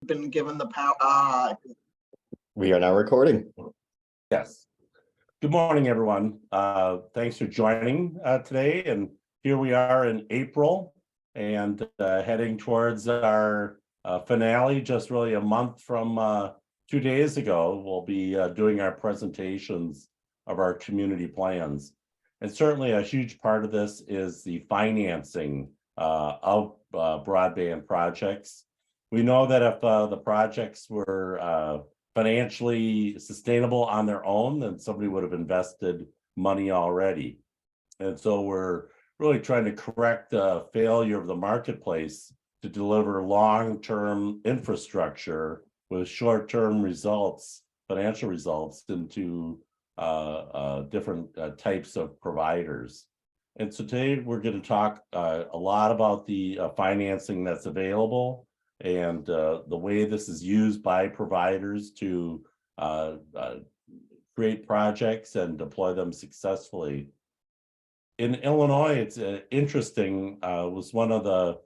been given the power. We are now recording. Yes. Good morning, everyone. Thanks for joining today. And here we are in April and heading towards our finale, just really a month from 2 days ago. We'll be doing our presentations of our community plans. And certainly a huge part of this is the financing of broadband projects. We know that if the projects were financially sustainable on their own, then somebody would have invested money already. And so we're really trying to correct the failure of the marketplace to deliver long-term infrastructure with short-term results, financial results into different types of providers. And so today we're going to talk a lot about the financing that's available and the way this is used by providers to create projects and deploy them successfully. In Illinois, it's interesting, was one of the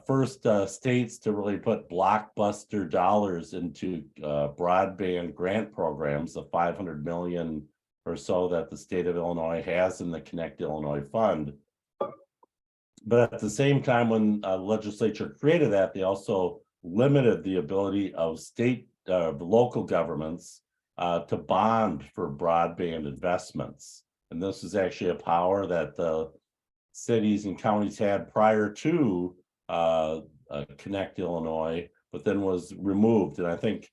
first states to really put blockbuster dollars into broadband grant programs, the $500 million or so that the state of Illinois has in the Connect Illinois Fund. But at the same time, when legislature created that, they also limited the ability of state, local governments to bond for broadband investments. And this is actually a power that the cities and counties had prior to Connect Illinois, but then was removed. And I think,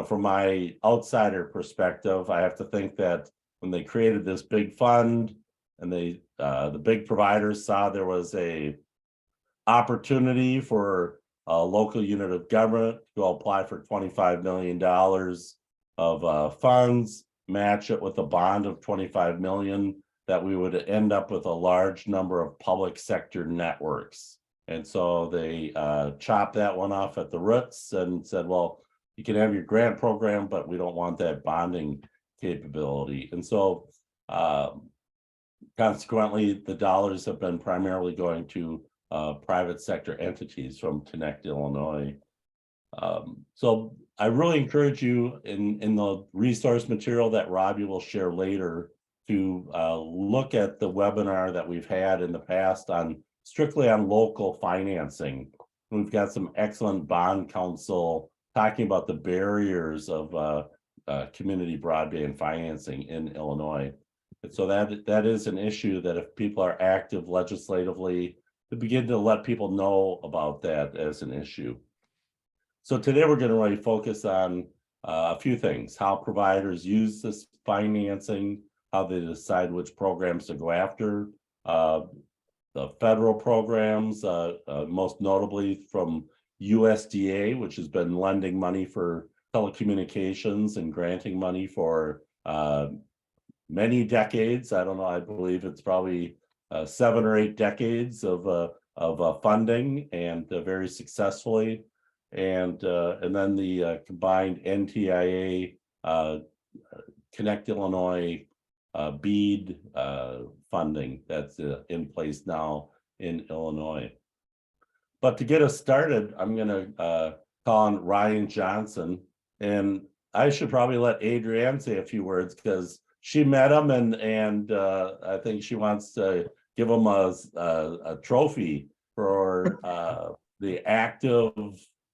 from my outsider perspective, I have to think that when they created this big fund and they the big providers saw there was a opportunity for a local unit of government to apply for $25 million of funds, match it with a bond of $25 million, that we would end up with a large number of public sector networks. And so they chopped that one off at the roots and said, well, you can have your grant program, but we don't want that bonding capability. And so consequently, the dollars have been primarily going to private sector entities from Connect Illinois. So I really encourage you in the resource material that Robbie will share later to look at the webinar that we've had in the past on strictly on local financing. We've got some excellent bond counsel talking about the barriers of community broadband financing in Illinois. And so that is an issue that if people are active legislatively, to begin to let people know about that as an issue. So today we're going to really focus on a few things: how providers use this financing, how they decide which programs to go after, the federal programs, most notably from USDA, which has been lending money for telecommunications and granting money for many decades. I don't know, I believe it's probably 7 or 8 decades of funding, and very successfully. And then the combined NTIA Connect Illinois BEAD funding that's in place now in Illinois. But to get us started, I'm going to call on Ryan Johnson, and I should probably let Adrienne say a few words because she met him, and I think she wants to give him a trophy for the active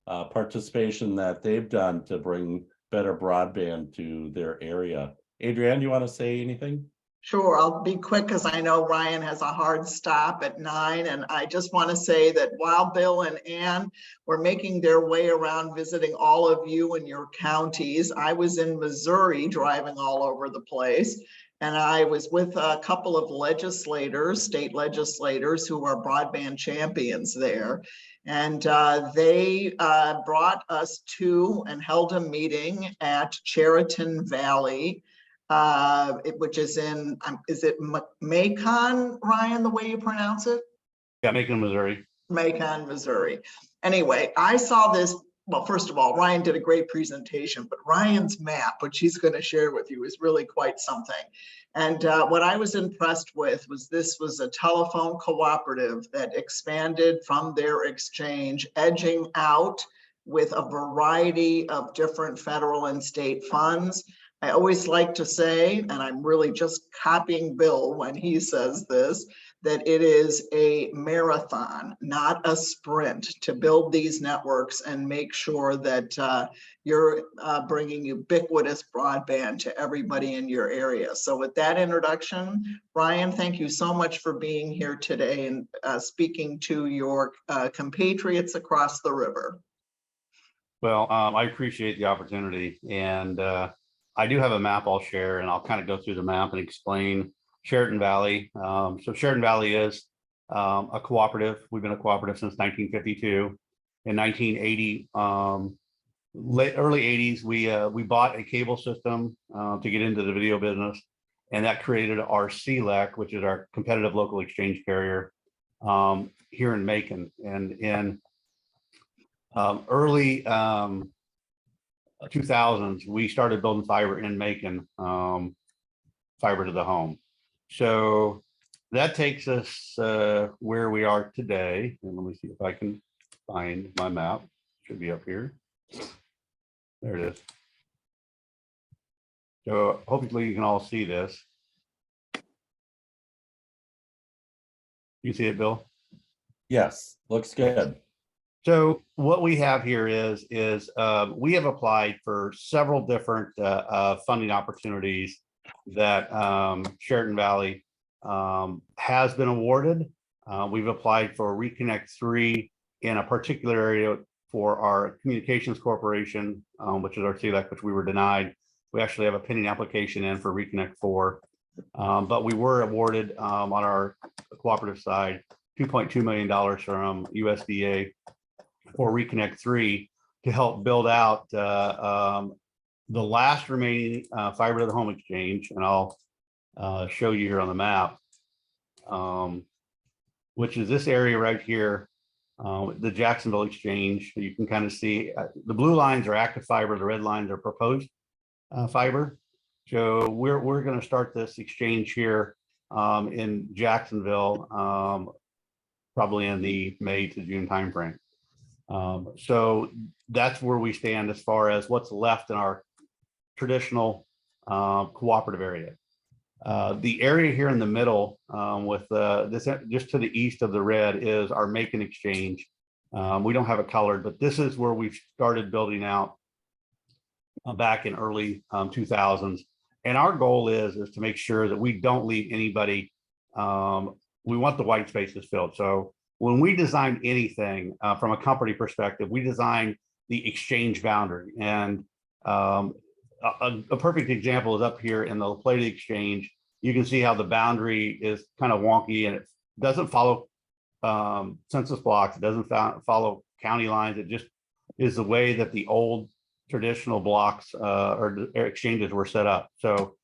participation that they've done to bring better broadband to their area. Adrienne, you want to say anything? Sure, I'll be quick because I know Ryan has a hard stop at 9. And I just want to say that while Bill and Ann were making their way around visiting all of you in your counties, I was in Missouri driving all over the place. And I was with a couple of legislators, state legislators, who are broadband champions there. And they brought us to and held a meeting at Chariton Valley, which is in, is it Macon, Ryan, the way you pronounce it? Yeah, Macon, Missouri. Macon, Missouri. Anyway, I saw this. Well, first of all, Ryan did a great presentation, but Ryan's map, which he's going to share with you, is really quite something. And what I was impressed with was this was a telephone cooperative that expanded from their exchange, edging out with a variety of different federal and state funds. I always like to say, and I'm really just copying Bill when he says this, that it is a marathon, not a sprint, to build these networks and make sure that you're bringing ubiquitous broadband to everybody in your area. So with that introduction, Ryan, thank you so much for being here today and speaking to your compatriots across the river. Well, I appreciate the opportunity, and I do have a map I'll share, and I'll kind of go through the map and explain Sheraton Valley. So Sheraton Valley is a cooperative. We've been a cooperative since 1952. In 1980, early 80s, we bought a cable system to get into the video business, and that created our CLEC, which is our competitive local exchange carrier here in Macon. And in early 2000s, we started building fiber in Macon, fiber to the home. So that takes us where we are today. And let me see if I can find my map. Should be up here. There it is. So hopefully you can all see this. You see it, Bill? Yes, looks good. So what we have here is we have applied for several different funding opportunities that Sheraton Valley has been awarded. We've applied for Reconnect 3 in a particular area for our Communications Corporation, which is our CLEC, which we were denied. We actually have a pending application in for Reconnect 4, but we were awarded on our cooperative side $2.2 million from USDA for Reconnect 3 to help build out the last remaining fiber to the home exchange. And I'll show you here on the map, which is this area right here, the Jacksonville exchange. You can kind of see the blue lines are active fiber, the red lines are proposed fiber. So we're going to start this exchange here in Jacksonville, probably in the May to June timeframe. So that's where we stand as far as what's left in our traditional cooperative area. The area here in the middle with this just to the east of the red is our Macon exchange. We don't have it colored, but this is where we started building out back in early 2000s. And our goal is to make sure that we don't leave anybody. We want the white spaces filled. So when we design anything from a company perspective, we design the exchange boundary. And a perfect example is up here in the plated exchange. You can see how the boundary is kind of wonky and it doesn't follow census blocks. It doesn't follow county lines. It just is the way that the old traditional blocks or exchanges were set up. So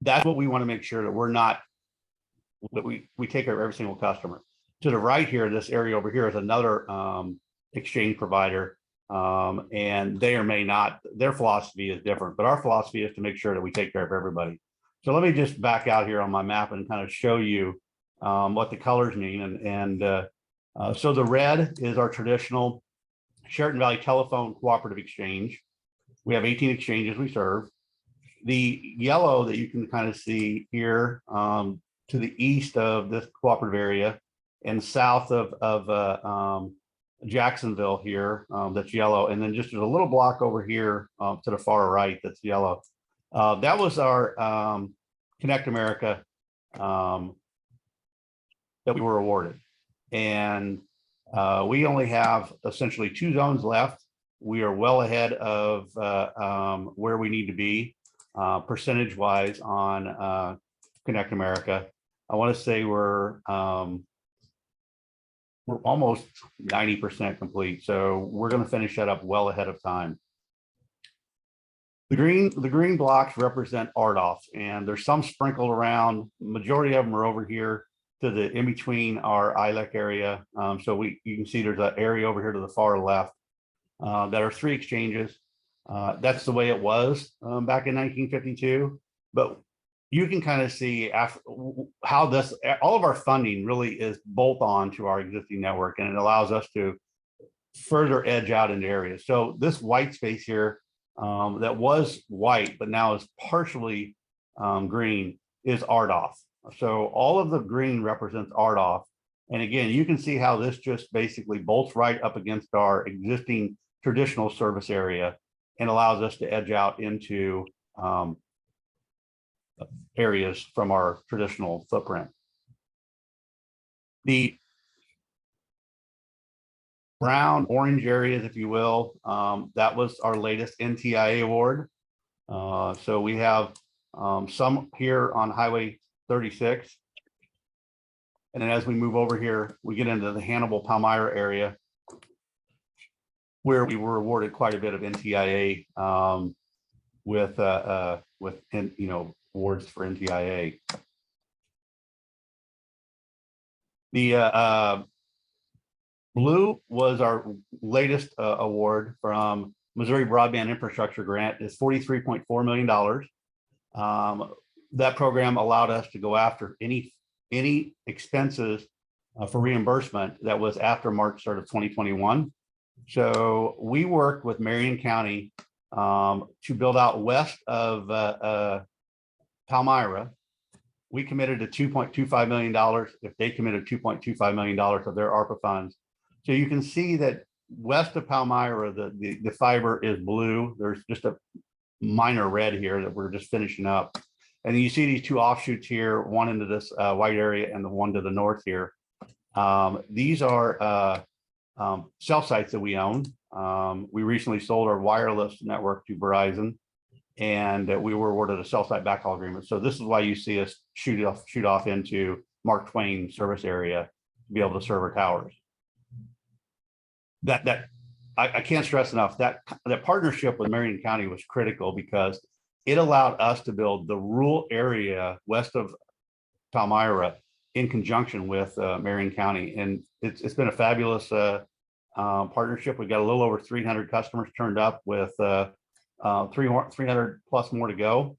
that's what we want to make sure that we're not, that we take care of every single customer. To the right here, this area over here is another exchange provider, and they or may not, their philosophy is different, but our philosophy is to make sure that we take care of everybody. So let me just back out here on my map and kind of show you what the colors mean. So the red is our traditional Sheraton Valley Telephone Cooperative Exchange. We have 18 exchanges we serve. The yellow that you can kind of see here to the east of this cooperative area and south of Jacksonville here, that's yellow. And then just there's a little block over here to the far right that's yellow. That was our Connect America that we were awarded. And we only have essentially 2 zones left. We are well ahead of where we need to be percentage wise on Connect America. I want to say we're almost 90% complete. So we're going to finish that up well ahead of time. The green blocks represent RDOF, and there's some sprinkled around. Majority of them are over here to the in between our ILEC area. So you can see there's an area over here to the far left that are 3 exchanges. That's the way it was back in 1952. But you can kind of see how this, all of our funding really is bolt on to our existing network, and it allows us to further edge out into areas. So this white space here that was white, but now is partially green is RDOF. So all of the green represents RDOF. And again, you can see how this just basically bolts right up against our existing traditional service area and allows us to edge out into areas from our traditional footprint. The brown orange areas, if you will, that was our latest NTIA award. So we have some here on Highway 36. And then as we move over here, we get into the Hannibal Palmyra area, where we were awarded quite a bit of NTIA with awards for NTIA. The blue was our latest award from Missouri Broadband Infrastructure Grant. Is $43.4 million. That program allowed us to go after any expenses for reimbursement that was after March 3rd of 2021. So we worked with Marion County to build out west of Palmyra. We committed to $2.25 million. If they committed $2.25 million of their ARPA funds. So you can see that west of Palmyra, the fiber is blue. There's just a minor red here that we're just finishing up. And you see these two offshoots here, one into this white area and the one to the north here. These are cell sites that we own. We recently sold our wireless network to Verizon, and we were awarded a cell site backhaul agreement. So this is why you see us shoot off into Mark Twain service area to be able to serve our towers. I can't stress enough that partnership with Marion County was critical, because it allowed us to build the rural area west of Palmyra in conjunction with Marion County. And it's been a fabulous partnership. We've got a little over 300 customers turned up with 300 plus more to go.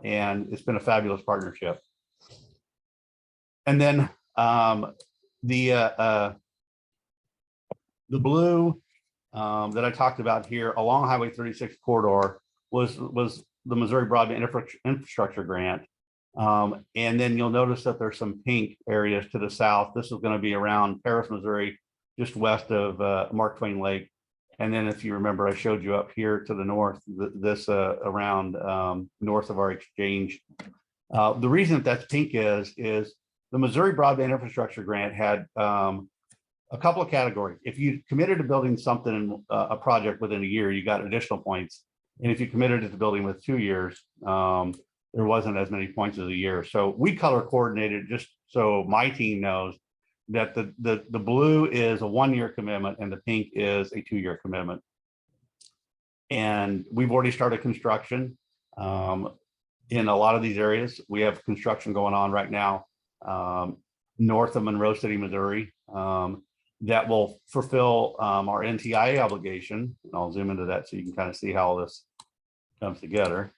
And it's been a fabulous partnership. And then the blue that I talked about here along Highway 36 corridor was the Missouri Broadband Infrastructure Grant. And then you'll notice that there's some pink areas to the south. This is going to be around Paris, Missouri, just west of Mark Twain Lake. And then if you remember, I showed you up here to the north, this around north of our exchange. The reason that's pink is the Missouri Broadband Infrastructure Grant had a couple of categories. If you committed to building something, a project within a year, you got additional points. And if you committed to building with 2 years, there wasn't as many points as a year. So we color coordinated just so my team knows that the blue is a 1-year commitment and the pink is a 2-year commitment. And we've already started construction in a lot of these areas. We have construction going on right now north of Monroe City, Missouri, that will fulfill our NTIA obligation. And I'll zoom into that so you can kind of see how all this comes together.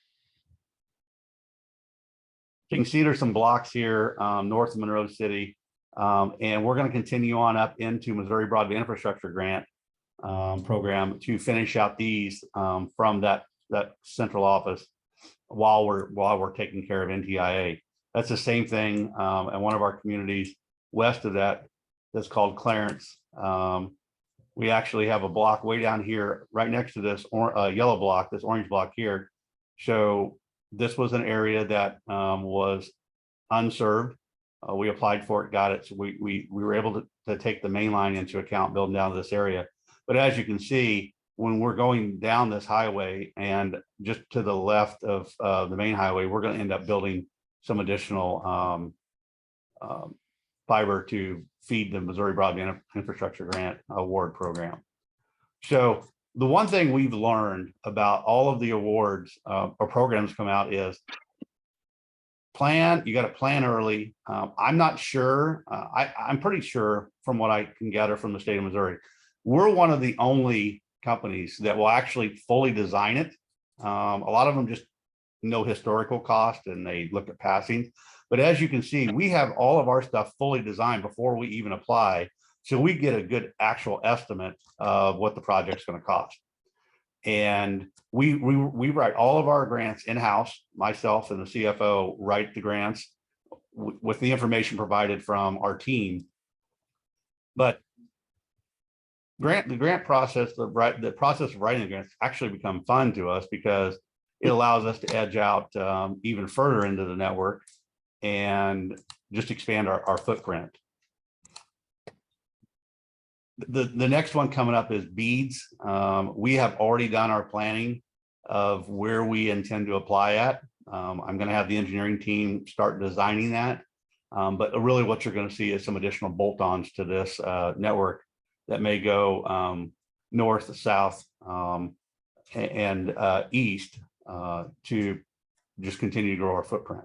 You can see there's some blocks here north of Monroe City, and we're going to continue on up into Missouri Broadband Infrastructure Grant program to finish out these from that central office while we're taking care of NTIA. That's the same thing in one of our communities west of that. That's called Clarence. We actually have a block way down here right next to this yellow block, this orange block here. So this was an area that was unserved. We applied for it, got it. So we were able to take the main line into account, building down to this area. But as you can see, when we're going down this highway and just to the left of the main highway, we're going to end up building some additional fiber to feed the Missouri Broadband Infrastructure Grant Award program. So the one thing we've learned about all of the awards or programs come out is you got to plan early. I'm not sure. I'm pretty sure from what I can gather from the state of Missouri, we're one of the only companies that will actually fully design it. A lot of them just no historical cost and they look at passing. But as you can see, we have all of our stuff fully designed before we even apply. So we get a good actual estimate of what the project's going to cost. And we write all of our grants in-house. Myself and the CFO write the grants with the information provided from our team. But the grant process, the process of writing the grants actually become fun to us because it allows us to edge out even further into the network and just expand our footprint. The next one coming up is beads. We have already done our planning of where we intend to apply at. I'm going to have the engineering team start designing that. But really what you're going to see is some additional bolt-ons to this network that may go north, south, and east to just continue to grow our footprint.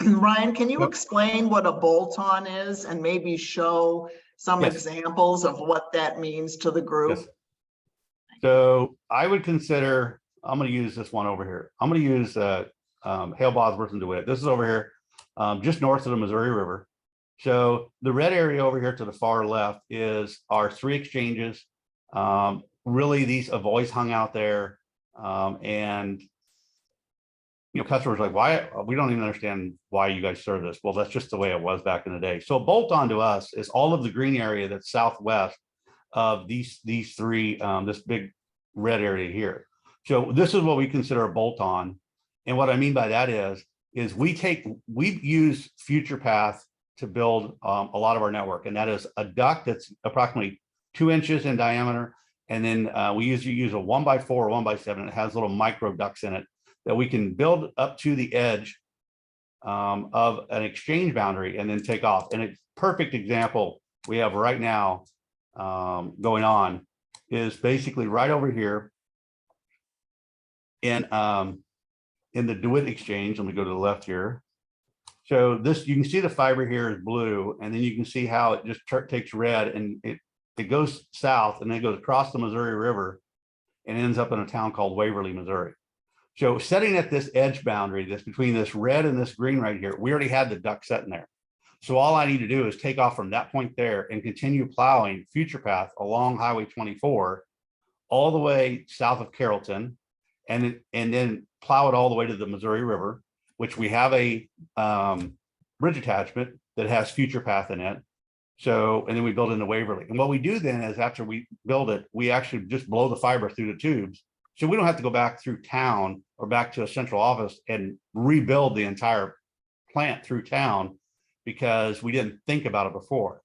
Ryan, can you explain what a bolt-on is and maybe show some examples of what that means to the group? Yes. So I would consider, I'm going to use this one over here. I'm going to use Hale, Bosworth, and DeWitt. This is over here, just north of the Missouri River. So the red area over here to the far left is our 3 exchanges. Really, these have always hung out there. And customers are like, why? We don't even understand why you guys serve this. Well, that's just the way it was back in the day. So a bolt-on to us is all of the green area that's southwest of these 3, this big red area here. So this is what we consider a bolt-on. And what I mean by that is we use Future Path to build a lot of our network. And that is a duct that's approximately 2 inches in diameter. And then we usually use a 1x4 or 1x7. It has little micro ducts in it that we can build up to the edge of an exchange boundary and then take off. And a perfect example we have right now going on is basically right over here in the DeWitt exchange. Let me go to the left here. So this, you can see the fiber here is blue, and then you can see how it just takes red and it goes south and then it goes across the Missouri River and ends up in a town called Waverly, Missouri. So setting at this edge boundary, that's between this red and this green right here, we already had the duct set in there. So all I need to do is take off from that point there and continue plowing Future Path along Highway 24 all the way south of Carrollton, and then plow it all the way to the Missouri River, which we have a bridge attachment that has Future Path in it. So, and then we build into Waverly. And what we do then is after we build it, we actually just blow the fiber through the tubes. So we don't have to go back through town or back to a central office and rebuild the entire plant through town because we didn't think about it before.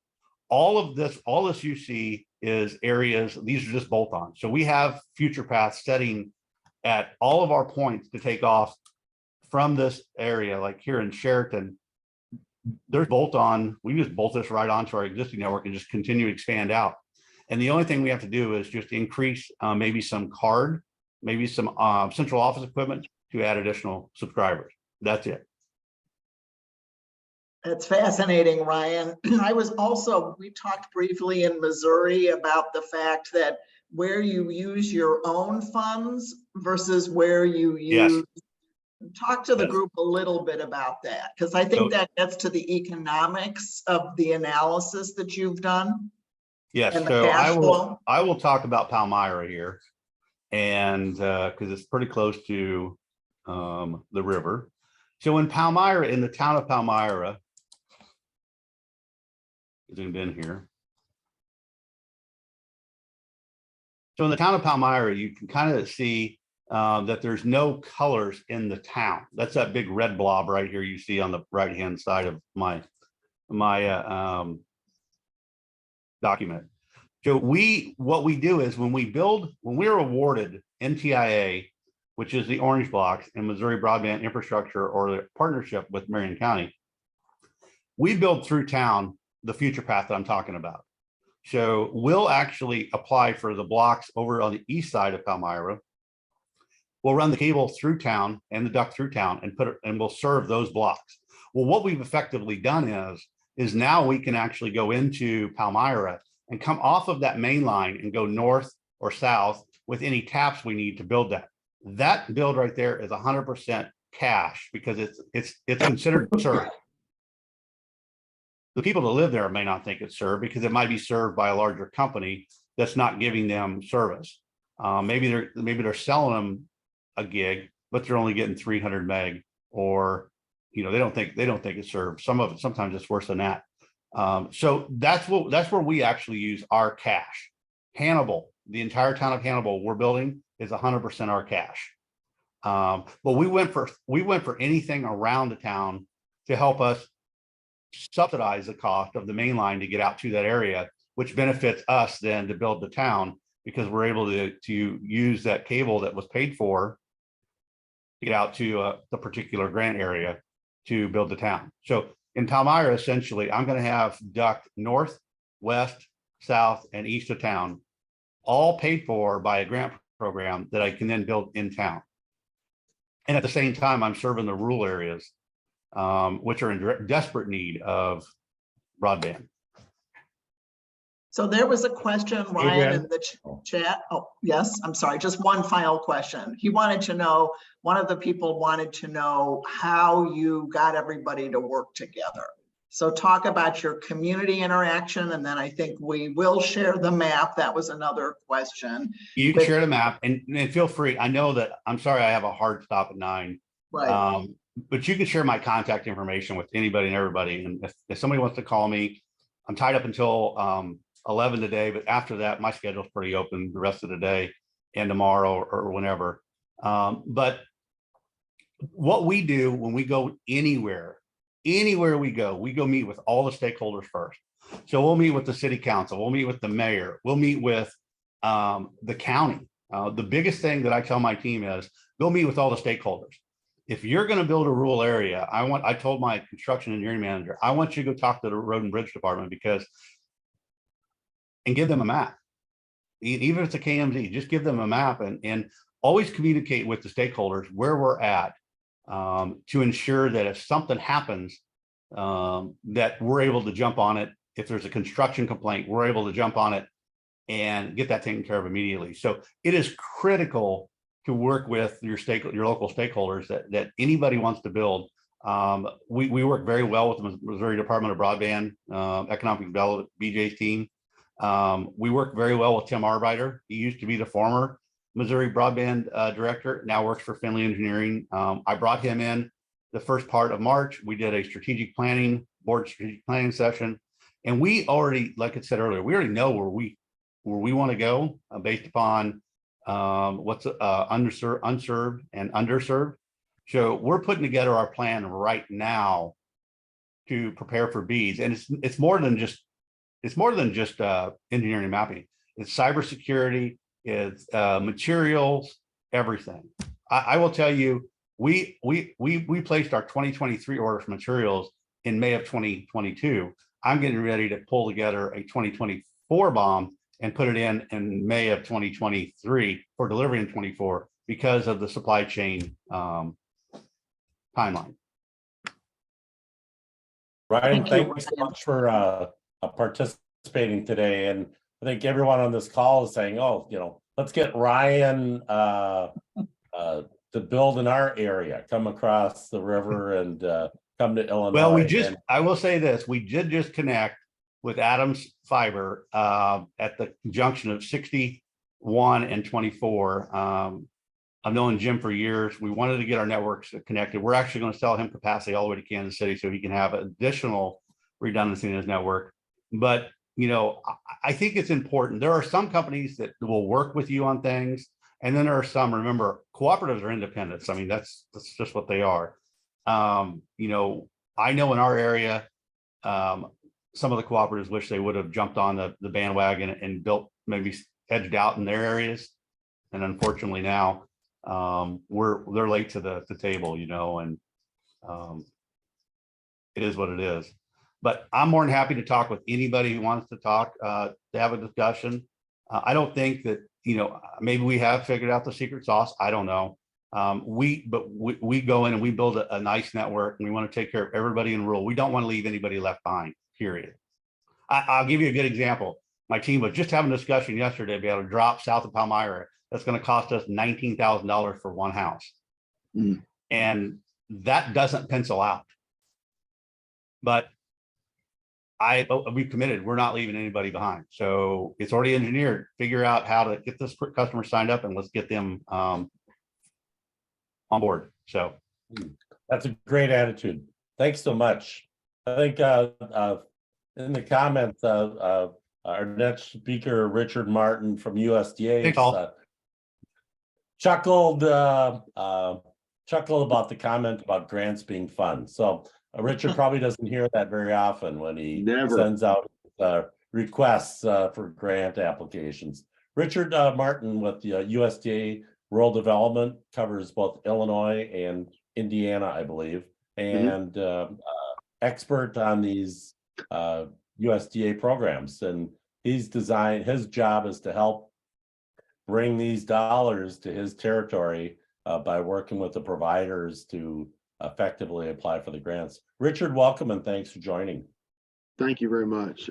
All this you see is areas, these are just bolt-ons. So we have Future Path setting at all of our points to take off from this area, like here in Sheraton. There's bolt-on, we just bolt this right onto our existing network and just continue to expand out. And the only thing we have to do is just increase maybe some card, maybe some central office equipment to add additional subscribers. That's it. That's fascinating, Ryan. We talked briefly in Missouri about the fact that where you use your own funds versus where you use, talk to the group a little bit about that, because I think that gets to the economics of the analysis that you've done. Yes, and the so cash flow. I will talk about Palmyra here, and because it's pretty close to the river. So in Palmyra, in the town of Palmyra, zoomed in here. So in the town of Palmyra, you can kind of see that there's no colors in the town. That's that big red blob right here you see on the right-hand side of my document. So what we do is when we're awarded NTIA, which is the orange blocks in Missouri Broadband Infrastructure or the partnership with Marion County, we build through town the Future Path that I'm talking about. So we'll actually apply for the blocks over on the east side of Palmyra. We'll run the cable through town and the duct through town and we'll serve those blocks. Well, what we've effectively done is now we can actually go into Palmyra and come off of that main line and go north or south with any taps we need to build that. That build right there is 100% cash because it's considered served. The people that live there may not think it's served because it might be served by a larger company that's not giving them service. Maybe they're selling them a gig, but they're only getting 300 meg, or they don't think it's served. Sometimes it's worse than that. So that's where we actually use our cash. Hannibal, the entire town of Hannibal we're building is 100% our cash. But we went for anything around the town to help us subsidize the cost of the main line to get out to that area, which benefits us then to build the town because we're able to use that cable that was paid for to get out to the particular grant area to build the town. So in Palmyra, essentially, I'm going to have duct north, west, south, and east of town, all paid for by a grant program that I can then build in town. And at the same time, I'm serving the rural areas, which are in desperate need of broadband. So there was a question, Ryan, in Adrian? the chat. Oh, yes, I'm sorry, just one final question. He wanted to know, one of the people wanted to know how you got everybody to work together. So talk about your community interaction, and then I think we will share the map. That was another question. You can share the map and feel free. I know that I'm sorry I have a hard stop at 9. Right. But you can share my contact information with anybody and everybody. And if somebody wants to call me, I'm tied up until 11 today, but after that, my schedule's pretty open the rest of the day and tomorrow or whenever. But what we do when we go anywhere we go meet with all the stakeholders first. So we'll meet with the city council, we'll meet with the mayor, we'll meet with the county. The biggest thing that I tell my team is go meet with all the stakeholders. If you're going to build a rural area, I told my construction engineering manager, I want you to go talk to the road and bridge department and give them a map. Even if it's a KMZ, just give them a map and always communicate with the stakeholders where we're at, to ensure that if something happens, that we're able to jump on it. If there's a construction complaint, we're able to jump on it and get that taken care of immediately. So it is critical to work with your local stakeholders that anybody wants to build. We work very well with the Missouri Department of Broadband, Economic Development, BJ's team. We work very well with Tim Arbeiter. He used to be the former Missouri Broadband director, now works for Finley Engineering. I brought him in the first part of March. We did a board strategic planning session. And we already, like I said earlier, we already know where we want to go based upon what's unserved and underserved. So we're putting together our plan right now to prepare for BEADs. And it's more than just engineering and mapping. It's cybersecurity, it's materials, everything. I will tell you, we placed our 2023 order for materials in May of 2022. I'm getting ready to pull together a 2024 bomb and put it in May of 2023 for delivery in 24 because of the supply chain timeline. Ryan, Thank you, thanks so much for participating today. And I think everyone on this call is saying, oh, let's get Ryan to build in our area, come across the river and come to Illinois. Well, I will say this, we did just connect with Adams Fiber at the junction of 61 and 24. I've known Jim for years. We wanted to get our networks connected. We're actually going to sell him capacity all the way to Kansas City so he can have additional redundancy in his network. But, I think it's important. There are some companies that will work with you on things. And then there are some, remember, cooperatives are independents. I mean, that's just what they are. I know in our area, some of the cooperatives wish they would have jumped on the bandwagon and built, maybe edged out in their areas. And unfortunately now, they're late to the table, and it is what it is. But I'm more than happy to talk with anybody who wants to talk, to have a discussion. I don't think that, maybe we have figured out the secret sauce. I don't know. We go in and we build a nice network, and we want to take care of everybody in rural. We don't want to leave anybody left behind, period. I'll give you a good example. my team was just having a discussion yesterday to be able to drop south of Palmyra. That's going to cost us $19,000 for one house. Mm. And that doesn't pencil out. But we committed, we're not leaving anybody behind. So it's already engineered, figure out how to get this customer signed up and let's get them on board. So That's a great attitude. Thanks so much. I think in the comments, our next speaker, Richard Martin from USDA, Thanks, all. chuckled about the comment about grants being fun. So Richard probably doesn't hear that very often when he sends out requests for grant applications. Richard Martin with the USDA Rural Development covers both Illinois and Indiana, I believe, and expert on these USDA programs. And his job is to help bring these dollars to his territory by working with the providers to effectively apply for the grants. Richard, welcome and thanks for joining. Thank you very much.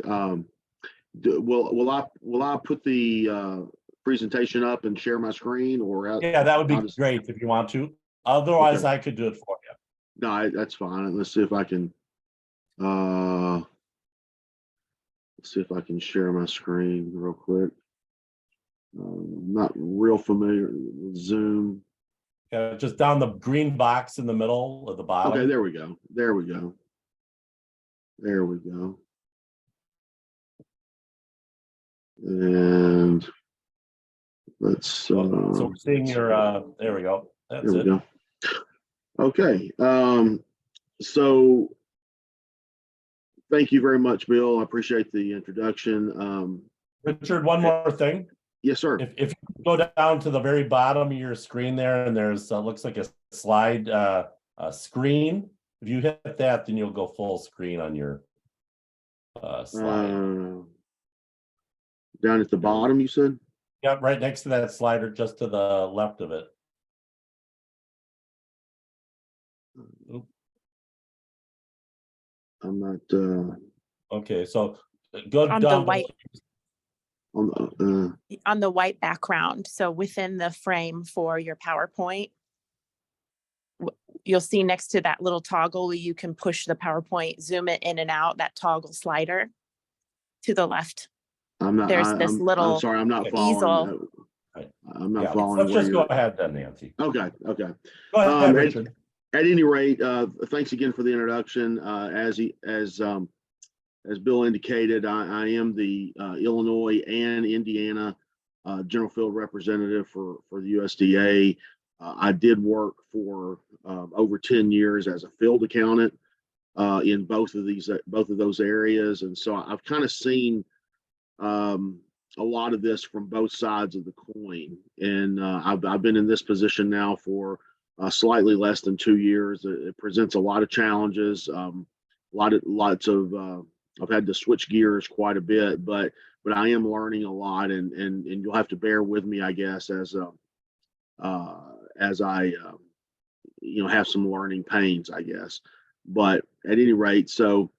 Will I put the presentation up and share my screen, or yeah, that would be great if you want to. Otherwise, okay. I could do it for you. No, that's fine. Let's see if I can. Let's see if I can share my screen real quick. I'm not real familiar with Zoom. Yeah, just down the green box in the middle at the bottom. Okay, there we go. There we go. There we go. And let's. So we're seeing your. There we go. That's there we it. Go. Okay. So thank you very much, Bill. I appreciate the introduction. Richard, one more thing. Yes, sir. If you go down to the very bottom of your screen there, and there's looks like a slide screen. If you hit that, then you'll go full screen on your slide. Down at the bottom, you said? Yeah, right next to that slider, just to the left of it. Oop. I'm not. Okay, so go on down the white. On the white background, so within the frame for your PowerPoint, you'll see next to that little toggle, you can push the PowerPoint, zoom it in and out, that toggle slider to the left. There's this little I'm sorry, I'm not following. I'm not following. Let's just go ahead then, Nancy. Okay. Go ahead, Richard. At any rate, thanks again for the introduction. As Bill indicated, I am the Illinois and Indiana General Field Representative for the USDA. I did work for over 10 years as a field accountant in both of those areas, and so I've kind of seen a lot of this from both sides of the coin. And I've been in this position now for slightly less than 2 years. It presents a lot of challenges. Lots of I've had to switch gears quite a bit, but I am learning a lot, and you'll have to bear with me, I guess, as I have some learning pains, I guess. But at any rate, so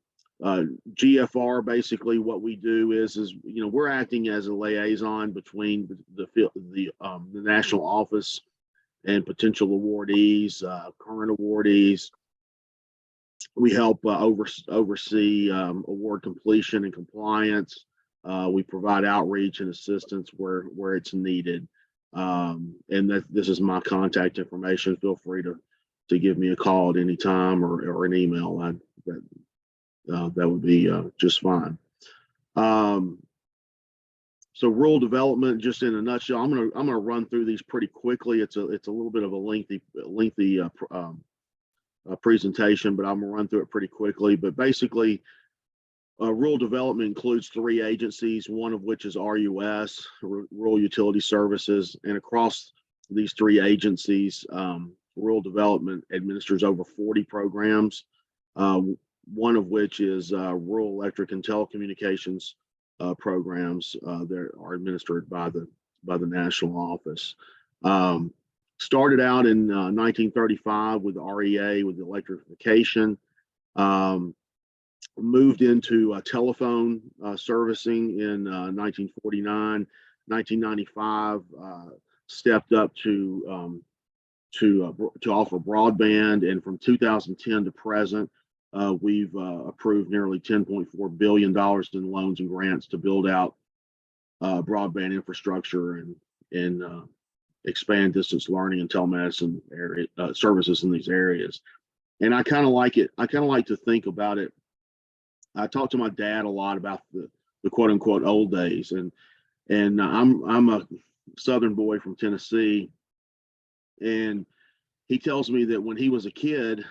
GFR, basically what we do is we're acting as a liaison between the national office and potential awardees, current awardees. We help oversee award completion and compliance. We provide outreach and assistance where it's needed. And this is my contact information. Feel free to give me a call at any time or an email. That would be just fine. So rural development, just in a nutshell, I'm gonna run through these pretty quickly. It's a little bit of a lengthy presentation, but I'm gonna run through it pretty quickly. But basically, rural development includes 3 agencies, one of which is RUS, Rural Utility Services, and across these 3 agencies, rural development administers over 40 programs, one of which is rural electric and telecommunications programs that are administered by the national office. Started out in 1935 with REA, with electrification. moved into telephone servicing in 1949. 1995, stepped up to offer broadband, and from 2010 to present, we've approved nearly $10.4 billion in loans and grants to build out broadband infrastructure and expand distance learning and telemedicine area, services in these areas. And I kind of like it. I kind of like to think about it. I talked to my dad a lot about the quote unquote old days, and I'm a Southern boy from Tennessee, and he tells me that when he was a kid,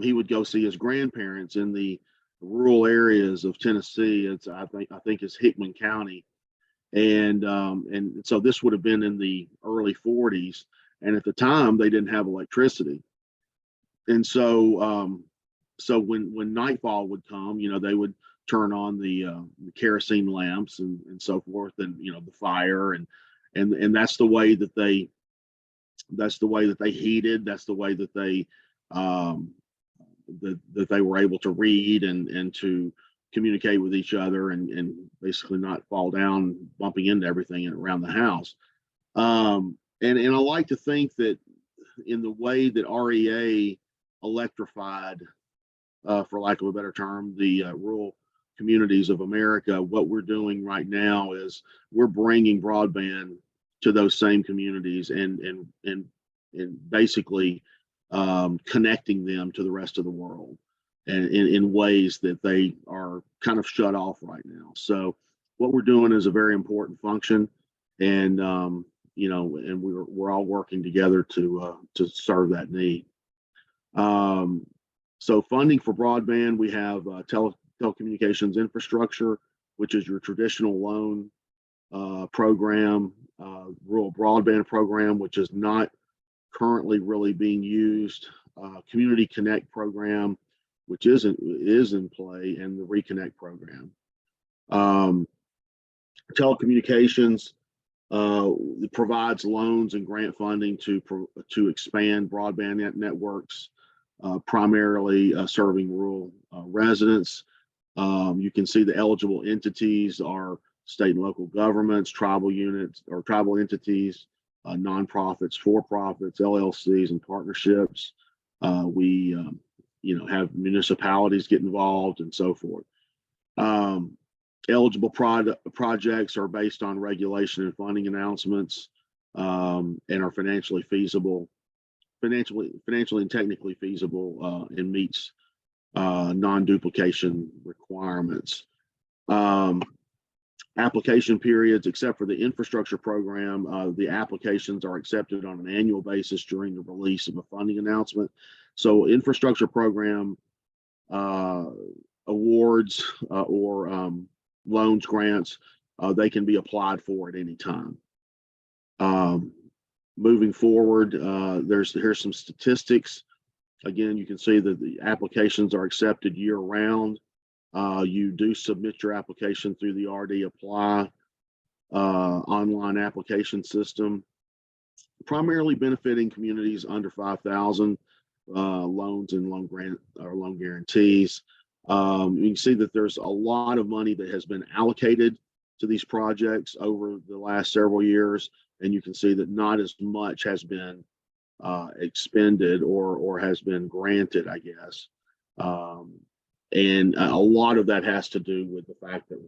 he would go see his grandparents in the rural areas of Tennessee. I think it's Hickman County, and so this would have been in the early 40s, and at the time they didn't have electricity, and so when nightfall would come, they would turn on the kerosene lamps and so forth, and the fire, and that's the way that they heated. That's the way that they were able to read and to communicate with each other and basically not fall down bumping into everything around the house. And I like to think that in the way that REA electrified, for lack of a better term, the rural communities of America, what we're doing right now is we're bringing broadband to those same communities and basically connecting them to the rest of the world, and in ways that they are kind of shut off right now. So what we're doing is a very important function, and and we're all working together to serve that need. So funding for broadband, we have telecommunications infrastructure, which is your traditional loan program, rural broadband program, which is not currently really being used, Community Connect program, which is in play, and the Reconnect program. Telecommunications provides loans and grant funding to expand broadband networks, primarily serving rural residents. You can see the eligible entities are state and local governments, tribal units or tribal entities, nonprofits, for-profits, LLCs, and partnerships. We have municipalities get involved and so forth. Eligible projects are based on regulation and funding announcements, and are financially and technically feasible, and meets non-duplication requirements. Application periods, except for the infrastructure program, the applications are accepted on an annual basis during the release of a funding announcement. So infrastructure program awards or loans, grants, they can be applied for at any time. Moving forward, here's some statistics. Again, you can see that the applications are accepted year round. You do submit your application through the RD Apply online application system, primarily benefiting communities under 5,000, loans and loan grant or loan guarantees. You can see that there's a lot of money that has been allocated to these projects over the last several years, and you can see that not as much has been expended or has been granted, I guess. And a lot of that has to do with the fact that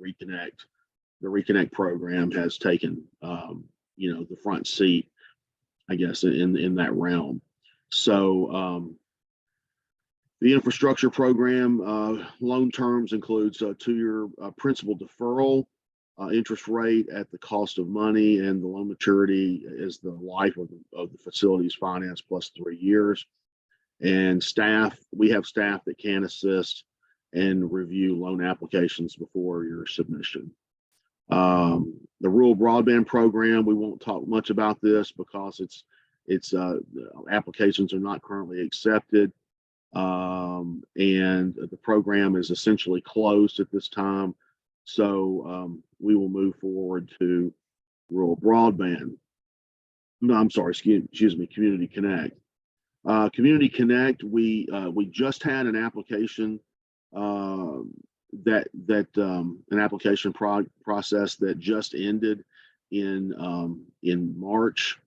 the Reconnect program has taken, the front seat, I guess, in that realm. So the infrastructure program loan terms includes a 2-year principal deferral, interest rate at the cost of money, and the loan maturity is the life of the facility's finance plus 3 years. And staff, we have staff that can assist and review loan applications before your submission. The rural broadband program, we won't talk much about this because its applications are not currently accepted, and the program is essentially closed at this time. So we will move forward to rural broadband. No, I'm sorry, excuse me, Community Connect. Community Connect, we just had an application an application process that just ended in March.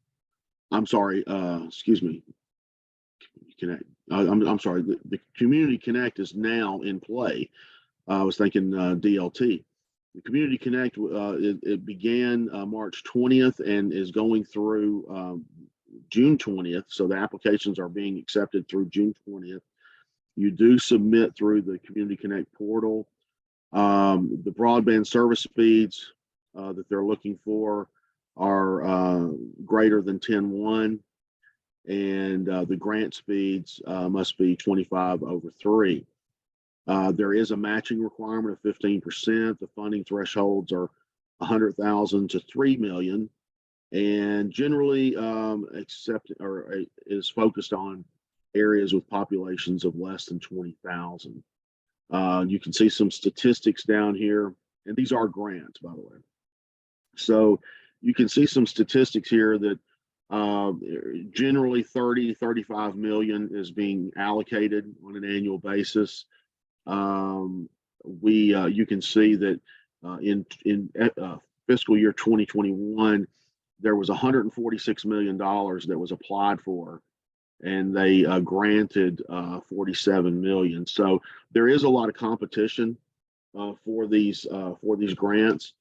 I'm sorry, excuse me. Connect. I'm sorry. The Community Connect is now in play. I was thinking DLT. The Community Connect it began March 20th and is going through June 20th. So the applications are being accepted through June 20th. You do submit through the Community Connect portal. The broadband service speeds that they're looking for are greater than 10.1, and the grant speeds must be 25/3. There is a matching requirement of 15%. The funding thresholds are 100,000 to 3 million, and generally is focused on areas with populations of less than 20,000. You can see some statistics down here, and these are grants, by the way. So you can see some statistics here that generally 35 million is being allocated on an annual basis. You can see that in fiscal year 2021, there was $146 million that was applied for, and they granted 47 million. So there is a lot of competition for these grants,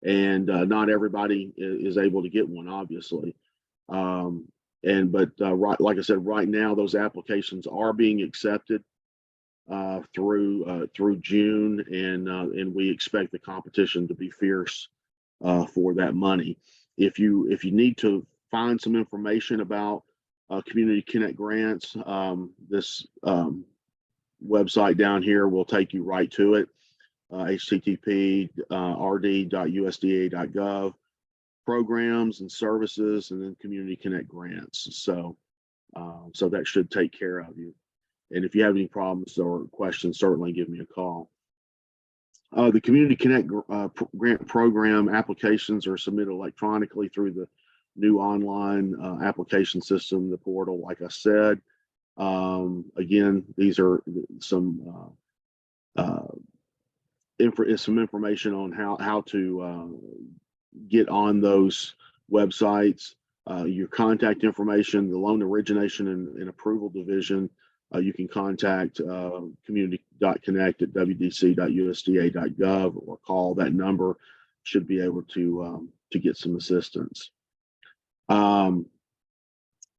and not everybody is able to get one, obviously. Like I said, right now those applications are being accepted through June, and we expect the competition to be fierce for that money. If you need to find some information about Community Connect grants, this website down here will take you right to it. http://rd.usda.gov, programs and services, and then Community Connect grants. So that should take care of you. And if you have any problems or questions, certainly give me a call. The Community Connect grant program applications are submitted electronically through the new online application system, the portal, like I said. Again, these are some information on how to get on those websites. Your contact information, the loan origination and approval division, you can contact community.connect at wdc.usda.gov or call that number. Should be able to get some assistance.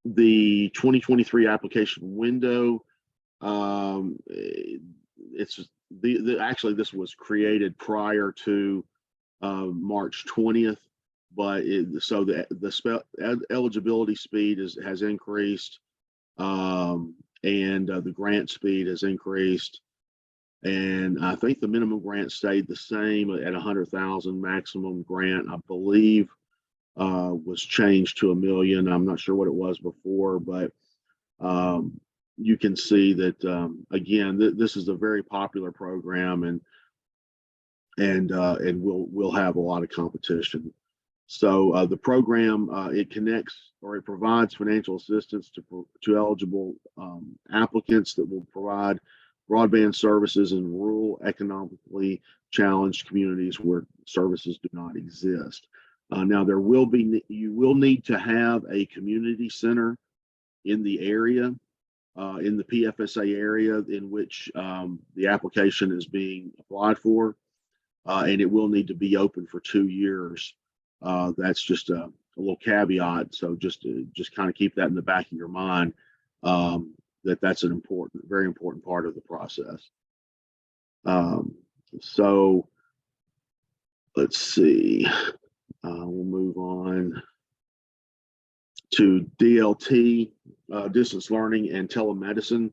The 2023 application window, actually this was created prior to March 20th, but so the eligibility speed has increased, and the grant speed has increased, and I think the minimum grant stayed the same at 100,000. Maximum grant, I believe, was changed to $1 million. I'm not sure what it was before, but you can see that again, this is a very popular program, and we'll have a lot of competition. So the program it connects, or it provides financial assistance to eligible applicants that will provide broadband services in rural, economically challenged communities where services do not exist. Now you will need to have a community center in the area, in the PFSA area in which the application is being applied for, and it will need to be open for 2 years. That's just a little caveat. So just kind of keep that in the back of your mind, that's an very important part of the process. So let's see. We'll move on to DLT, distance learning and telemedicine.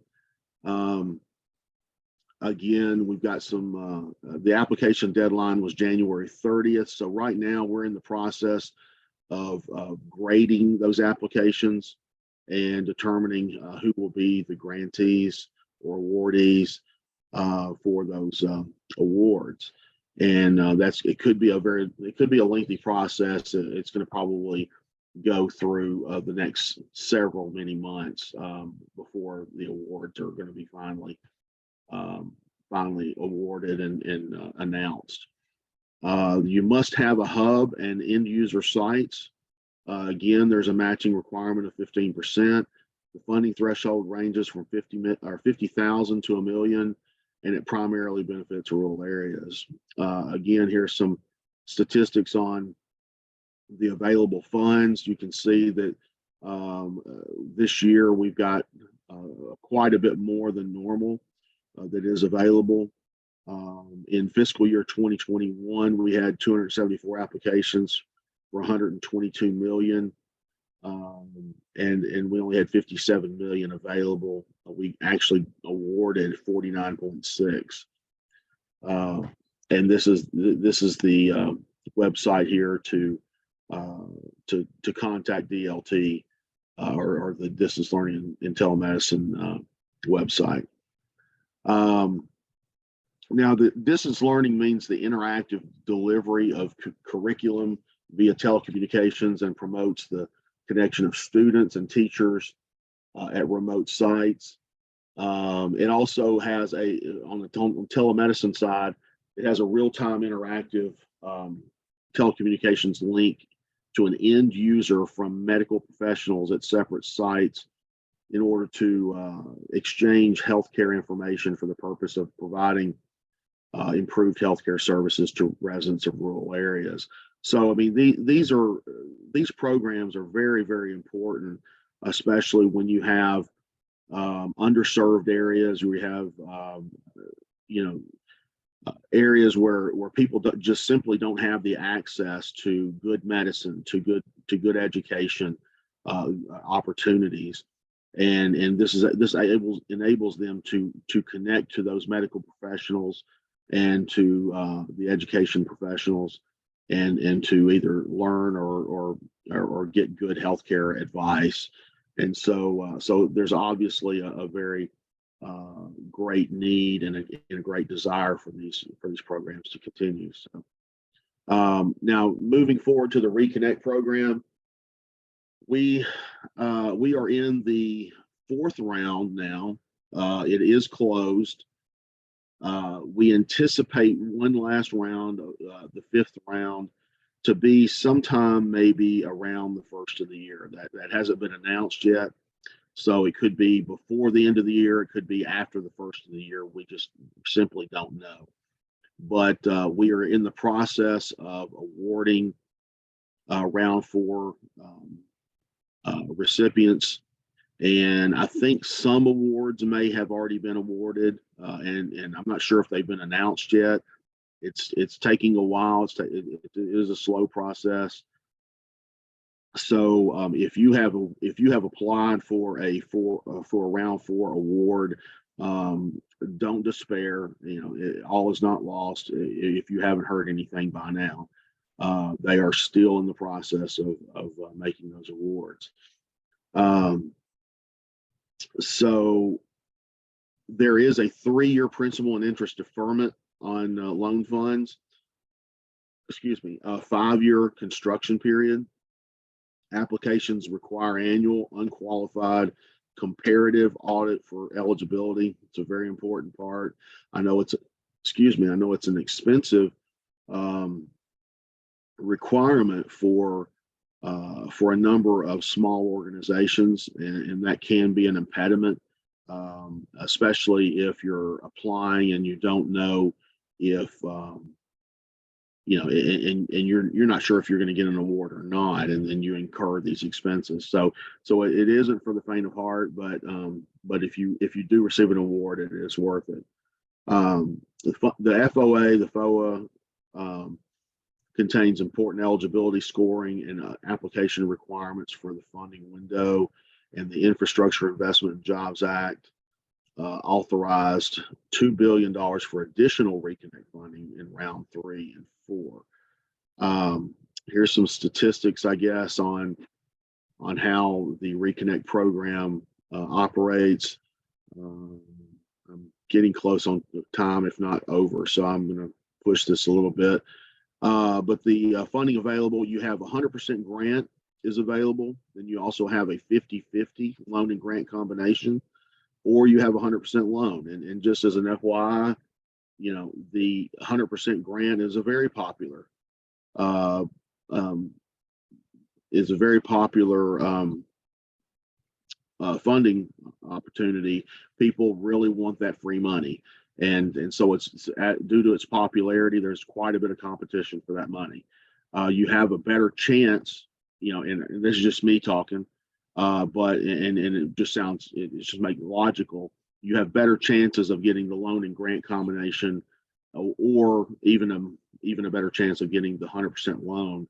Again, we've got some, the application deadline was January 30th. So right now we're in the process of grading those applications and determining who will be the grantees or awardees for those awards. And it could be a lengthy process. It's going to probably go through the next many months before the awards are going to be finally finally awarded and announced. You must have a hub and end user sites. Again, there's a matching requirement of 15%. The funding threshold ranges from 50,000 to $1 million, and it primarily benefits rural areas. Again, here's some statistics on the available funds. You can see that this year we've got quite a bit more than normal that is available. In fiscal year 2021, we had 274 applications for 122 million. And we only had 57 million available. We actually awarded 49.6. And this is the website here to contact DLT or the distance learning and telemedicine website. Now, the distance learning means the interactive delivery of curriculum via telecommunications and promotes the connection of students and teachers at remote sites. It also has on the telemedicine side, it has a real-time interactive telecommunications link to an end user from medical professionals at separate sites in order to exchange healthcare information for the purpose of providing improved healthcare services to residents of rural areas. So, I mean, these programs are very, very important, especially when you have underserved areas, where you have, areas where people just simply don't have the access to good medicine, to good education opportunities, and this enables them to connect to those medical professionals and to the education professionals, and to either learn or get good healthcare advice. And so there's obviously a very great need and a great desire for these programs to continue. So now moving forward to the Reconnect program, we are in the 4th round now. It is closed. We anticipate one last round, the 5th round, to be sometime maybe around the 1st of the year. That hasn't been announced yet. So it could be before the end of the year. It could be after the 1st of the year. We just simply don't know. But we are in the process of awarding round 4 recipients. And I think some awards may have already been awarded, and I'm not sure if they've been announced yet. It's taking a while. It is a slow process. So if you have applied for a round 4 award, don't despair. All is not lost. If you haven't heard anything by now, they are still in the process of making those awards. So there is a 3-year principal and interest deferment on loan funds. Excuse me, a 5-year construction period. Applications require annual unqualified comparative audit for eligibility. It's a very important part. I know it's an expensive requirement for a number of small organizations, and that can be an impediment, especially if you're applying and you don't know if and you're not sure if you're going to get an award or not, and then you incur these expenses. So it isn't for the faint of heart, but if you do receive an award, it is worth it. The FOA, the FOA, contains important eligibility scoring and application requirements for the funding window, and the Infrastructure Investment and Jobs Act authorized $2 billion for additional Reconnect funding in round 3 and 4. Here's some statistics, I guess, on how the Reconnect program operates. I'm getting close on time, if not over, so I'm going to push this a little bit. But the funding available, you have 100% grant is available. Then you also have a 50-50 loan and grant combination, or you have 100% loan. And just as an FYI, you know, the 100% grant is a very popular, funding opportunity. People really want that free money. And so it's due to its popularity, there's quite a bit of competition for that money. You have a better chance, you know, and this is just me talking, but it just sounds, it just makes logical. You have better chances of getting the loan and grant combination, or even a better chance of getting the 100% loan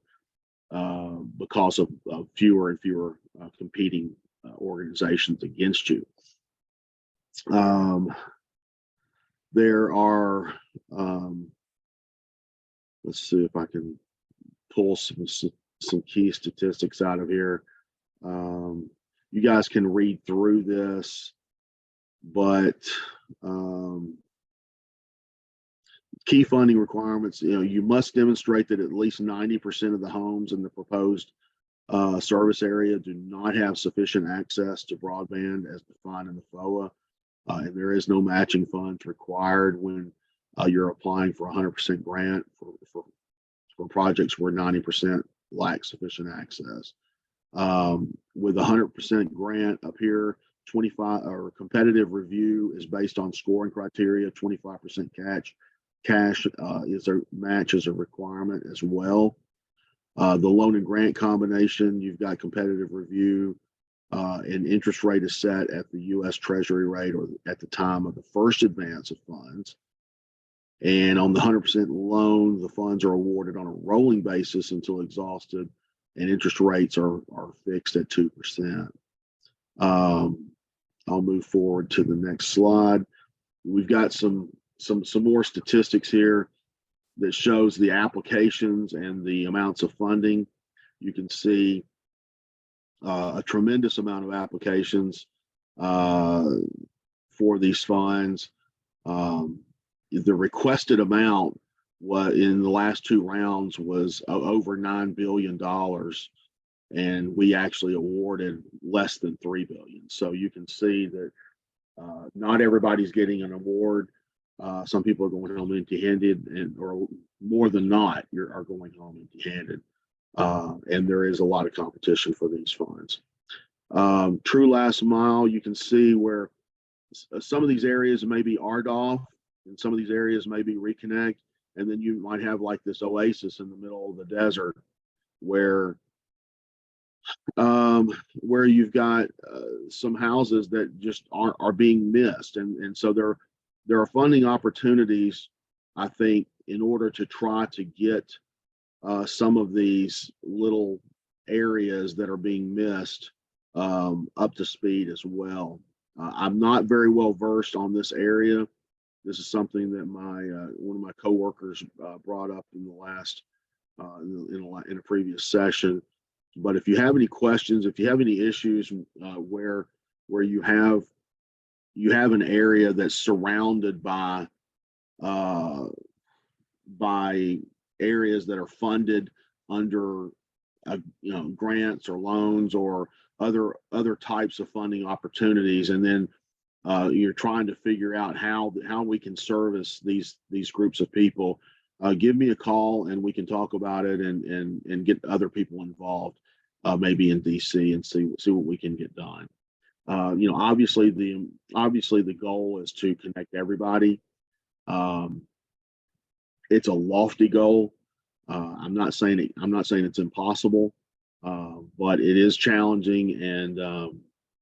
because of fewer and fewer competing organizations against you. There are, let's see if I can pull some key statistics out of here. You guys can read through this, but key funding requirements, you know, you must demonstrate that at least 90% of the homes in the proposed service area do not have sufficient access to broadband as defined in the FOA. And there is no matching funds required when you're applying for 100% grant for projects where 90% lack sufficient access. With 100% grant up here, 25 or competitive review is based on scoring criteria. 25% cash is a match as a requirement as well. The loan and grant combination, you've got competitive review, and interest rate is set at the U.S. Treasury rate or at the time of the first advance of funds. And on the 100% loan, the funds are awarded on a rolling basis until exhausted, and interest rates are fixed at 2%. I'll move forward to the next slide. We've got some more statistics here that shows the applications and the amounts of funding. You can see a tremendous amount of applications for these funds. The requested amount in the last two rounds was over $9 billion, and we actually awarded less than $3 billion. So you can see that not everybody's getting an award. Some people are going home empty-handed, or more than not, are going home empty-handed. And there is a lot of competition for these funds. True last mile, you can see where some of these areas may be RDOF, and some of these areas may be Reconnect, and then you might have like this oasis in the middle of the desert where you've got some houses that just are being missed, and so there are funding opportunities, I think, in order to try to get some of these little areas that are being missed up to speed as well. I'm not very well versed on this area. This is something that one of my coworkers brought up in the last in a previous session. But if you have any questions, if you have any issues where you have an area that's surrounded by areas that are funded under grants or loans or other types of funding opportunities, and then you're trying to figure out how we can service these groups of people, give me a call and we can talk about it and get other people involved, maybe in DC, and see what we can get done. Obviously the goal is to connect everybody. It's a lofty goal. I'm not saying it's impossible, but it is challenging, and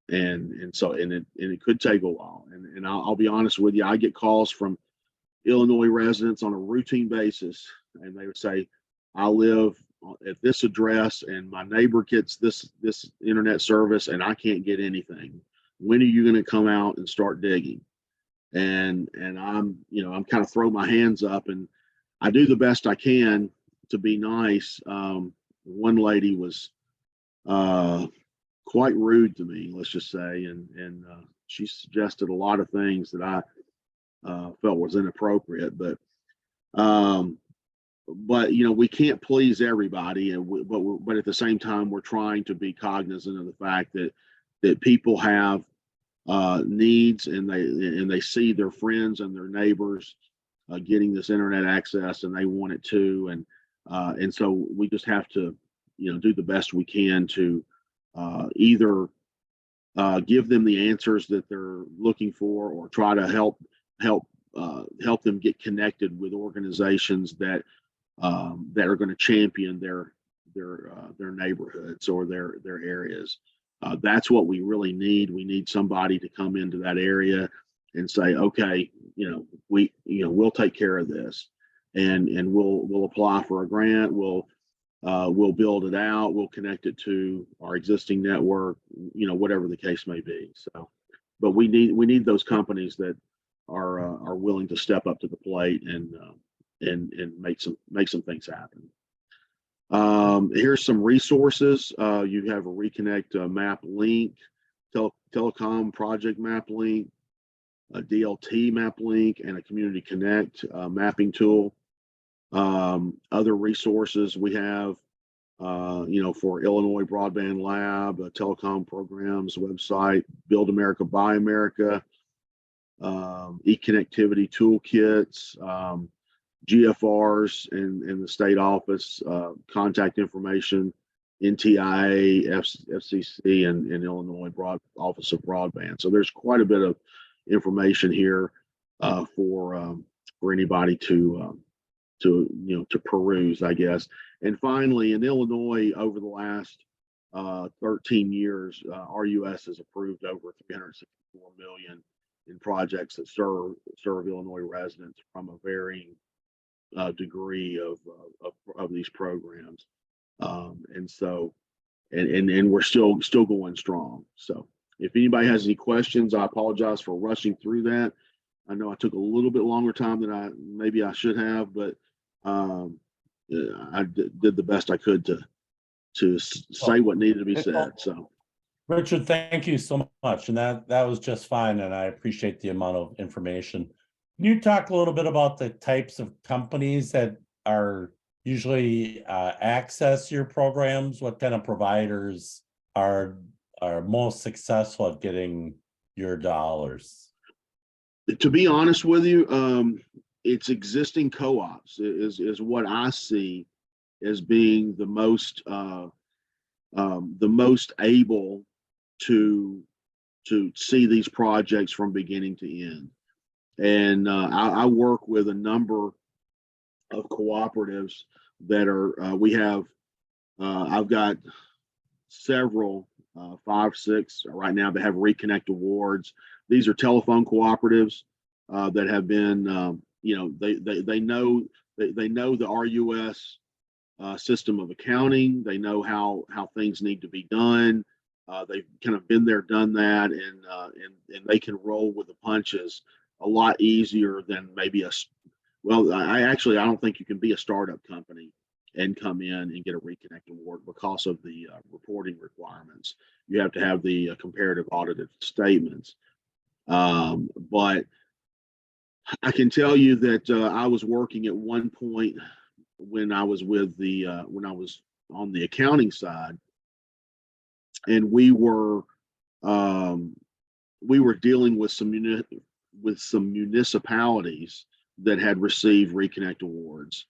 it could take a while. And I'll be honest with you, I get calls from Illinois residents on a routine basis, and they would say, I live at this address and my neighbor gets this internet service and I can't get anything. When are you going to come out and start digging? And I'm kind of throw my hands up, and I do the best I can to be nice. One lady was quite rude to me, let's just say, and she suggested a lot of things that I felt was inappropriate, but we can't please everybody, but at the same time we're trying to be cognizant of the fact that people have needs, and they see their friends and their neighbors getting this internet access, and they want it too. And so we just have to, do the best we can to either give them the answers that they're looking for, or try to help them get connected with organizations that are going to champion their neighborhoods or their areas. That's what we really need. We need somebody to come into that area and say, okay, we'll take care of this, and we'll apply for a grant. We'll build it out. We'll connect it to our existing network, whatever the case may be. So, but we need those companies that are willing to step up to the plate and make some things happen. Here's some resources. You have a Reconnect map link, telecom project map link, a DLT map link, and a Community Connect mapping tool. Other resources we have, for Illinois Broadband Lab, telecom programs website, Build America, Buy America, e-connectivity toolkits, GFRs in the state office, contact information, NTIA, FCC, and Illinois Office of Broadband. So there's quite a bit of information here for anybody to peruse, I guess. And finally, in Illinois, over the last 13 years, RUS has approved over $364 million in projects that serve Illinois residents from a varying degree of these programs, and so we're still going strong. So if anybody has any questions, I apologize for rushing through that. I know I took a little bit longer time than maybe I should have, but I did the best I could to say what needed to be said. So, Richard, thank you so much, and that was just fine, and I appreciate the amount of information. Can you talk a little bit about the types of companies that are usually access your programs? What kind of providers are most successful at getting your dollars? to be honest with you, it's existing co-ops is what I see as being the most able to see these projects from beginning to end. And I work with a number of cooperatives that are, I've got several, 5, 6 right now that have Reconnect awards. These are telephone cooperatives that have been, they know the RUS system of accounting. They know how things need to be done. They've kind of been there, done that, and they can roll with the punches a lot easier than maybe I don't think you can be a startup company and come in and get a Reconnect award because of the reporting requirements. You have to have the comparative audited statements. But I can tell you that I was working at one point when I was with when I was on the accounting side, and we were dealing with some municipalities that had received Reconnect awards,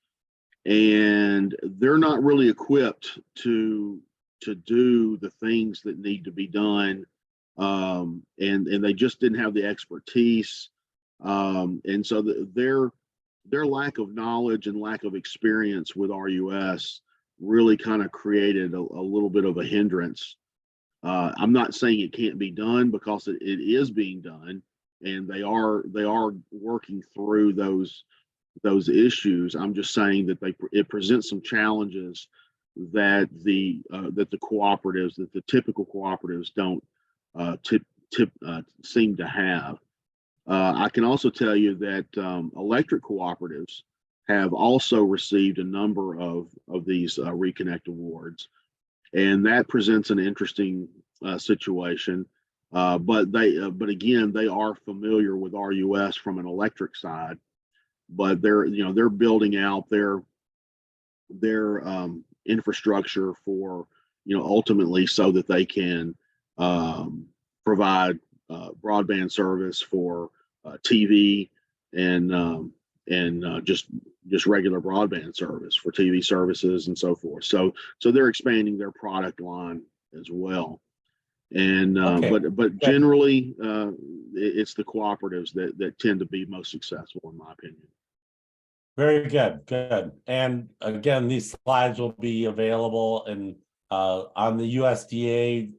and they're not really equipped to do the things that need to be done, and they just didn't have the expertise, and so their lack of knowledge and lack of experience with RUS really kind of created a little bit of a hindrance. I'm not saying it can't be done, because it is being done, and they are working through those issues. I'm just saying that it presents some challenges that the cooperatives, that the typical cooperatives don't seem to have. I can also tell you that electric cooperatives have also received a number of these Reconnect awards, and that presents an interesting situation. But again, they are familiar with RUS from an electric side, but they're building out their infrastructure for ultimately so that they can provide broadband service for TV and just regular broadband service for TV services and so forth. So they're expanding their product line as well. And Okay. but generally, it's the cooperatives that tend to be most successful, in my opinion. Very good, good. And again, these slides will be available on the USDA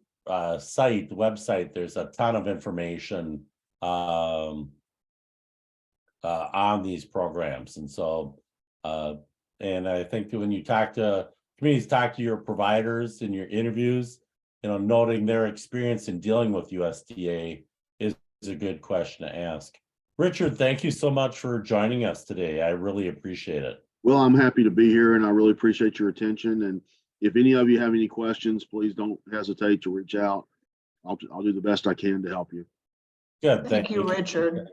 site, the website. There's a ton of information on these programs. And so, and I think that when you talk to communities, talk to your providers in your interviews, noting their experience in dealing with USDA is a good question to ask. Richard, thank you so much for joining us today. I really appreciate it. Well, I'm happy to be here, and I really appreciate your attention. And if any of you have any questions, please don't hesitate to reach out. I'll do the best I can to help you. Good. Thank you, Richard.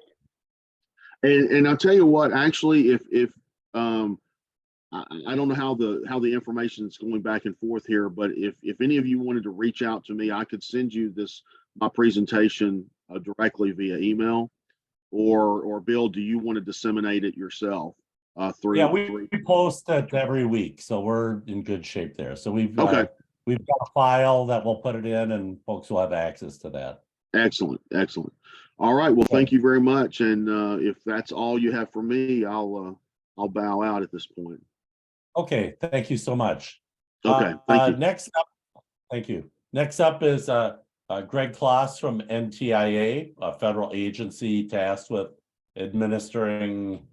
And I'll tell you what, actually, if I don't know how the information is going back and forth here, but if any of you wanted to reach out to me, I could send you my presentation directly via email, or Bill, do you want to disseminate it yourself? Yeah, we post it every week, so we're in good shape there. So we've got a file that we'll put it in, and folks will have access to that. Excellent. All right. Well, thank you very much. And if that's all you have for me, I'll bow out at this point. Okay. Thank you so much. Okay. Thank you. Next up, thank you. Next up is Greg Kloss from NTIA, a federal agency tasked with administering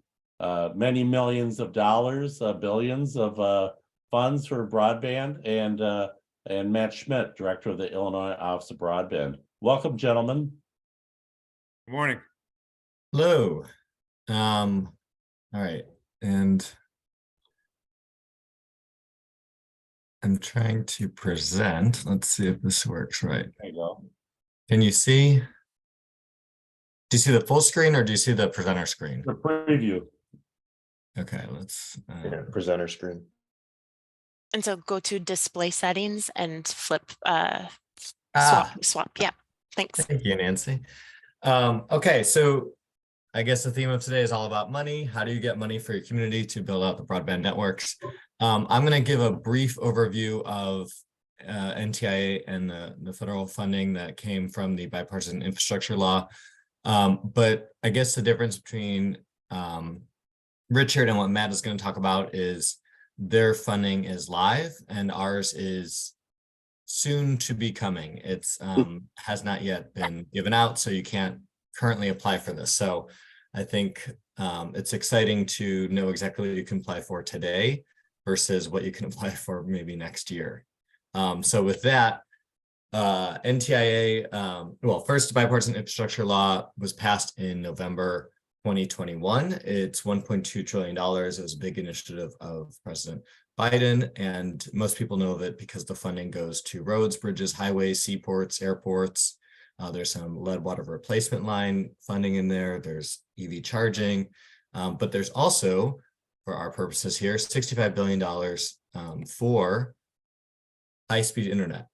many millions of dollars, billions of funds for broadband, and Matt Schmidt, director of the Illinois Office of Broadband. Welcome, gentlemen. Good morning. Hello. All right. And I'm trying to present. Let's see if this works right. There you go. Can you see? Do you see the full screen or do you see the presenter screen? The preview. Okay, let's presenter screen. And so go to display settings and flip swap. Yeah, thanks. Thank you, Nancy. Okay, so I guess the theme of today is all about money. How do you get money for your community to build out the broadband networks? I'm going to give a brief overview of NTIA and the federal funding that came from the bipartisan infrastructure law. But I guess the difference between Richard and what Matt is going to talk about is their funding is live and ours is soon to be coming. It's has not yet been given out, so you can't currently apply for this. So I think it's exciting to know exactly what you can apply for today versus what you can apply for maybe next year. So with that, NTIA, well, first bipartisan infrastructure law was passed in November 2021. It's $1.2 trillion. It was a big initiative of President Biden, and most people know of it because the funding goes to roads, bridges, highways, seaports, airports. There's some lead water replacement line funding in there. There's EV charging, but there's also, for our purposes here, $65 billion for high-speed internet.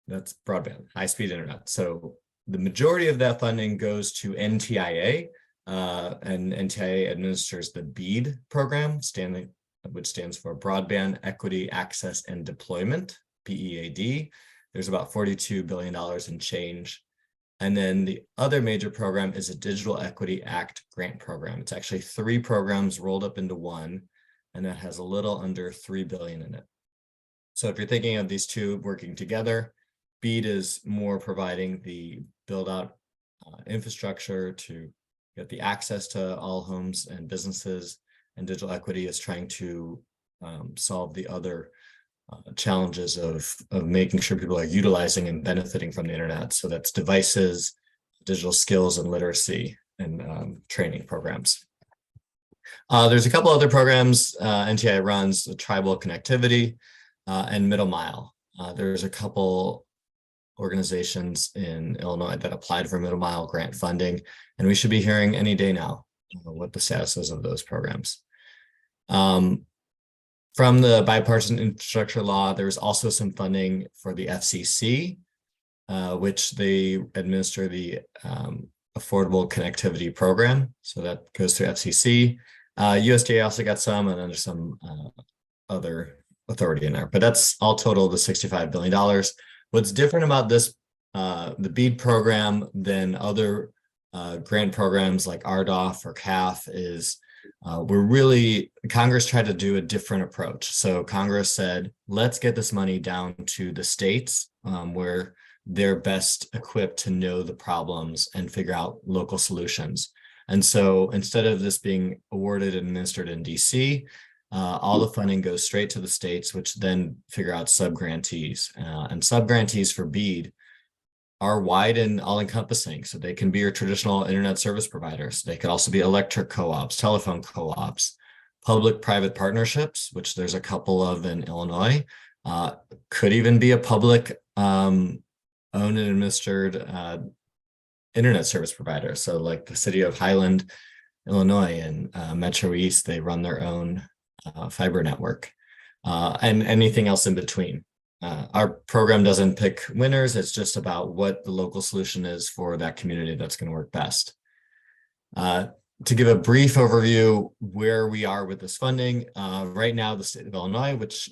That's broadband, high-speed internet. So the majority of that funding goes to NTIA, and NTIA administers the BEAD program, which stands for Broadband Equity Access and Deployment, BEAD. There's about $42 billion in change. And then the other major program is a Digital Equity Act grant program. It's actually 3 programs rolled up into one, and that has a little under $3 billion in it. So if you're thinking of these two working together, BEAD is more providing the build out infrastructure to get the access to all homes and businesses, and digital equity is trying to solve the other challenges of making sure people are utilizing and benefiting from the internet. So that's devices, digital skills and literacy, and training programs. There's a couple other programs NTI runs, the tribal connectivity and middle mile. There's a couple organizations in Illinois that applied for middle mile grant funding, and we should be hearing any day now what the status is of those programs. From the bipartisan infrastructure law, there's also some funding for the FCC, which they administer the Affordable Connectivity Program. So that goes through FCC. USDA also got some, and then there's some other authority in there, but that's all total the $65 billion. What's different about this, the BEAD program than other grant programs like RDOF or CAF is Congress tried to do a different approach. So Congress said, let's get this money down to the states where they're best equipped to know the problems and figure out local solutions. And so instead of this being awarded and administered in DC, all the funding goes straight to the states, which then figure out sub-grantees. And sub-grantees for BEAD are wide and all-encompassing. So they can be your traditional internet service providers. They could also be electric co-ops, telephone co-ops, public-private partnerships, which there's a couple of in Illinois. Could even be a public owned and administered internet service provider. So like the city of Highland, Illinois, and Metro East, they run their own fiber network, and anything else in between. Our program doesn't pick winners. It's just about what the local solution is for that community that's going to work best. To give a brief overview where we are with this funding, right now the state of Illinois, which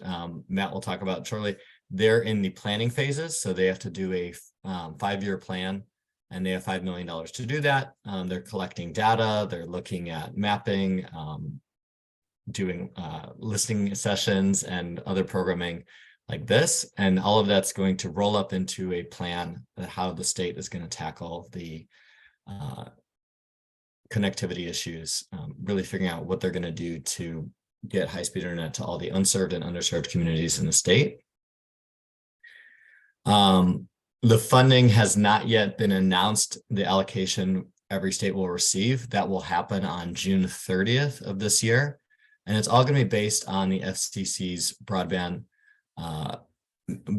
Matt will talk about shortly, they're in the planning phases. So they have to do a 5-year plan, and they have $5 million to do that. They're collecting data, they're looking at mapping, doing listening sessions and other programming like this, and all of that's going to roll up into a plan of how the state is going to tackle the connectivity issues, really figuring out what they're going to do to get high-speed internet to all the unserved and underserved communities in the state. The funding has not yet been announced, the allocation every state will receive. That will happen on June 30th of this year. And it's all going to be based on the FCC's broadband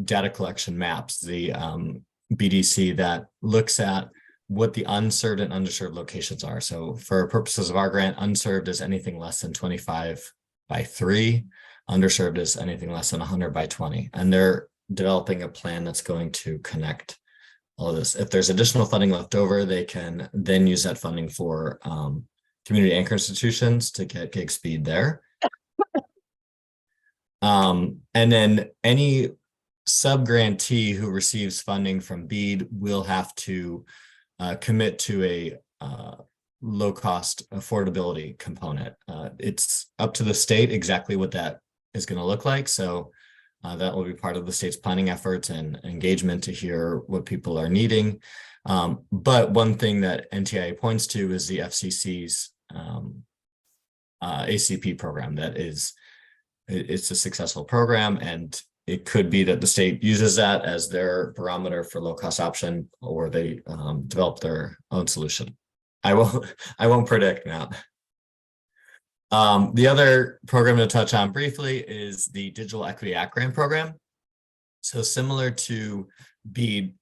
data collection maps, the BDC that looks at what the unserved and underserved locations are. So for purposes of our grant, unserved is anything less than 25/3, underserved is anything less than 100/20. And they're developing a plan that's going to connect all of this. If there's additional funding left over, they can then use that funding for community anchor institutions to get gig speed there. And then any sub-grantee who receives funding from BEAD will have to commit to a low-cost affordability component. It's up to the state exactly what that is going to look like. So that will be part of the state's planning efforts and engagement to hear what people are needing. But one thing that NTIA points to is the FCC's ACP program. It's a successful program, and it could be that the state uses that as their barometer for low-cost option, or they develop their own solution. I won't predict now. The other program to touch on briefly is the Digital Equity Act Grant Program. So similar to BEAD,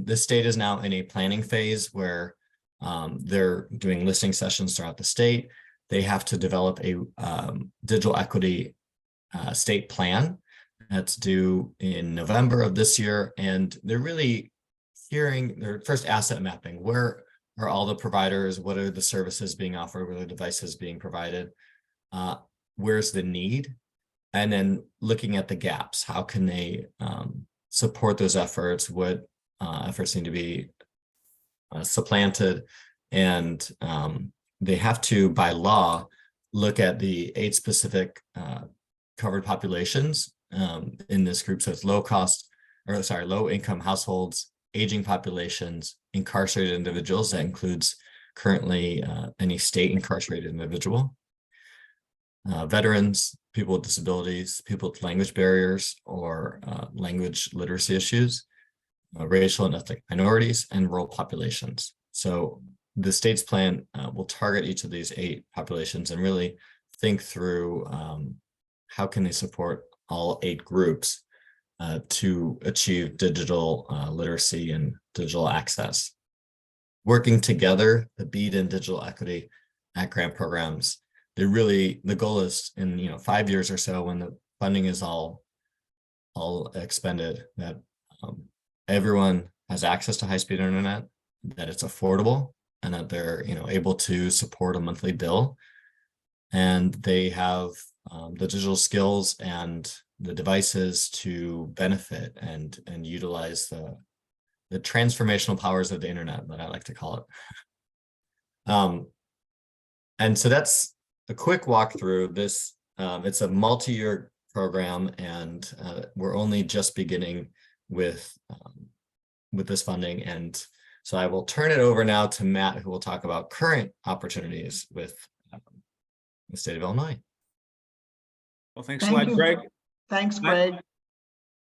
the state is now in a planning phase where they're doing listening sessions throughout the state. They have to develop a digital equity state plan that's due in November of this year. And they're really hearing their first asset mapping. Where are all the providers? What are the services being offered? What are the devices being provided? Where's the need? And then looking at the gaps. How can they support those efforts? What efforts need to be supplanted? And they have to, by law, look at the 8 specific covered populations in this group. So it's low income households, aging populations, incarcerated individuals. That includes currently any state incarcerated individual, veterans, people with disabilities, people with language barriers or language literacy issues, racial and ethnic minorities, and rural populations. So the state's plan will target each of these 8 populations and really think through how can they support all 8 groups to achieve digital literacy and digital access. Working together, the BEAD and Digital Equity Act Grant programs, the goal is in 5 years or so, when the funding is all expended, that everyone has access to high-speed internet, that it's affordable, and that they're able to support a monthly bill. and they have the digital skills and the devices to benefit and utilize the transformational powers of the internet, that I like to call it. And so that's a quick walkthrough. This it's a multi-year program, and we're only just beginning with this funding. And so I will turn it over now to Matt, who will talk about current opportunities with the state of Illinois. Well, thanks a Thank lot, you. Greg. Thanks, Greg.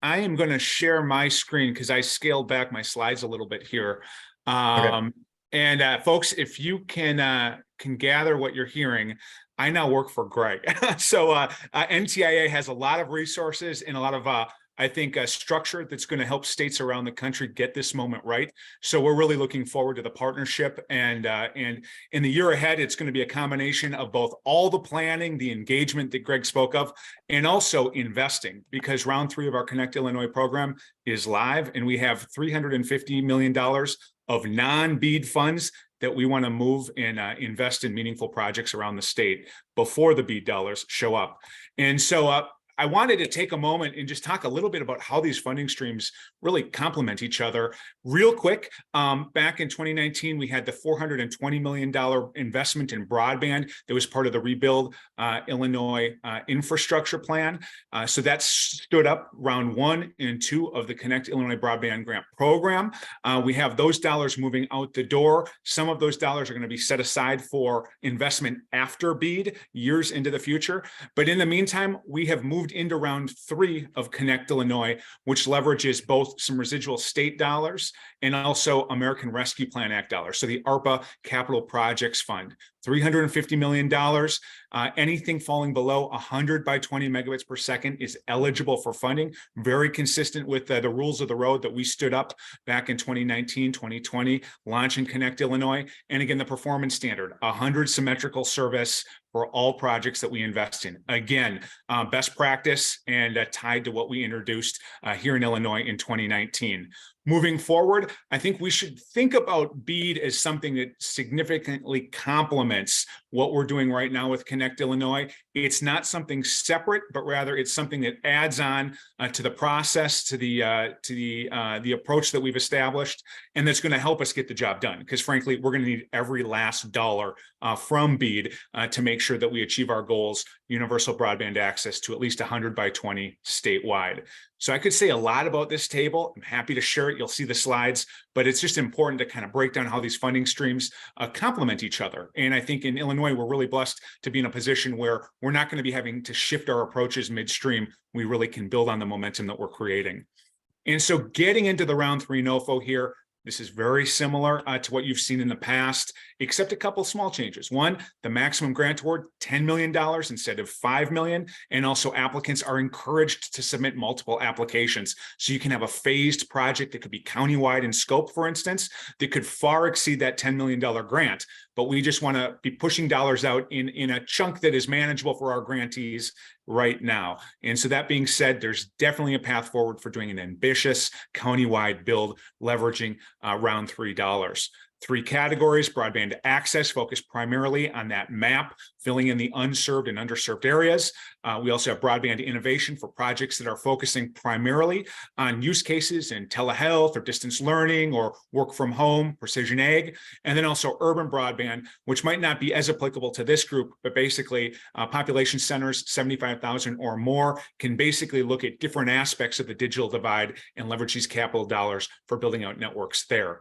I am going to share my screen because I scaled back my slides a little bit here. And folks, if you can gather what you're hearing, I now work for Greg. So NTIA has a lot of resources and a lot of I think a structure that's going to help states around the country get this moment right. So we're really looking forward to the partnership, and in the year ahead, it's going to be a combination of both all the planning, the engagement that Greg spoke of, and also investing, because round 3 of our Connect Illinois program is live, and we have $350 million of non-BEAD funds that we want to move and invest in meaningful projects around the state before the BEAD dollars show up. And so I wanted to take a moment and just talk a little bit about how these funding streams really complement each other. Real quick, back in 2019, we had the $420 million investment in broadband that was part of the Rebuild Illinois infrastructure plan. So that stood up round 1 and 2 of the Connect Illinois Broadband Grant Program. We have those dollars moving out the door. Some of those dollars are going to be set aside for investment after BEAD, years into the future. But in the meantime, we have moved into round 3 of Connect Illinois, which leverages both some residual state dollars and also American Rescue Plan Act dollars. So the ARPA Capital Projects Fund, $350 million. Anything falling below 100 by 20 megabits per second is eligible for funding, very consistent with the rules of the road that we stood up back in 2019, 2020, launching Connect Illinois. And again, the performance standard, 100 symmetrical service for all projects that we invest in. Again, best practice and tied to what we introduced here in Illinois in 2019. Moving forward, I think we should think about BEAD as something that significantly complements what we're doing right now with Connect Illinois. It's not something separate, but rather it's something that adds on to the process, to the approach that we've established, and that's going to help us get the job done. Because frankly, we're going to need every last dollar from BEAD to make sure that we achieve our goals, universal broadband access to at least 100 by 20 statewide. So I could say a lot about this table. I'm happy to share it. You'll see the slides, but it's just important to kind of break down how these funding streams complement each other. And I think in Illinois, we're really blessed to be in a position where we're not going to be having to shift our approaches midstream. We really can build on the momentum that we're creating. And so getting into the round 3 NOFO here, this is very similar to what you've seen in the past, except a couple small changes. One, the maximum grant award, $10 million instead of $5 million. And also applicants are encouraged to submit multiple applications. So you can have a phased project that could be countywide in scope, for instance, that could far exceed that $10 million grant. But we just want to be pushing dollars out in a chunk that is manageable for our grantees right now. And so that being said, there's definitely a path forward for doing an ambitious countywide build, leveraging round 3 dollars. 3 categories: broadband access, focused primarily on that map, filling in the unserved and underserved areas. We also have broadband innovation for projects that are focusing primarily on use cases in telehealth or distance learning or work from home, precision ag. And then also urban broadband, which might not be as applicable to this group, but basically population centers, 75,000 or more, can basically look at different aspects of the digital divide and leverage these capital dollars for building out networks there.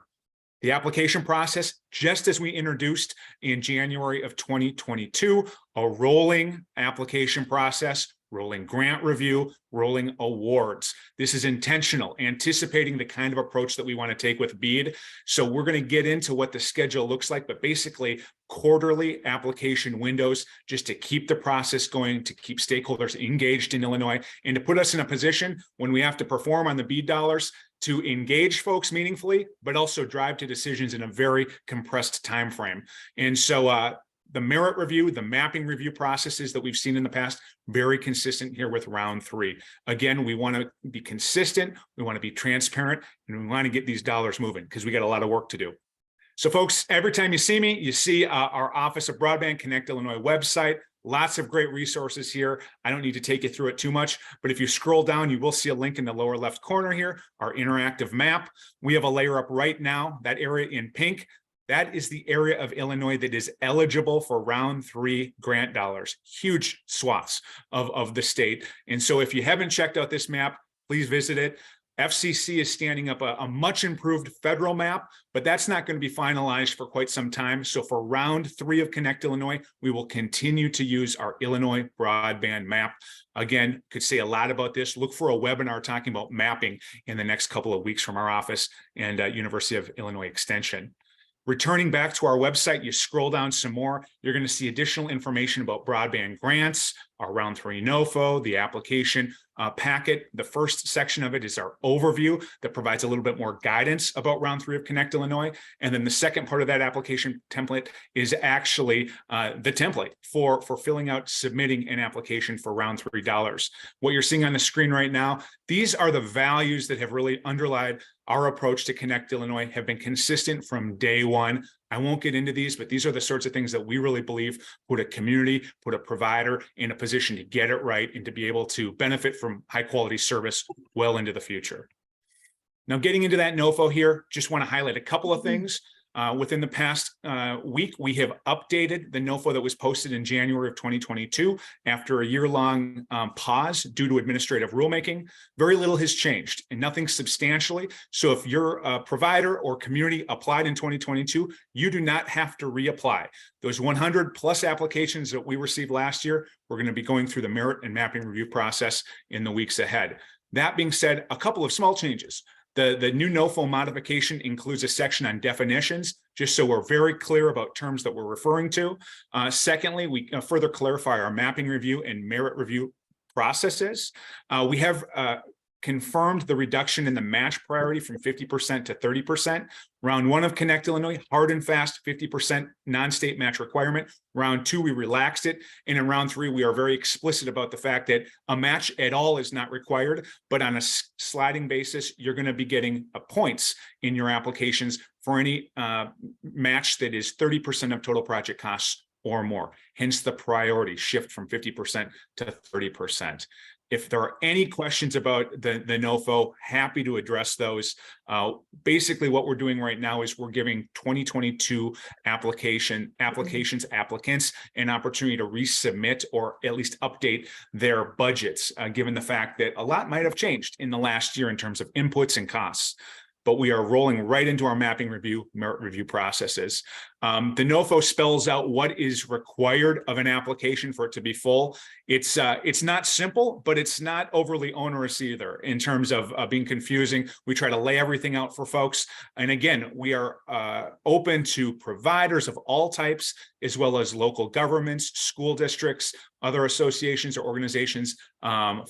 The application process, just as we introduced in January of 2022, a rolling application process, rolling grant review, rolling awards. This is intentional, anticipating the kind of approach that we want to take with BEAD. So we're going to get into what the schedule looks like, but basically quarterly application windows just to keep the process going, to keep stakeholders engaged in Illinois, and to put us in a position when we have to perform on the BEAD dollars to engage folks meaningfully, but also drive to decisions in a very compressed time frame. And so the merit review, the mapping review processes that we've seen in the past, very consistent here with round 3. Again, we want to be consistent, we want to be transparent, and we want to get these dollars moving because we got a lot of work to do. So folks, every time you see me, you see our Office of Broadband Connect Illinois website. Lots of great resources here. I don't need to take you through it too much, but if you scroll down, you will see a link in the lower left corner here, our interactive map. We have a layer up right now, that area in pink. That is the area of Illinois that is eligible for round 3 grant dollars. Huge swaths of the state. And so if you haven't checked out this map, please visit it. FCC is standing up a much improved federal map, but that's not going to be finalized for quite some time. So for round 3 of Connect Illinois, we will continue to use our Illinois broadband map. Again, could say a lot about this. Look for a webinar talking about mapping in the next couple of weeks from our office and University of Illinois Extension. Returning back to our website, you scroll down some more, you're going to see additional information about broadband grants, our round 3 NOFO, the application packet. The first section of it is our overview that provides a little bit more guidance about round 3 of Connect Illinois. And then the second part of that application template is actually the template for filling out, submitting an application for round 3 dollars. What you're seeing on the screen right now, these are the values that have really underlied our approach to Connect Illinois, have been consistent from day one. I won't get into these, but these are the sorts of things that we really believe put a community, put a provider in a position to get it right and to be able to benefit from high quality service well into the future. Now, getting into that NOFO here, just want to highlight a couple of things. Within the past week, we have updated the NOFO that was posted in January of 2022 after a year-long pause due to administrative rulemaking. Very little has changed and nothing substantially. So if you're a provider or community applied in 2022, you do not have to reapply. Those 100 plus applications that we received last year, we're going to be going through the merit and mapping review process in the weeks ahead. That being said, a couple of small changes. The new NOFO modification includes a section on definitions, just so we're very clear about terms that we're referring to. Secondly, we further clarify our mapping review and merit review processes. We have confirmed the reduction in the match priority from 50% to 30%. Round 1 of Connect Illinois, hard and fast, 50% non-state match requirement. Round 2, we relaxed it. And in round 3, we are very explicit about the fact that a match at all is not required, but on a sliding basis, you're going to be getting points in your applications for any match that is 30% of total project costs or more. Hence the priority shift from 50% to 30%. If there are any questions about the NOFO, happy to address those. Basically, what we're doing right now is we're giving 2022 applicants an opportunity to resubmit or at least update their budgets, given the fact that a lot might have changed in the last year in terms of inputs and costs. But we are rolling right into our mapping review, merit review processes. The NOFO spells out what is required of an application for it to be full. It's not simple, but it's not overly onerous either in terms of being confusing. We try to lay everything out for folks. And again, we are open to providers of all types, as well as local governments, school districts, other associations or organizations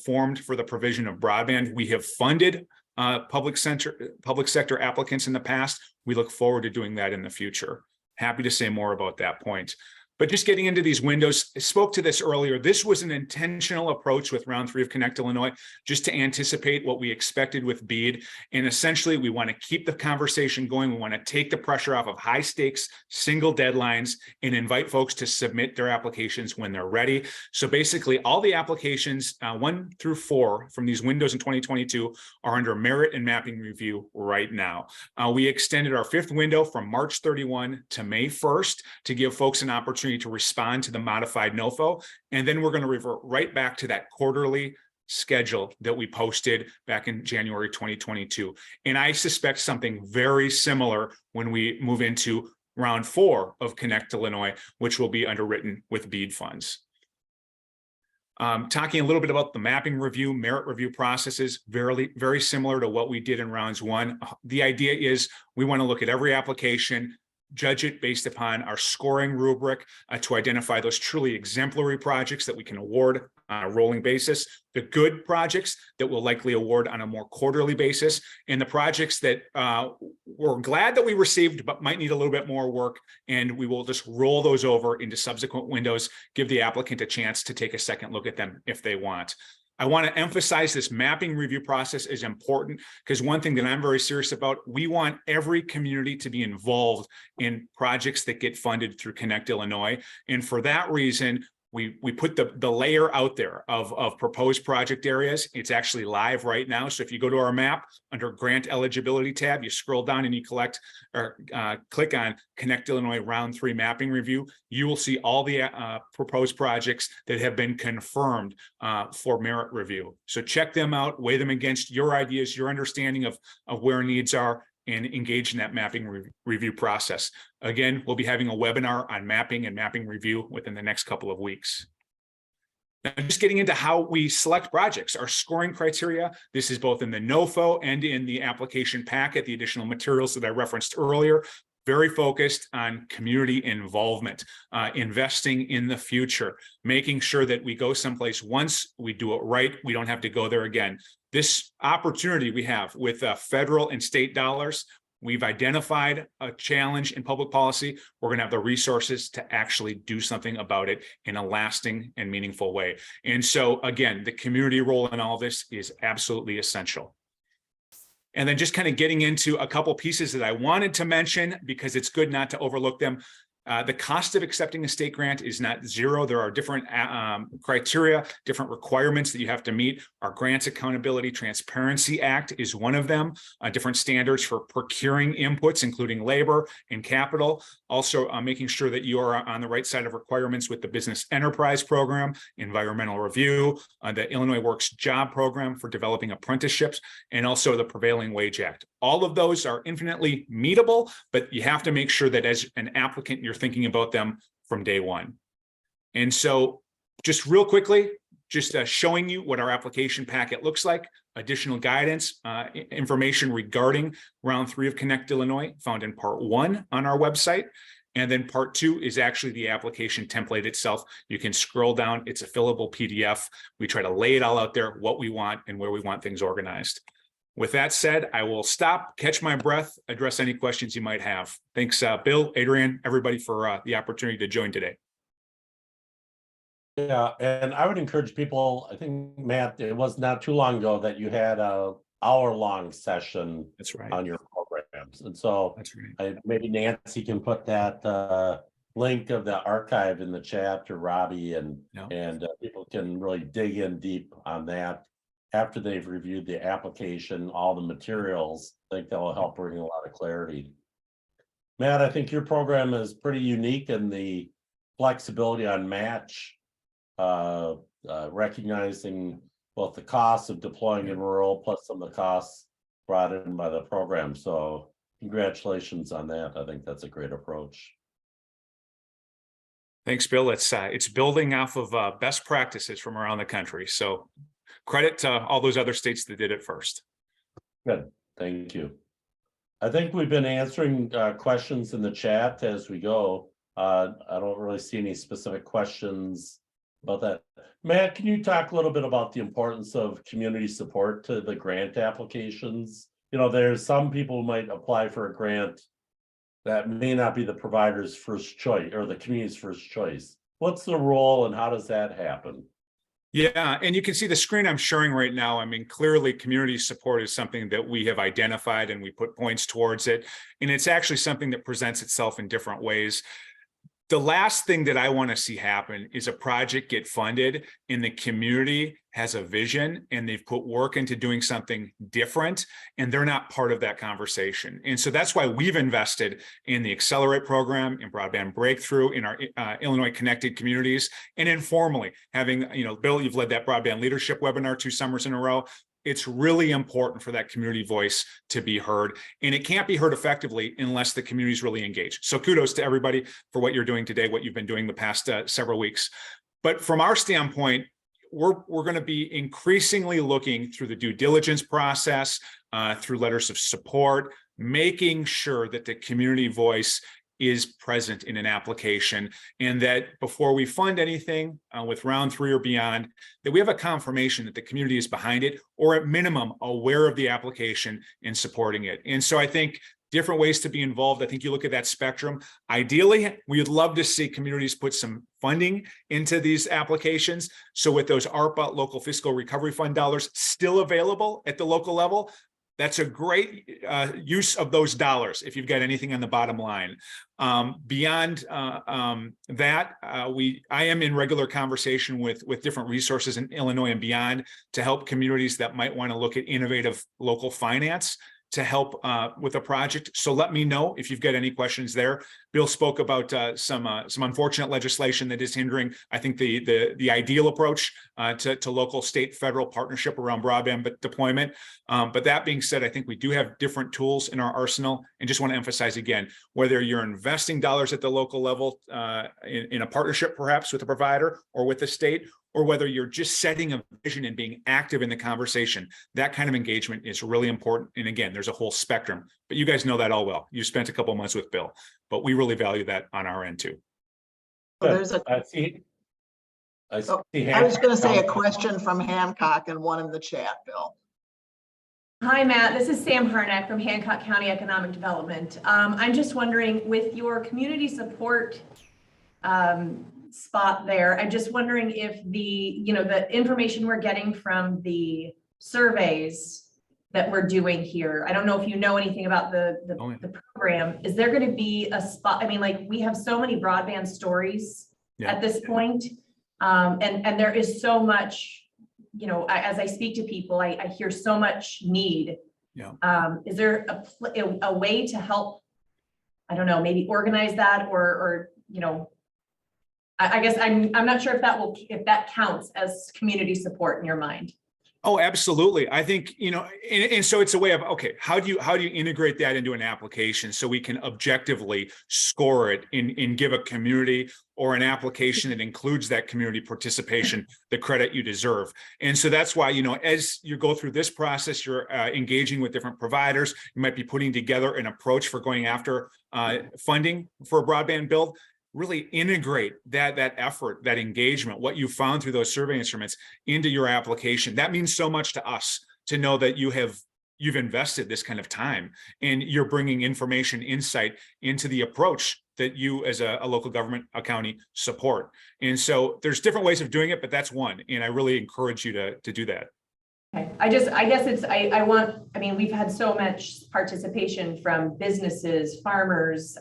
formed for the provision of broadband. We have funded public sector applicants in the past. We look forward to doing that in the future. Happy to say more about that point. But just getting into these windows, I spoke to this earlier. This was an intentional approach with round 3 of Connect Illinois, just to anticipate what we expected with BEAD. And essentially, we want to keep the conversation going. We want to take the pressure off of high stakes, single deadlines, and invite folks to submit their applications when they're ready. So basically, all the applications 1 through 4 from these windows in 2022 are under merit and mapping review right now. We extended our 5th window from March 31 to May 1st to give folks an opportunity to respond to the modified NOFO. And then we're going to revert right back to that quarterly schedule that we posted back in January 2022. And I suspect something very similar when we move into round 4 of Connect Illinois, which will be underwritten with BEAD funds. Talking a little bit about the mapping review, merit review processes, very similar to what we did in rounds 1. The idea is we want to look at every application, judge it based upon our scoring rubric to identify those truly exemplary projects that we can award on a rolling basis, the good projects that we'll likely award on a more quarterly basis, and the projects that we're glad that we received but might need a little bit more work, and we will just roll those over into subsequent windows, give the applicant a chance to take a second look at them if they want. I want to emphasize this mapping review process is important because one thing that I'm very serious about, we want every community to be involved in projects that get funded through Connect Illinois. And for that reason, we put the layer out there of proposed project areas. It's actually live right now. So if you go to our map under grant eligibility tab, you scroll down and you click on Connect Illinois Round 3 Mapping Review. You will see all the proposed projects that have been confirmed for merit review. So check them out, weigh them against your ideas, your understanding of where needs are, and engage in that mapping review process. Again, we'll be having a webinar on mapping and mapping review within the next couple of weeks. Now, just getting into how we select projects, our scoring criteria. This is both in the NOFO and in the application packet, the additional materials that I referenced earlier. Very focused on community involvement, investing in the future, making sure that we go someplace once, we do it right, we don't have to go there again. This opportunity we have with federal and state dollars, we've identified a challenge in public policy. We're going to have the resources to actually do something about it in a lasting and meaningful way. And so again, the community role in all this is absolutely essential. And then just kind of getting into a couple pieces that I wanted to mention because it's good not to overlook them. The cost of accepting a state grant is not zero. There are different criteria, different requirements that you have to meet. Our Grants Accountability Transparency Act is one of them. Different standards for procuring inputs, including labor and capital. Also making sure that you are on the right side of requirements with the Business Enterprise Program, Environmental Review, the Illinois Works Job Program for developing apprenticeships, and also the Prevailing Wage Act. All of those are infinitely meetable, but you have to make sure that as an applicant, you're thinking about them from day one. And so just real quickly, just showing you what our application packet looks like, additional guidance, information regarding round 3 of Connect Illinois found in part 1 on our website. And then part 2 is actually the application template itself. You can scroll down, it's a fillable PDF. We try to lay it all out there, what we want and where we want things organized. With that said, I will stop, catch my breath, address any questions you might have. Thanks, Bill, Adrian, everybody for the opportunity to join today. Yeah, and I would encourage people, I think, Matt, it was not too long ago that you had a hour-long session That's right. on your programs. And so That's right. maybe Nancy can put that link of the archive in the chat to Robbie and people can really dig in deep on that. After they've reviewed the application, all the materials, I think that will help bring a lot of clarity. Matt, I think your program is pretty unique in the flexibility on match, recognizing both the costs of deploying in rural plus some of the costs brought in by the program. So congratulations on that. I think that's a great approach. Thanks, Bill. It's building off of best practices from around the country. So credit to all those other states that did it first. Good, thank you. I think we've been answering questions in the chat as we go. I don't really see any specific questions about that. Matt, can you talk a little bit about the importance of community support to the grant applications? You know, there's some people who might apply for a grant that may not be the provider's first choice or the community's first choice. What's the role and how does that happen? Yeah, and you can see the screen I'm showing right now. I mean, clearly community support is something that we have identified and we put points towards it. And it's actually something that presents itself in different ways. The last thing that I want to see happen is a project get funded and the community has a vision and they've put work into doing something different and they're not part of that conversation. And so that's why we've invested in the Accelerate program, in Broadband Breakthrough, in our Illinois Connected Communities, and informally having, Bill, you've led that Broadband Leadership webinar 2 summers in a row. It's really important for that community voice to be heard, and it can't be heard effectively unless the community is really engaged. So kudos to everybody for what you're doing today, what you've been doing the past several weeks. But from our standpoint, we're going to be increasingly looking through the due diligence process, through letters of support, making sure that the community voice is present in an application, and that before we fund anything with round 3 or beyond, that we have a confirmation that the community is behind it, or at minimum aware of the application and supporting it. And so I think different ways to be involved. I think you look at that spectrum. Ideally, we would love to see communities put some funding into these applications. So with those ARPA, local fiscal recovery fund dollars still available at the local level, That's a great use of those dollars if you've got anything on the bottom line. Beyond that, I am in regular conversation with different resources in Illinois and beyond to help communities that might want to look at innovative local finance to help with a project. So let me know if you've got any questions there. Bill spoke about some unfortunate legislation that is hindering, I think, the ideal approach to local, state, federal partnership around broadband deployment. But that being said, I think we do have different tools in our arsenal, and just want to emphasize again, whether you're investing dollars at the local level in a partnership, perhaps with a provider or with the state, or whether you're just setting a vision and being active in the conversation, that kind of engagement is really important. And again, there's a whole spectrum, but you guys know that all well. You spent a couple of months with Bill, but we really value that on our end too. Well, there's a, I see I was going to say a question from Hancock and one in the chat, Bill. Hi, Matt. This is Sam Harnack from Hancock County Economic Development. I'm just wondering, with your community support spot there, I'm just wondering if the information we're getting from the surveys that we're doing here, I don't know if you know anything about the program. Is there going to be a spot? I mean, like, we have so many broadband stories at this point, and there is so much, as I speak to people, I hear so much need. Yeah. Is there a way to help, I don't know, maybe organize that, or I guess I'm not sure if that counts as community support in your mind. Oh, absolutely. I think, and so it's a way of, okay, how do you integrate that into an application so we can objectively score it and give a community or an application that includes that community participation the credit you deserve. And so that's why, as you go through this process, you're engaging with different providers. You might be putting together an approach for going after funding for a broadband build. Really integrate that effort, that engagement, what you found through those survey instruments into your application. That means so much to us to know that you've invested this kind of time and you're bringing information, insight into the approach that you as a local government, a county, support. And so there's different ways of doing it, but that's one. And I really encourage you to do that. Okay. I mean, we've had so much participation from businesses, farmers,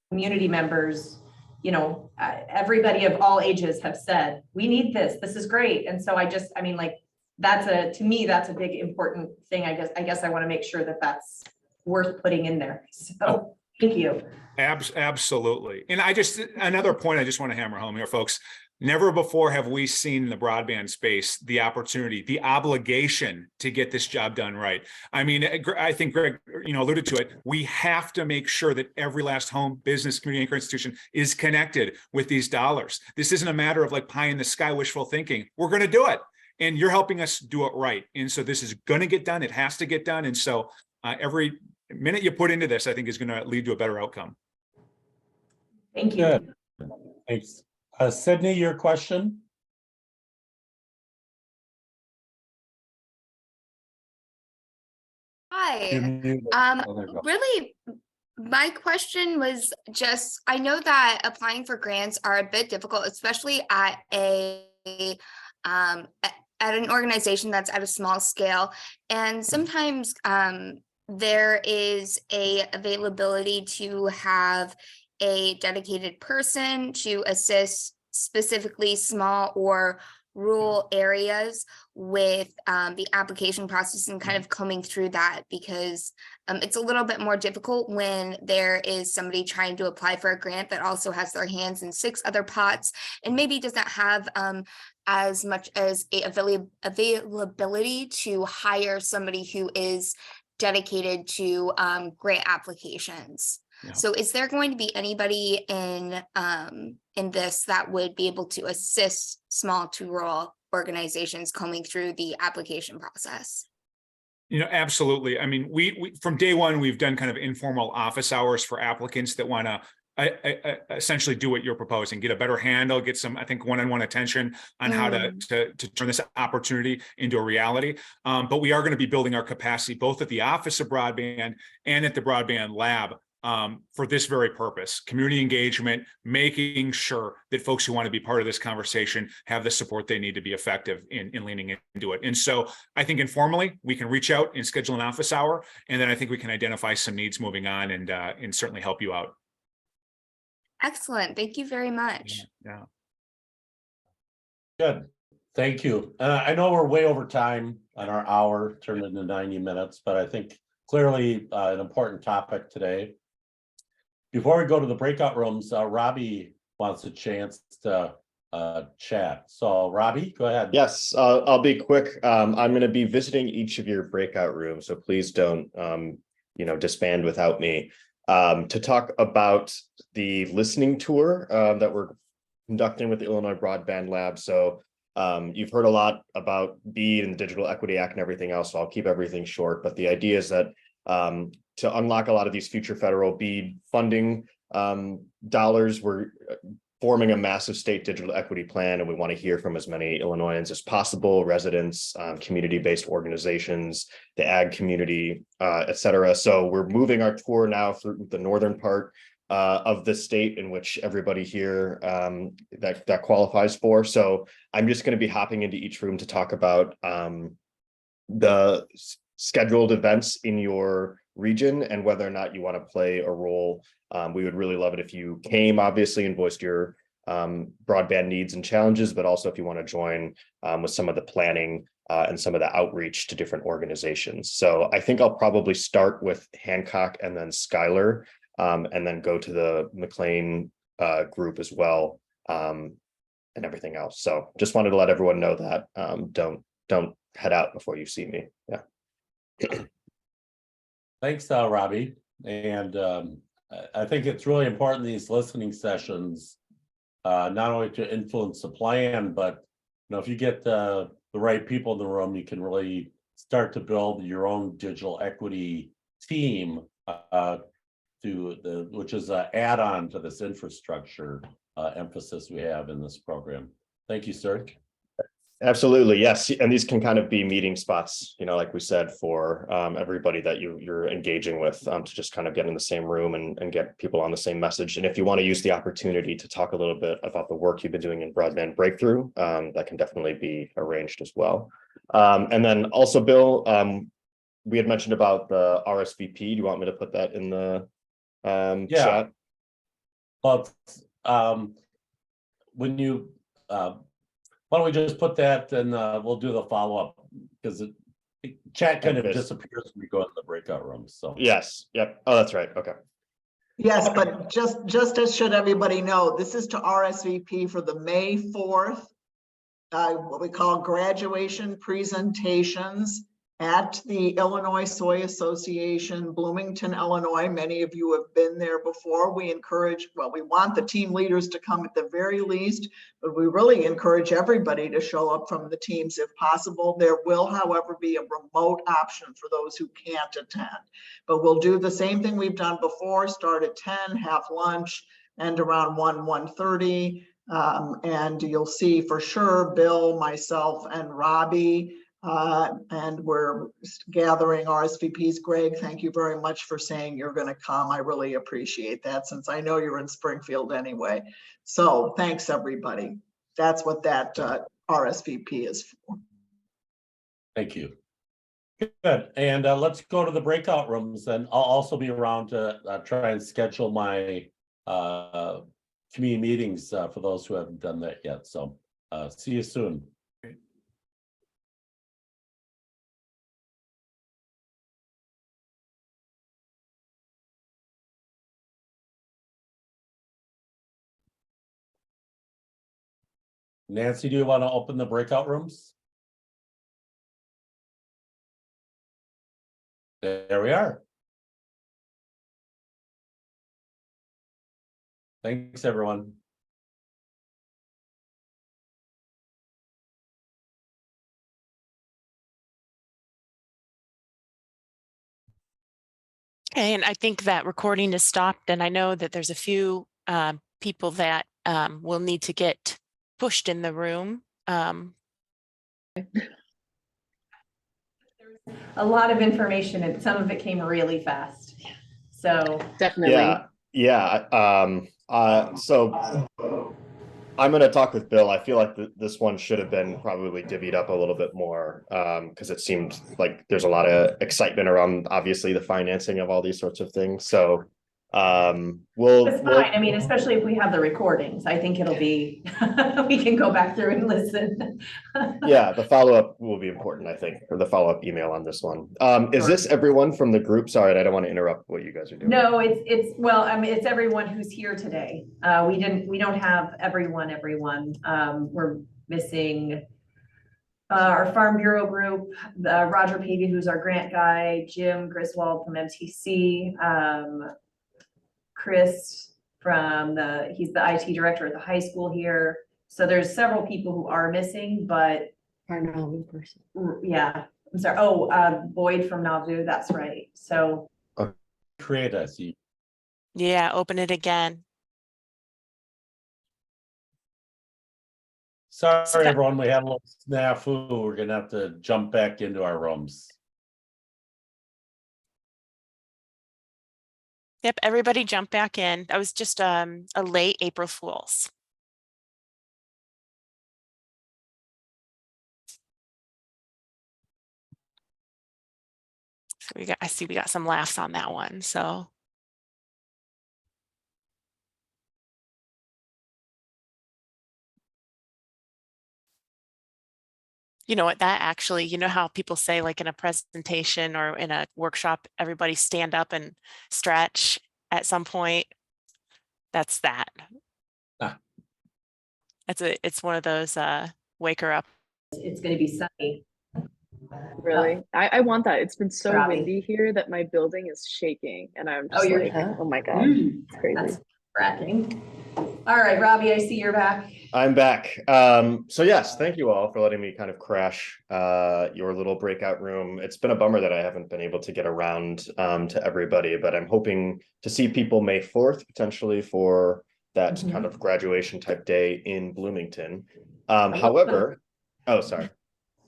community members, everybody of all ages have said, we need this. This is great. And so to me, that's a big, important thing. I guess I want to make sure that that's worth putting in there. So thank you. Absolutely. And another point I just want to hammer home here, folks. Never before have we seen in the broadband space the opportunity, the obligation to get this job done right. I mean, I think Greg, alluded to it. We have to make sure that every last home, business, community anchor institution is connected with these dollars. This isn't a matter of like pie in the sky wishful thinking. We're going to do it, and you're helping us do it right. And so this is going to get done. It has to get done. And so every minute you put into this, I think, is going to lead to a better outcome. Thank you. Good. Thanks. Sydney, your question? Hi. Really, my question was just, I know that applying for grants are a bit difficult, especially at an organization that's at a small scale. And sometimes there is a availability to have a dedicated person to assist specifically small or rural areas with the application process and kind of combing through that, because it's a little bit more difficult when there is somebody trying to apply for a grant that also has their hands in 6 other pots and maybe doesn't have as much as availability to hire somebody who is dedicated to grant applications. Yeah. So is there going to be anybody in this that would be able to assist small to rural organizations combing through the application process? Absolutely. I mean, we from day one, we've done kind of informal office hours for applicants that want to essentially do what you're proposing, get a better handle, get some, I think, one-on-one attention on how to turn this opportunity into a reality. But we are going to be building our capacity both at the Office of Broadband and at the Broadband Lab for this very purpose, community engagement, making sure that folks who want to be part of this conversation have the support they need to be effective in leaning into it. And so I think informally, we can reach out and schedule an office hour, and then I think we can identify some needs moving on and certainly help you out. Excellent. Thank you very much. Yeah. Good. Thank you. I know we're way over time on our hour, turned into 90 minutes, but I think clearly an important topic today. Before we go to the breakout rooms, Robbie wants a chance to chat. So Robbie, go ahead. Yes, I'll be quick. I'm going to be visiting each of your breakout rooms, so please don't, disband without me, to talk about the listening tour that we're conducting with the Illinois Broadband Lab. So you've heard a lot about BEAD and the Digital Equity Act and everything else, so I'll keep everything short. But the idea is that to unlock a lot of these future federal BEAD funding dollars, we're forming a massive state digital equity plan, and we want to hear from as many Illinoisans as possible, residents, community-based organizations, the ag community, et cetera. So we're moving our tour now through the northern part of the state, in which everybody here that qualifies for. So I'm just going to be hopping into each room to talk about the scheduled events in your region and whether or not you want to play a role. We would really love it if you came, obviously, and voiced your broadband needs and challenges, but also if you want to join with some of the planning and some of the outreach to different organizations. So I think I'll probably start with Hancock and then Schuyler, and then go to the McLean group as well, and everything else. So just wanted to let everyone know that don't head out before you see me. Yeah. Thanks, Robbie. And I think it's really important, these listening sessions, not only to influence the plan, but if you get the right people in the room, you can really start to build your own digital equity team, which is an add-on to this infrastructure emphasis we have in this program. Thank you, sir. Absolutely, yes, and these can kind of be meeting spots, like we said, for everybody that you're engaging with, to just kind of get in the same room and get people on the same message. And if you want to use the opportunity to talk a little bit about the work you've been doing in Broadband Breakthrough, that can definitely be arranged as well. And then also, Bill, we had mentioned about the RSVP. Do you want me to put that in the chat? Well, when you why don't we just put that, and we'll do the follow-up, because chat kind of disappears when we go in the breakout rooms. So yes, yep. Oh, that's right. Okay. Yes, but just as should everybody know, this is to RSVP for the May 4th, what we call graduation presentations at the Illinois Soy Association, Bloomington, Illinois. Many of you have been there before. We want the team leaders to come at the very least, but we really encourage everybody to show up from the teams if possible. There will, however, be a remote option for those who can't attend, but we'll do the same thing we've done before, start at 10, have lunch, and around 1:30. And you'll see for sure Bill, myself, and Robbie, and we're gathering RSVPs. Greg, thank you very much for saying you're going to come. I really appreciate that, since I know you're in Springfield anyway. So thanks, everybody. That's what that RSVP is for. thank you. Good. And let's go to the breakout rooms, and I'll also be around to try and schedule my community meetings for those who haven't done that yet. So see you soon. Nancy, do you want to open the breakout rooms? There we are. Thanks, everyone. Okay, and I think that recording is stopped, and I know that there's a few people that will need to get pushed in the room. A lot of information, and some of it came really fast. So Definitely. So I'm going to talk with Bill. I feel like this one should have been probably divvied up a little bit more because it seemed like there's a lot of excitement around, obviously, the financing of all these sorts of things. So it's fine. I mean, especially if we have the recordings, I think it'll be, we can go back through and listen. Yeah, the follow-up will be important, I think, or the follow-up email on this one. Is this everyone from the group? Sorry, I don't want to interrupt what you guys are doing. No, well, I mean, it's everyone who's here today. We don't have everyone. We're missing our Farm Bureau group, Roger Pavey, who's our grant guy, Jim Griswold from MTC, Chris he's the IT director at the high school here. So there's several people who are missing, but yeah, I'm sorry. Oh, Boyd from Nauvoo. That's right. So create a seat. Yeah, open it again. Sorry, everyone. We had a little snafu. We're gonna have to jump back into our rooms. Yep, everybody jump back in. That was just a late April Fool's. So I see we got some laughs on that one. So you know what, that actually, you know how people say, like in a presentation or in a workshop, everybody stand up and stretch at some point? That's that. It's one of those wake her up. it's going to be sunny. Really? I want that. It's been so Robbie. windy here that my building is shaking and I'm just you're like, oh my God, it's crazy. That's cracking. All right, Robbie, I see you're back. I'm back. So yes, thank you all for letting me kind of crash your little breakout room. It's been a bummer that I haven't been able to get around to everybody, but I'm hoping to see people May 4th, potentially for that kind of graduation type day in Bloomington. However, sorry.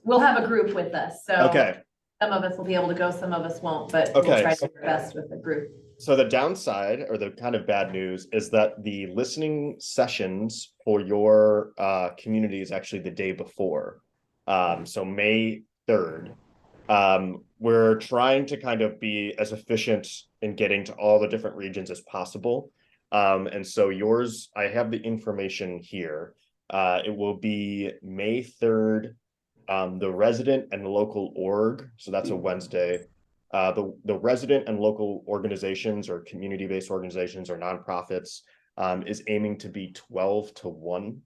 We'll have a group with us. So okay. Some of us will be able to go, some of us won't, but we'll try to do our best with the group. So the downside, or the kind of bad news, is that the listening sessions for your community is actually the day before. So May 3rd. We're trying to kind of be as efficient in getting to all the different regions as possible. And so yours, I have the information here. It will be May 3rd, the resident and local org. So that's a Wednesday. The resident and local organizations or community-based organizations or nonprofits is aiming to be 12 to 1.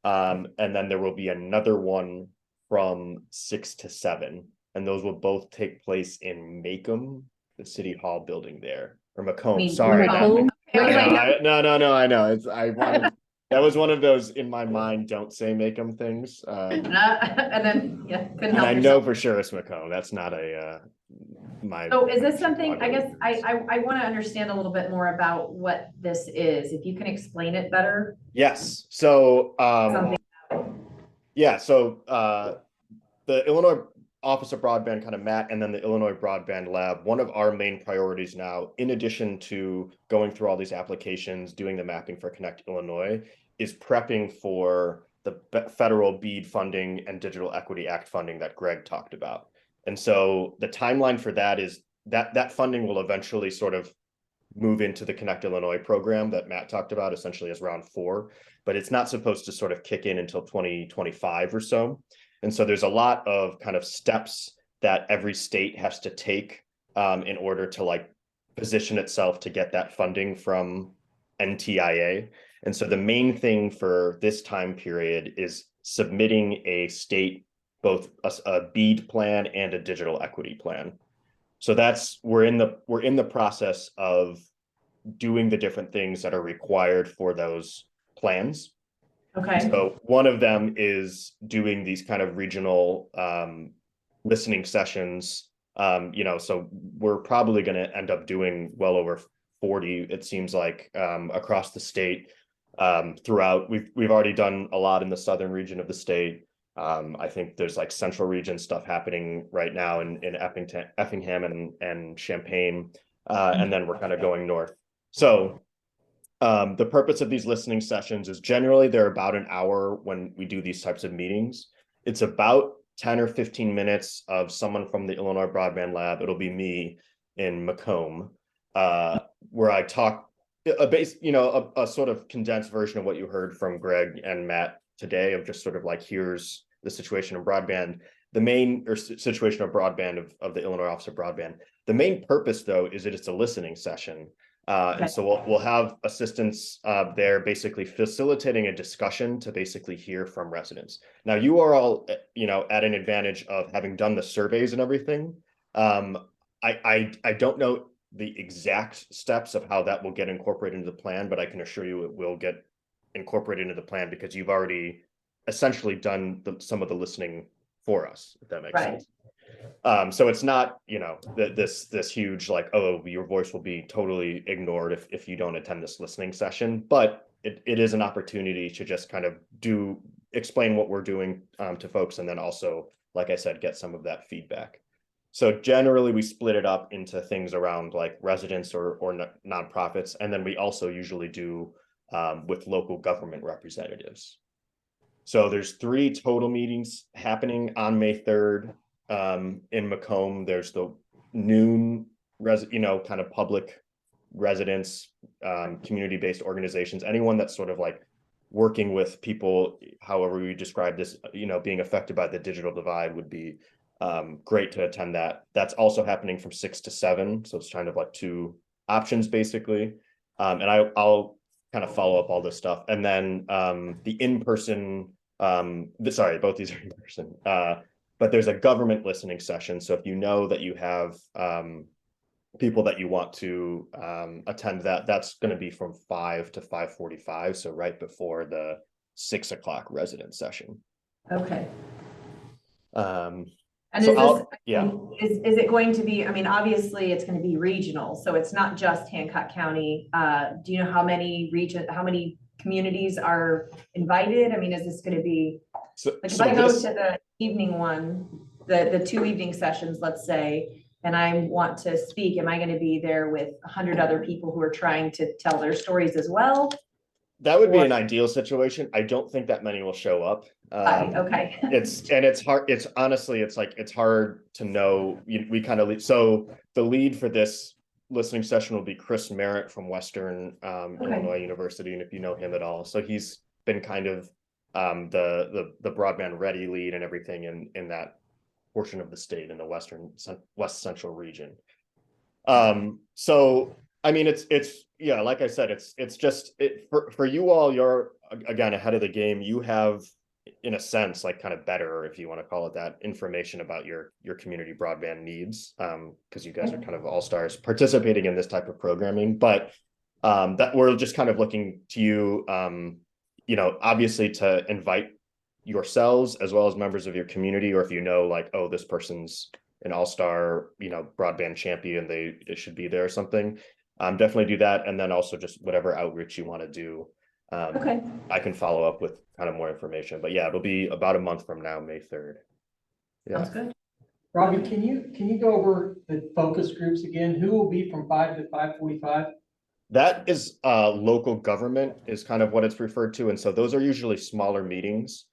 And then there will be another one from 6 to 7. And those will both take place in Macomb, the City Hall building there. Or Macomb, sorry. Macomb? No, I know. That was one of those in my mind, don't say Macomb things. And then, yeah, couldn't and help I know yourself. for sure it's Macomb. That's not a my. So is this something, I guess, I want to understand a little bit more about what this is. If you can explain it better. Yes. So the Illinois Office of Broadband, kind of Matt, and then the Illinois Broadband Lab, one of our main priorities now, in addition to going through all these applications, doing the mapping for Connect Illinois, is prepping for the federal BEAD funding and Digital Equity Act funding that Greg talked about. And so the timeline for that is that funding will eventually sort of move into the Connect Illinois program that Matt talked about, essentially as round 4, but it's not supposed to sort of kick in until 2025 or so. And so there's a lot of kind of steps that every state has to take in order to like position itself to get that funding from NTIA. And so the main thing for this time period is submitting a state, both a BEAD plan and a digital equity plan. So we're in the process of doing the different things that are required for those plans. Okay. So one of them is doing these kind of regional listening sessions. So we're probably going to end up doing well over 40, it seems like, across the state throughout. We've already done a lot in the southern region of the state. I think there's like central region stuff happening right now in Effingham and Champaign. and then we're kind of going north. So the purpose of these listening sessions is generally they're about an hour when we do these types of meetings. It's about 10 or 15 minutes of someone from the Illinois Broadband Lab. It'll be me in Macomb, where I talk a sort of condensed version of what you heard from Greg and Matt today, of just sort of like, here's the situation of broadband, the main situation of broadband of the Illinois Office of Broadband. The main purpose, though, is that it's a listening session. And so we'll have assistants there basically facilitating a discussion to basically hear from residents. Now, you are all, at an advantage of having done the surveys and everything. I don't know the exact steps of how that will get incorporated into the plan, but I can assure you it will get incorporated into the plan because you've already essentially done some of the listening for us, if that makes sense. So it's not, this huge like, oh, your voice will be totally ignored if you don't attend this listening session, but it is an opportunity to just kind of explain what we're doing to folks, and then also, like I said, get some of that feedback. So generally we split it up into things around like residents or nonprofits, and then we also usually do with local government representatives. So there's 3 total meetings happening on May 3rd. In Macomb, there's the noon kind of public residents, community-based organizations, anyone that's sort of like working with people, however we describe this, being affected by the digital divide would be great to attend that. That's also happening from 6 to 7. So it's kind of like 2 options basically. And I'll kind of follow up all this stuff. And then the in-person, sorry, both these are in person. But there's a government listening session. So if you know that you have people that you want to attend that's going to be from 5 to 5:45. So right before the 6 o'clock resident session. Okay. And so is it going to be, I mean, obviously it's going to be regional, so it's not just Hancock County. Do you know how many communities are invited? I mean, is this going to be, if I go to the evening one, the 2 evening sessions, let's say, and I want to speak, am I going to be there with 100 other people who are trying to tell their stories as well? That would be an ideal situation. I don't think that many will show up. Okay. It's hard. It's honestly, it's hard to know. We kind of so the lead for this listening session will be Chris Merritt from Western Illinois University, and if you know him at all, so he's been kind of the broadband ready lead and everything in that portion of the state in the West Central region. So I mean, it's like I said, it's just for you all. You're again ahead of the game. You have, in a sense, like kind of better, if you want to call it that, information about your community broadband needs, because you guys are kind of all stars participating in this type of programming. But that we're just kind of looking to you, obviously to invite yourselves as well as members of your community, or if like, oh, this person's an all-star, broadband champion, they should be there or something. Definitely do that, and then also just whatever outreach you want to do. I can follow up with kind of more information, but yeah, it'll be about a month from now, May 3rd. Yeah. Sounds good. Robbie, can you go over the focus groups again? Who will be from 5 to 5:45? That is local government is kind of what it's referred to, and so those are usually smaller meetings.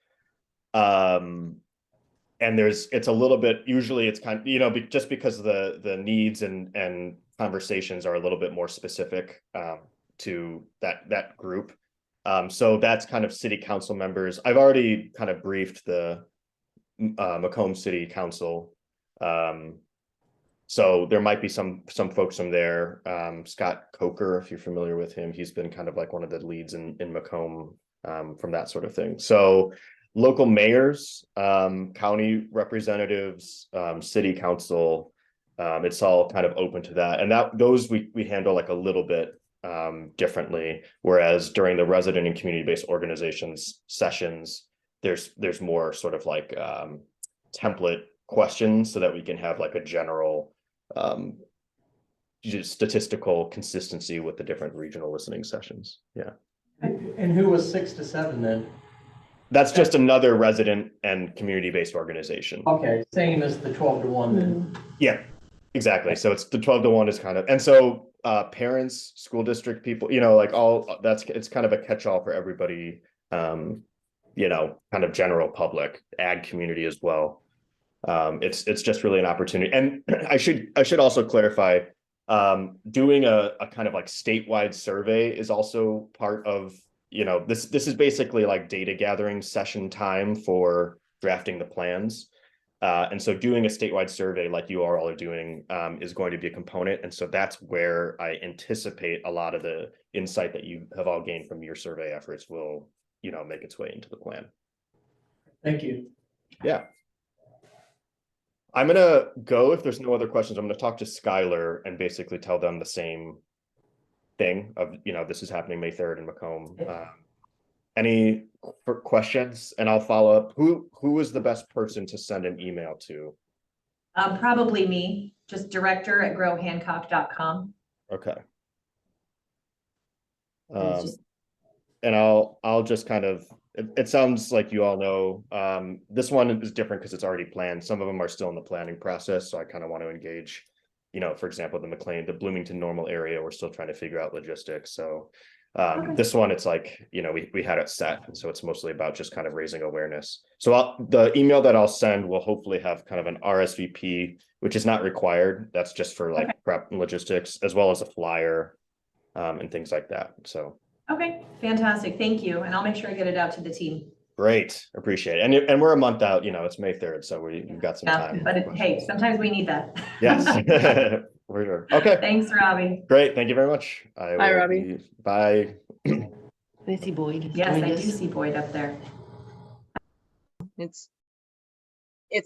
And it's a little bit, usually it's kind of, just because the needs and conversations are a little bit more specific to that group. So that's kind of city council members. I've already kind of briefed the Macomb City Council. So there might be some folks from there. Scott Coker, if you're familiar with him, he's been kind of like one of the leads in Macomb from that sort of thing. So local mayors, county representatives, city council, it's all kind of open to that. And those we handle like a little bit differently, whereas during the resident and community-based organizations sessions, there's more sort of like template questions so that we can have like a general statistical consistency with the different regional listening sessions. Yeah. And who was 6 to 7 then? That's just another resident and community-based organization. Okay, same as the 12 to 1 then. Yeah. Exactly. So it's the 12-to-1 is kind of, and so parents, school district people, like it's kind of a catch-all for everybody. Kind of general public, ag community as well. It's just really an opportunity. And I should also clarify, doing a kind of like statewide survey is also part of, this is basically like data gathering session time for drafting the plans. And so doing a statewide survey like you all are doing is going to be a component. And so that's where I anticipate a lot of the insight that you have all gained from your survey efforts will, make its way into the plan. Thank you. Yeah. I'm going to go, if there's no other questions, I'm going to talk to Schuyler and basically tell them the same thing of, this is happening May 3rd in Macomb. Any questions? And I'll follow up. Who is the best person to send an email to? Probably me, just director@growhancock.com. Okay. And I'll just kind of, it sounds like you all know, this one is different because it's already planned. Some of them are still in the planning process. So I kind of want to engage, for example, the McLean, the Bloomington Normal area, we're still trying to figure out logistics. So this one, it's like, we had it set. And so it's mostly about just kind of raising awareness. So the email that I'll send will hopefully have kind of an RSVP, which is not required. That's just for like prep and logistics, as well as a flyer and things like that. So. Okay, fantastic. Thank you. And I'll make sure I get it out to the team. Great. Appreciate it. And we're a month out, it's May 3rd. So we've got some time. But hey, sometimes we need that. Yes. For sure. Okay. Thanks, Robbie. Great. Thank you very much. Bye, Robbie. Bye. I see Boyd. Yes, I do see Boyd up there. It's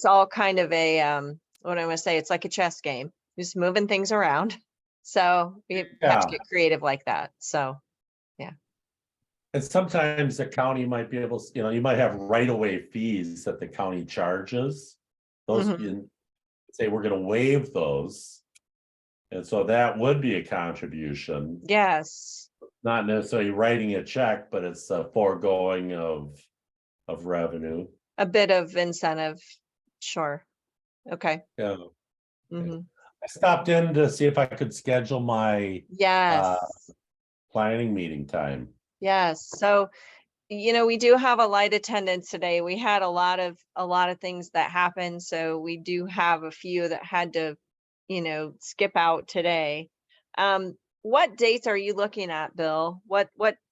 all kind of a, what I'm going to say, it's like a chess game, just moving things around. So we have to get creative like that. So, yeah. And sometimes the county might be able to, you might have right-of-way fees that the county charges. Those, say we're going to waive those. And so that would be a contribution. Yes. Not necessarily writing a check, but it's a foregoing of revenue. A bit of incentive. Sure. Okay. Yeah. Mm-hmm. I stopped in to see if I could schedule my planning meeting time. Yes. So, we do have a light attendance today. We had a lot of things that happened. So we do have a few that had to, skip out today. What dates are you looking at, Bill? What,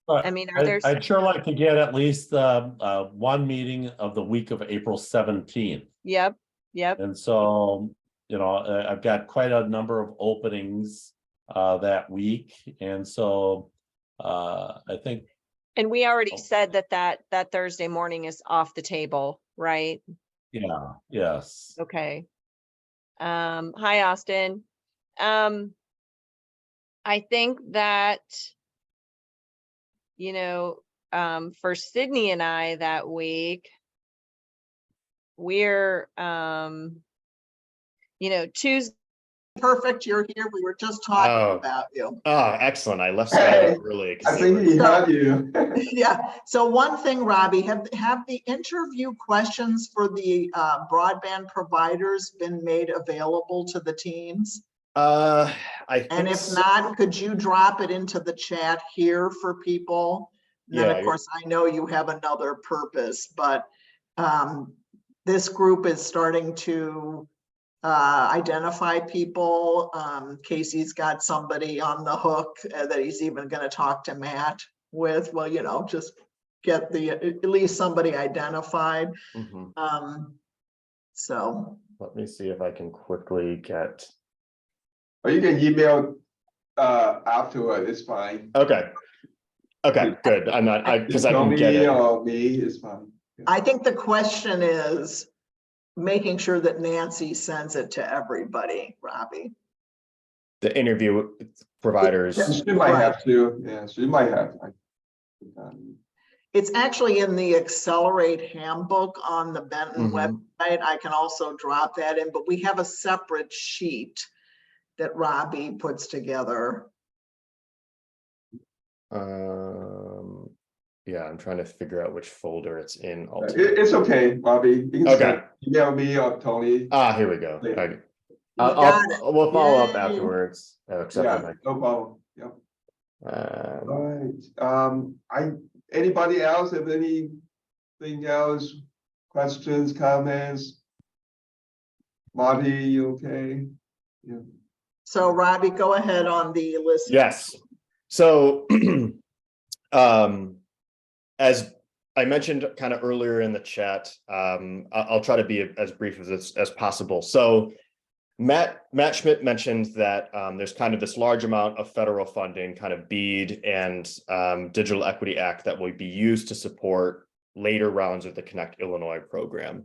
I mean, are there? I'd sure like to get at least one meeting of the week of April 17th. Yep. And so, I've got quite a number of openings that week. And so I think. And we already said that Thursday morning is off the table, right? Yeah, yes. Okay. Hi, Austin. I think that, for Sydney and I that week, we're, Tuesday. Perfect, you're here. We were just talking about you. Oh, excellent. I left Schuyler early. I think he had you. Yeah. So one thing, Robbie, have the interview questions for the broadband providers been made available to the teams? I think and if not, could you drop it into the chat here for people? And then of course, I know you have another purpose, but this group is starting to identify people. Casey's got somebody on the hook that he's even going to talk to Matt with. Well, just get at least somebody identified. So let me see if I can quickly get. Or you can email afterward. It's fine. Okay, good. I'm not because I can get it. Or me is fine. I think the question is making sure that Nancy sends it to everybody, Robbie. The interview providers. Yeah, she might have to. Yeah, she might have. It's actually in the Accelerate handbook on the Benton website. I can also drop that in, but we have a separate sheet that Robbie puts together. Yeah, I'm trying to figure out which folder it's in. It's okay, Robbie. You can okay. email me or Tony. Here we go. We'll follow up afterwards. Yeah, no problem. Yep. All right. Anybody else have anything else? Questions, comments? Marty, you okay? Yeah. So Robbie, go ahead on the list. Yes. So, as I mentioned kind of earlier in the chat, I'll try to be as brief as possible. So Matt Schmidt mentioned that there's kind of this large amount of federal funding, kind of BEAD and Digital Equity Act, that will be used to support later rounds of the Connect Illinois program.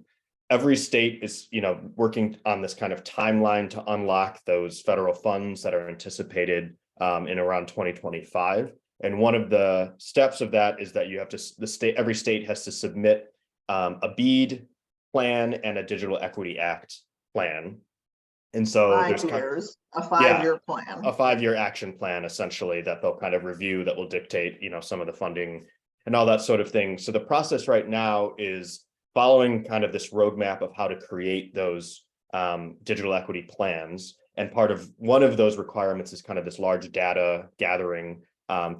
Every state is, working on this kind of timeline to unlock those federal funds that are anticipated in around 2025. And one of the steps of that is that you have to, every state has to submit a BEAD plan and a Digital Equity Act plan. And so there's a 5-year plan, a 5-year action plan, essentially, that they'll kind of review, that will dictate, some of the funding and all that sort of thing. So the process right now is following kind of this roadmap of how to create those digital equity plans. And one of those requirements is kind of this large data gathering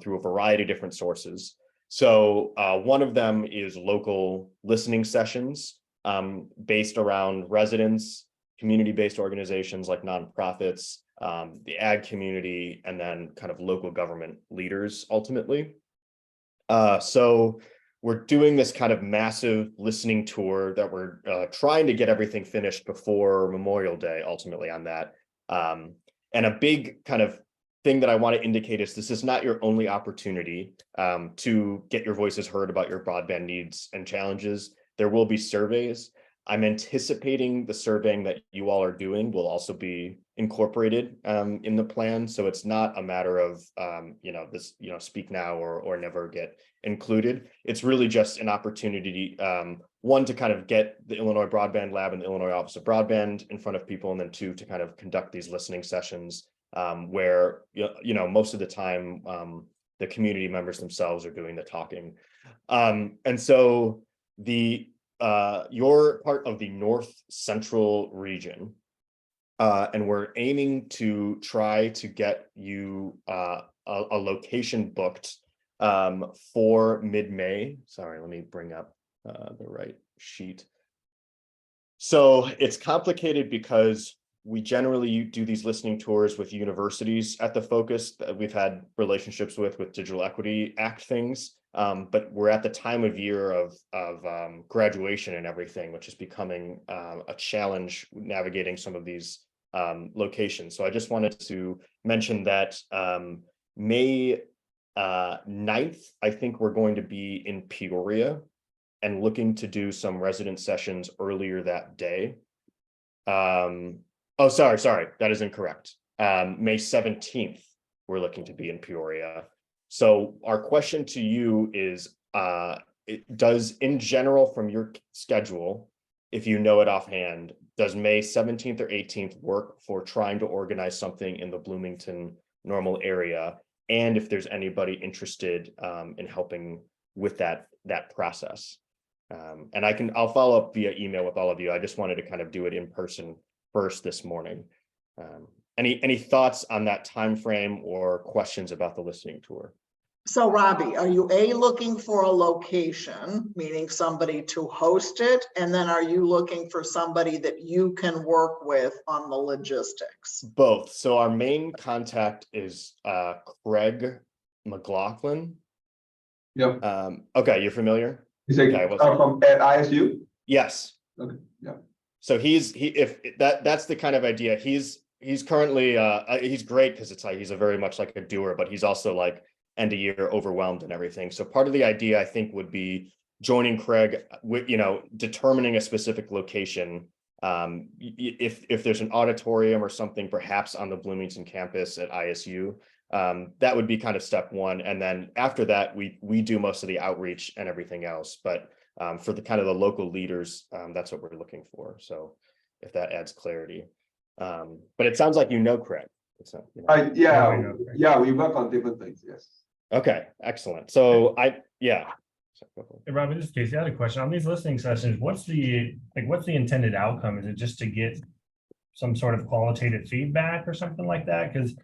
through a variety of different sources. So one of them is local listening sessions based around residents, community-based organizations like nonprofits, the ag community, and then kind of local government leaders ultimately. So we're doing this kind of massive listening tour that we're trying to get everything finished before Memorial Day, ultimately, on that. And a big kind of thing that I want to indicate is this is not your only opportunity to get your voices heard about your broadband needs and challenges. There will be surveys. I'm anticipating the surveying that you all are doing will also be incorporated in the plan. So it's not a matter of, speak now or never get included. It's really just an opportunity, one, to kind of get the Illinois Broadband Lab and the Illinois Office of Broadband in front of people, and then two, to kind of conduct these listening sessions where, most of the time the community members themselves are doing the talking. And so you're part of the North Central region, and we're aiming to try to get you a location booked for mid-May. Sorry, let me bring up the right sheet. So it's complicated because we generally do these listening tours with universities at the focus that we've had relationships with Digital Equity Act things. But we're at the time of year of graduation and everything, which is becoming a challenge navigating some of these locations. So I just wanted to mention that May 9th, I think we're going to be in Peoria and looking to do some resident sessions earlier that day. Oh, sorry, that is incorrect. May 17th, we're looking to be in Peoria. So our question to you is, does, in general, from your schedule, if you know it offhand, does May 17th or 18th work for trying to organize something in the Bloomington Normal area? And if there's anybody interested in helping with that process. And I'll follow up via email with all of you. I just wanted to kind of do it in person first this morning. Any thoughts on that time frame or questions about the listening tour? So Robbie, are you looking for a location, meaning somebody to host it? And then are you looking for somebody that you can work with on the logistics? Both. So our main contact is Craig McLaughlin. Yep. Okay, you're familiar? Is it from at ISU? Yes. Okay. Yeah. So that's the kind of idea. He's currently he's great because it's like he's a very much like a doer, but he's also like end of year overwhelmed and everything. So part of the idea, I think, would be joining Craig with, determining a specific location. If there's an auditorium or something, perhaps on the Bloomington campus at ISU, that would be kind of step one. And then after that, we do most of the outreach and everything else. But for the kind of the local leaders, that's what we're looking for. So if that adds clarity. But it sounds like Craig. It's not, yeah, we work on different things. Yes. Okay, excellent. So Hey, Robin, this is Casey. I had a question on these listening sessions. What's the intended outcome? Is it just to get some sort of qualitative feedback or something like that? Because,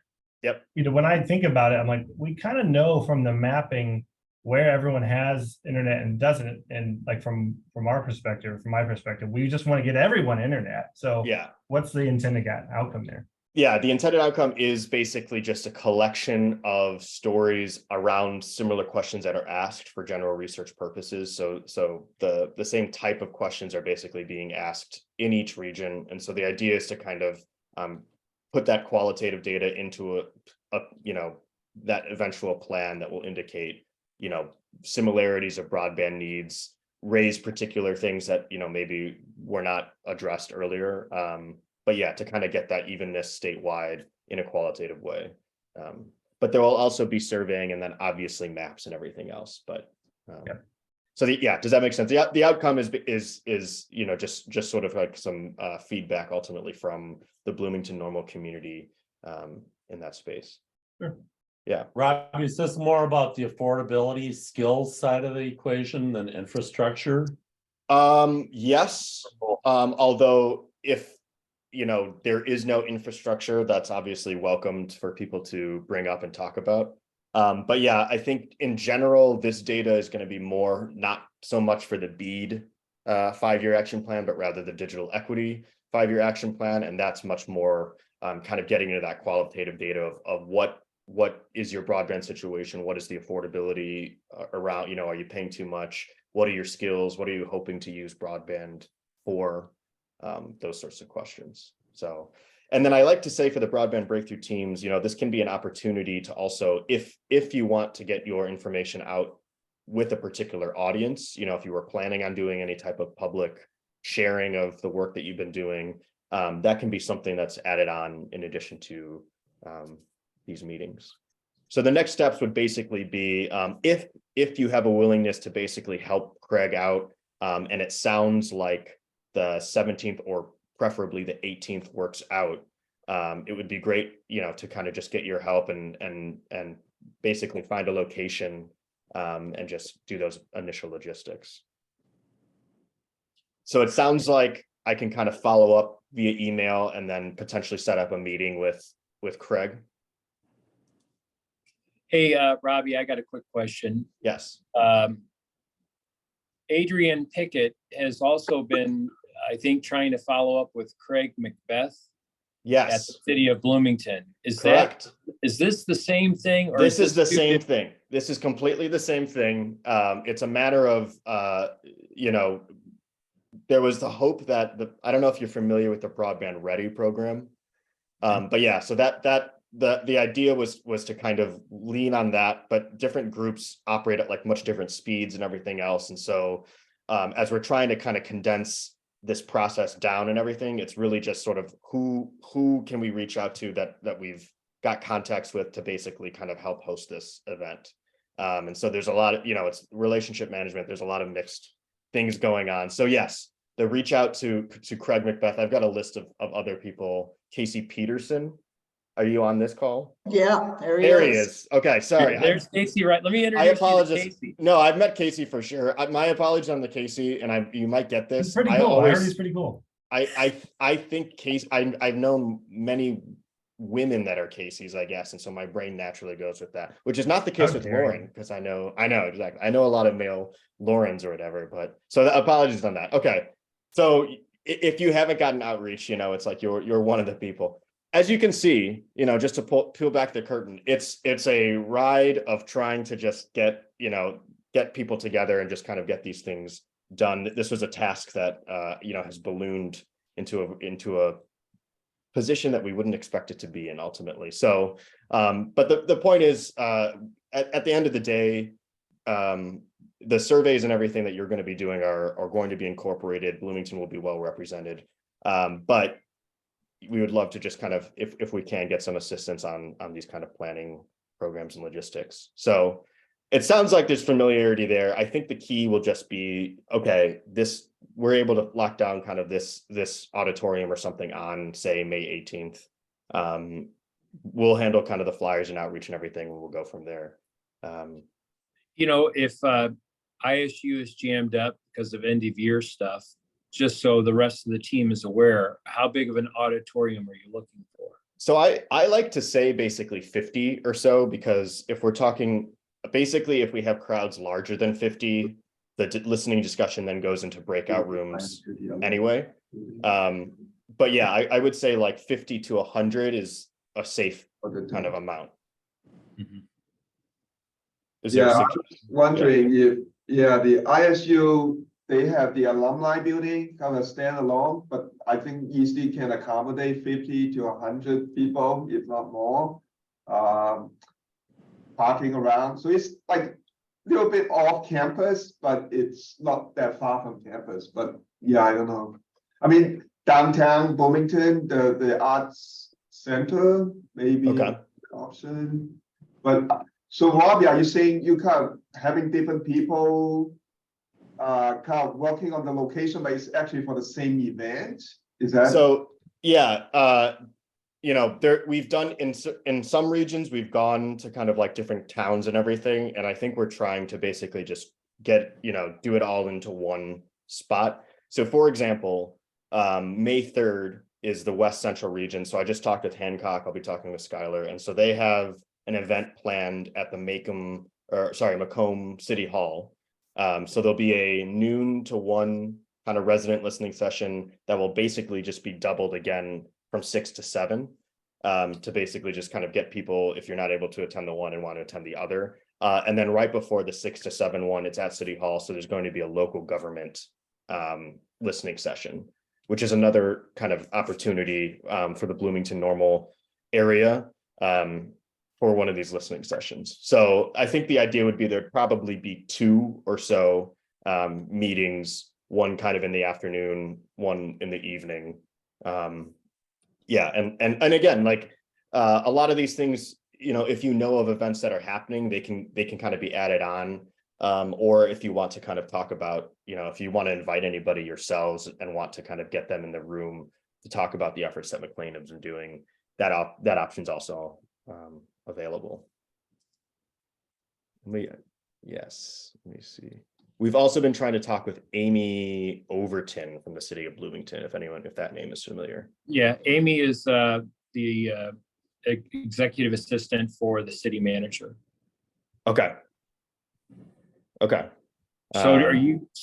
Yep. you know, when I think about it, I'm like, we kind of know from the mapping where everyone has internet and doesn't, and like from our perspective, from my perspective, we just want to get everyone internet. So Yeah. what's the intended outcome there? Yeah, the intended outcome is basically just a collection of stories around similar questions that are asked for general research purposes. So the same type of questions are basically being asked in each region. And so the idea is to kind of put that qualitative data into a you know, that eventual plan that will indicate, you know, similarities of broadband needs, raise particular things that, you know, maybe were not addressed earlier. But yeah, to kind of get that evenness statewide in a qualitative way. But there will also be surveying and then obviously maps and everything else. But so yeah, does that make sense? The outcome is you know, just sort of like some feedback ultimately from the Bloomington normal community in that space. Sure. Yeah. Rob, is this more about the affordability skills side of the equation than infrastructure? Yes. Although if you know, there is no infrastructure, that's obviously welcomed for people to bring up and talk about. But yeah, I think in general, this data is going to be more, not so much for the BEAD 5-year action plan, but rather the digital equity 5-year action plan. And that's much more kind of getting into that qualitative data of what is your broadband situation? What is the affordability around, you know, are you paying too much? What are your skills? What are you hoping to use broadband for? Those sorts of questions. So, and then I like to say for the broadband breakthrough teams, you know, this can be an opportunity to also, if you want to get your information out with a particular audience, you know, if you were planning on doing any type of public sharing of the work that you've been doing, that can be something that's added on in addition to these meetings. So the next steps would basically be if you have a willingness to basically help Craig out, and it sounds like the 17th or preferably the 18th works out, it would be great, you know, to kind of just get your help and basically find a location and just do those initial logistics. So it sounds like I can kind of follow up via email and then potentially set up a meeting with Craig. Hey, Robbie, I got a quick question. Yes. Adrian Pickett has also been, I think, trying to follow up with Craig Macbeth. Yes. At the city of Bloomington. Is correct? Is this the same thing? Or this is the same thing. This is completely the same thing. It's a matter of, you know, there was the hope that I don't know if you're familiar with the Broadband Ready program, but yeah, so the idea was to kind of lean on that, but different groups operate at like much different speeds and everything else. And so as we're trying to kind of condense this process down and everything, it's really just sort of who can we reach out to that we've got contacts with to basically kind of help host this event. And so there's a lot of, you know, it's relationship management. There's a lot of mixed things going on. So yes, the reach out to Craig Macbeth. I've got a list of other people. Casey Peterson. Are you on this call? Yeah, there he is. Okay, sorry. There's Casey, right? Let me introduce I apologize. you to Casey. No, I've met Casey for sure. My apologies on the Casey, and you might get this. It's pretty cool. I heard he's pretty cool. I think Casey. I've known many women that are Casey's, I guess, and so my brain naturally goes with that, which is not the case with Lauren, because I know exactly. I know a lot of male Laurens or whatever, but so apologies on that. Okay, so if you haven't gotten outreach, you know, it's like you're one of the people. As you can see, you know, just to peel back the curtain, it's a ride of trying to just get people together and just kind of get these things done. This was a task that you know, has ballooned into a position that we wouldn't expect it to be in ultimately. So, but the point is, at the end of the day, the surveys and everything that you're going to be doing are going to be incorporated. Bloomington will be well represented, but we would love to just kind of, if we can, get some assistance on these kind of planning programs and logistics. So it sounds like there's familiarity there. I think the key will just be, okay, we're able to lock down kind of this auditorium or something on, say, May 18th. We'll handle kind of the flyers and outreach and everything, and we'll go from there. You know, if ISU is jammed up because of end of year stuff, just so the rest of the team is aware, how big of an auditorium are you looking for? So I like to say basically 50 or so, because if we're talking, basically, if we have crowds larger than 50, the listening discussion then goes into breakout rooms anyway. But yeah, I would say like 50 to 100 is a safe kind of amount. Is there a Yeah, I'm suggestion? wondering if, yeah, the ISU, they have the alumni building kind of standalone, but I think easily can accommodate 50 to 100 people, if not more. Parking around, so it's like a little bit off campus, but it's not that far from campus. But yeah, I don't know. I mean, downtown Bloomington, the arts center, maybe Okay. option. But so Robbie, are you saying you kind of having different people kind of working on the location, but it's actually for the same event? Is that So yeah, you know, we've done in some regions, we've gone to kind of like different towns and everything, and I think we're trying to basically just get, you know, do it all into one spot. So for example, May 3rd is the West Central region. So I just talked with Hancock, I'll be talking with Schuyler, and so they have an event planned at the Macomb City Hall. So there'll be a noon to 1 kind of resident listening session that will basically just be doubled again from 6 to 7, to basically just kind of get people, if you're not able to attend the one and want to attend the other. And then right before the 6 to 7 one, it's at City Hall. So there's going to be a local government listening session, which is another kind of opportunity for the Bloomington Normal area for one of these listening sessions. So I think the idea would be there'd probably be 2 or so meetings, one kind of in the afternoon, one in the evening. Yeah, and again, like a lot of these things, you know, if you know of events that are happening, they can kind of be added on. Or if you want to kind of talk about, you know, if you want to invite anybody yourselves and want to kind of get them in the room to talk about the efforts that McLean has been doing, that option's also available. Yes, let me see. We've also been trying to talk with Amy Overton from the city of Bloomington, if that name is familiar. Yeah, Amy is the executive assistant for the city manager. Okay. So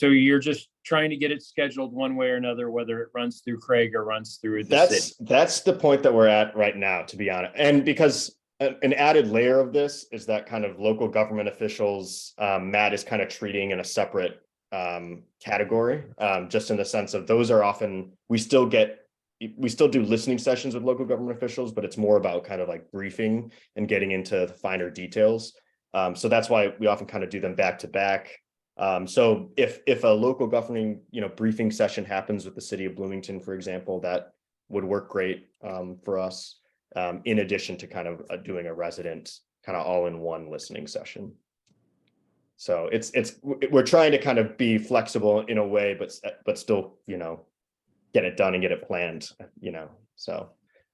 you're just trying to get it scheduled one way or another, whether it runs through Craig or runs through the city? That's the point that we're at right now, to be honest. And because an added layer of this is that kind of local government officials, Matt is kind of treating in a separate category, just in the sense of those are often, we still do listening sessions with local government officials, but it's more about kind of like briefing and getting into the finer details. So that's why we often kind of do them back to back. So if a local governing, you know, briefing session happens with the city of Bloomington, for example, that would work great for us. In addition to kind of doing a resident kind of all-in-one listening session. So we're trying to kind of be flexible in a way, but still, you know, get it done and get it planned, you know. So,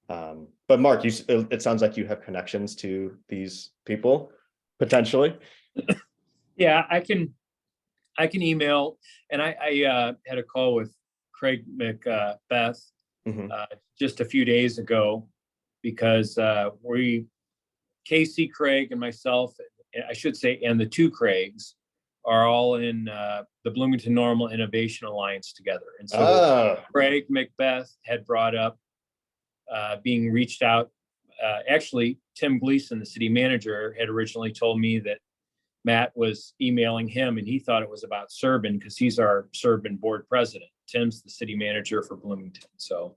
but Mark, it sounds like you have connections to these people potentially. Yeah, I can email, and I had a call with Craig McBeth just a few days ago. Because Casey, Craig, and myself, I should say, and the 2 Craigs are all in the Bloomington Normal Innovation Alliance together. And so Craig McBeth had brought up being reached out. Actually, Tim Gleason, the city manager, had originally told me that Matt was emailing him and he thought it was about Soybean because he's our Soybean board president. Tim's the city manager for Bloomington. So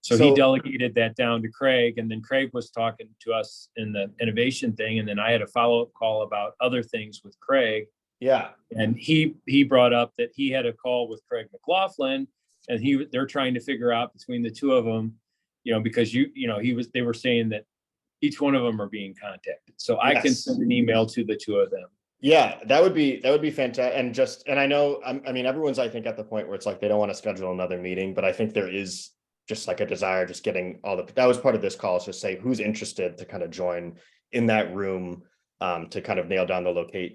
he delegated that down to Craig, and then Craig was talking to us in the innovation thing, and then I had a follow-up call about other things with Craig. Yeah. And he brought up that he had a call with Craig McLaughlin, and they're trying to figure out between the 2 of them, you know, because they were saying that each one of them are being contacted. So I can send an email to the 2 of them. Yeah, that would be fantastic. And I know, I mean, everyone's, I think, at the point where it's like they don't want to schedule another meeting, but I think there is just like a desire, just getting that was part of this call, is just say who's interested to kind of join in that room to kind of nail down the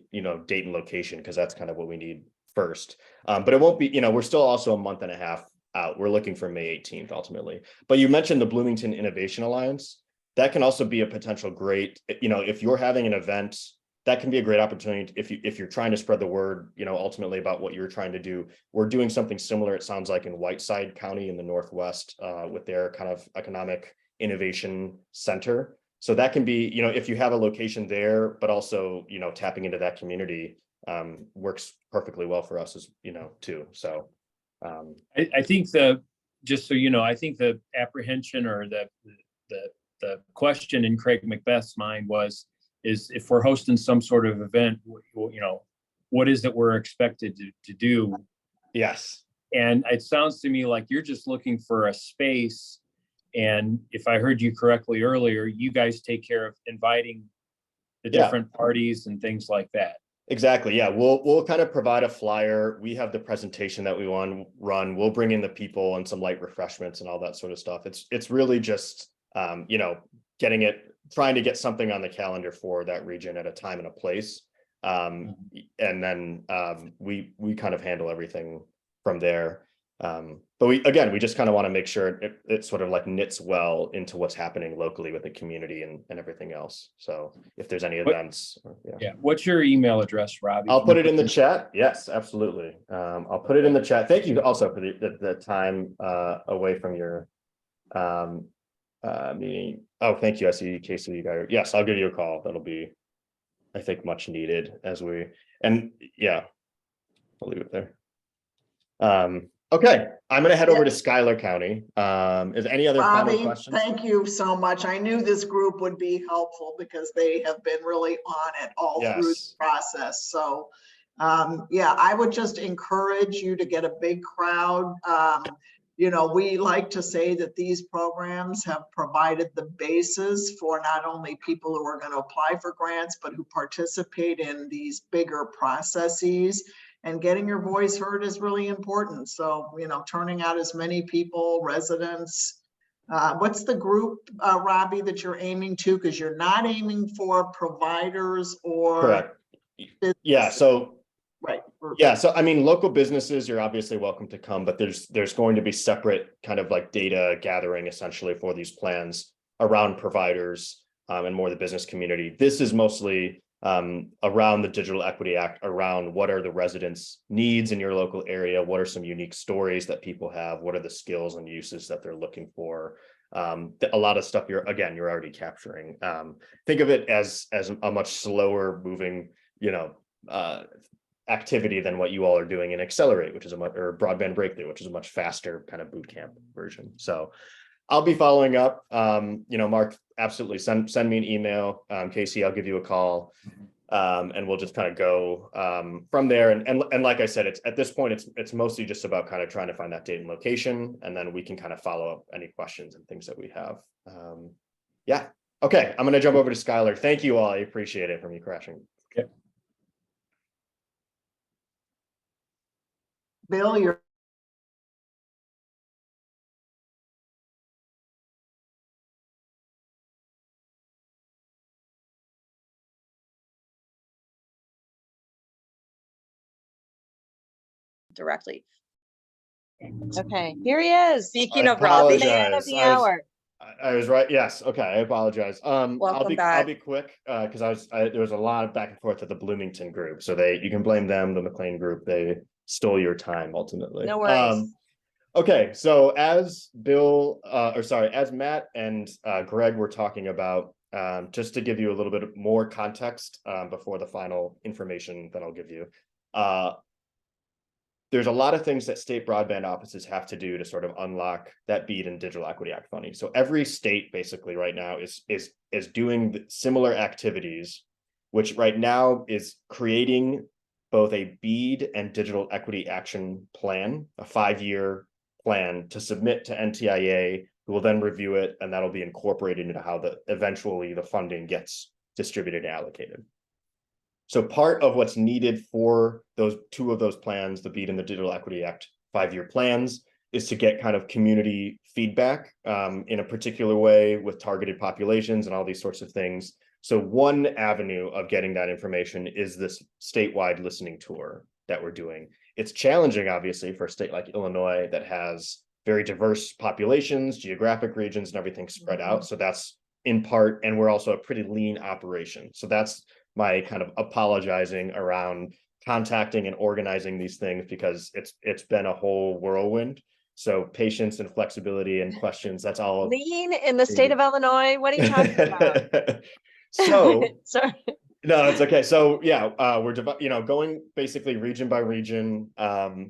date and location, because that's kind of what we need first. But it won't be, we're still also a month and a half out. We're looking for May 18th ultimately. But you mentioned the Bloomington Innovation Alliance. That can also be a potential great, if you're having an event, that can be a great opportunity if you're trying to spread the word, ultimately about what you're trying to do. We're doing something similar, it sounds like, in Whiteside County in the Northwest with their kind of economic innovation center. So that can be, if you have a location there, but also, tapping into that community works perfectly well for us as, too. So I think just so you know, I think the apprehension or the question in Craig Macbeth's mind is if we're hosting some sort of event, what is it we're expected to do? Yes. And it sounds to me like you're just looking for a space. And if I heard you correctly earlier, you guys take care of inviting the different parties and things like that. Exactly. Yeah. We'll kind of provide a flyer. We have the presentation that we want to run. We'll bring in the people and some light refreshments and all that sort of stuff. It's really just, trying to get something on the calendar for that region at a time and a place. And then we kind of handle everything from there. But we just kind of want to make sure it sort of like knits well into what's happening locally with the community and everything else. So if there's any events. What's your email address, Robbie? I'll put it in the chat. Yes, absolutely. I'll put it in the chat. Thank you also for the time away from your meeting. Oh, thank you. I see Casey, you guys. Yes, I'll give you a call. That'll be, I think, much needed I'll leave it there. Okay, I'm going to head over to Schuyler County. Is any other final questions? Thank you so much. I knew this group would be helpful because they have been really on it all through the process. So I would just encourage you to get a big crowd. We like to say that these programs have provided the basis for not only people who are going to apply for grants, but who participate in these bigger processes. And getting your voice heard is really important. So, turning out as many people, residents. What's the group, Robbie, that you're aiming to? Because you're not aiming for providers or. Correct. Yeah. So. Right. Yeah. So, I mean, local businesses, you're obviously welcome to come, but there's going to be separate kind of like data gathering essentially for these plans around providers and more the business community. This is mostly around the Digital Equity Act, around what are the residents' needs in your local area, what are some unique stories that people have, what are the skills and uses that they're looking for. A lot of stuff you're already capturing. Think of it as a much slower moving, activity than what you all are doing in Accelerate, which is or Broadband Breakthrough, which is a much faster kind of boot camp version. So I'll be following up. Mark, absolutely send me an email. Casey, I'll give you a call. And we'll just kind of go from there. And like I said, it's at this point, it's mostly just about kind of trying to find that date and location, and then we can kind of follow up any questions and things that we have. Okay, I'm going to jump over to Schuyler. Thank you all. I appreciate it from you crashing. Okay. Bill, you're. Directly. Okay, here he is. Speaking of Robbie, man of the hour. I was right. Yes. Okay. I apologize. Welcome back. I'll be quick because there was a lot of back and forth with the Bloomington group. So you can blame them, the McLean group. They stole your time ultimately. No worries. Okay. So as Matt and Greg were talking about, just to give you a little bit more context before the final information that I'll give you. There's a lot of things that state broadband offices have to do to sort of unlock that BEAD and Digital Equity Act funding. So every state basically right now is doing similar activities, which right now is creating both a BEAD and Digital Equity Action Plan, a 5-year plan to submit to NTIA, who will then review it, and that'll be incorporated into how eventually the funding gets distributed and allocated. So part of what's needed for those two of those plans, the BEAD and the Digital Equity Act 5-year plans, is to get kind of community feedback in a particular way with targeted populations and all these sorts of things. So one avenue of getting that information is this statewide listening tour that we're doing. It's challenging, obviously, for a state like Illinois that has very diverse populations, geographic regions, and everything spread out. So that's in part, and we're also a pretty lean operation. So that's my kind of apologizing around contacting and organizing these things, because it's been a whole whirlwind. So patience and flexibility and questions, that's all. Lean in the state of Illinois? What are you talking about? So Sorry. no, it's okay. So yeah, we're going basically region by region,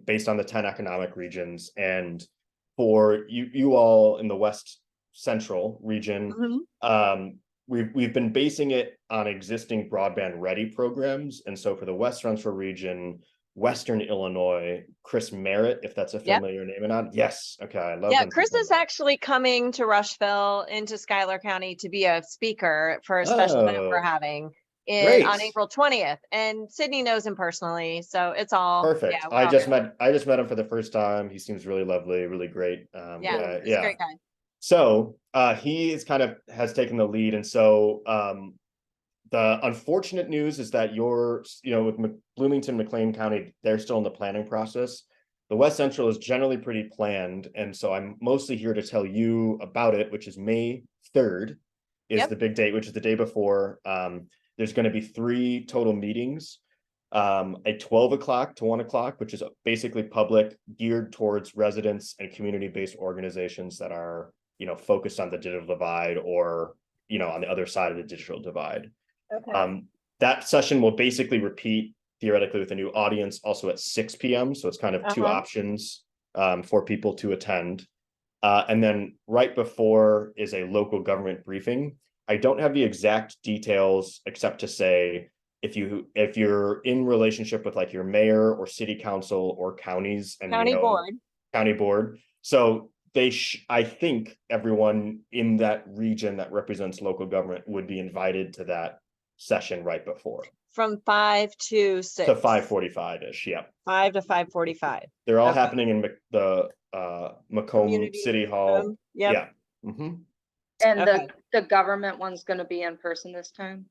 based on the 10 economic regions. And for you all in the West Central region, we've been basing it on existing broadband ready programs. And so for the West Central region, Western Illinois, Chris Merritt, if that's a familiar name or not. Yes. Okay. I love him. Chris is actually coming to Rushville into Schuyler County to be a speaker for a special event we're having on April 20th. And Sydney knows him personally. So it's all perfect. Yeah, I just met him for the first time. He seems really lovely, really great. He's a great guy. So he is has taken the lead. And so the unfortunate news is that with Bloomington, McLean County, they're still in the planning process. The West Central is generally pretty planned. And so I'm mostly here to tell you about it, which is May 3rd is the big date, which is the day before. There's going to be 3 total meetings, a 12 o'clock to 1 o'clock, which is basically public, geared towards residents and community-based organizations that are, focused on the digital divide or, on the other side of the digital divide. Okay. That session will basically repeat theoretically with a new audience also at 6 p.m. So it's kind of 2 options for people to attend. And then right before is a local government briefing. I don't have the exact details except to say if you're in relationship with like your mayor or city council or counties and county board. So I think everyone in that region that represents local government would be invited to that session right before. From 5 to 6. To 5:45-ish, yeah. 5 to 5:45. They're all happening in the Macomb Community City Hall. room. Yep. Yeah. And the government one's going to be in person this time?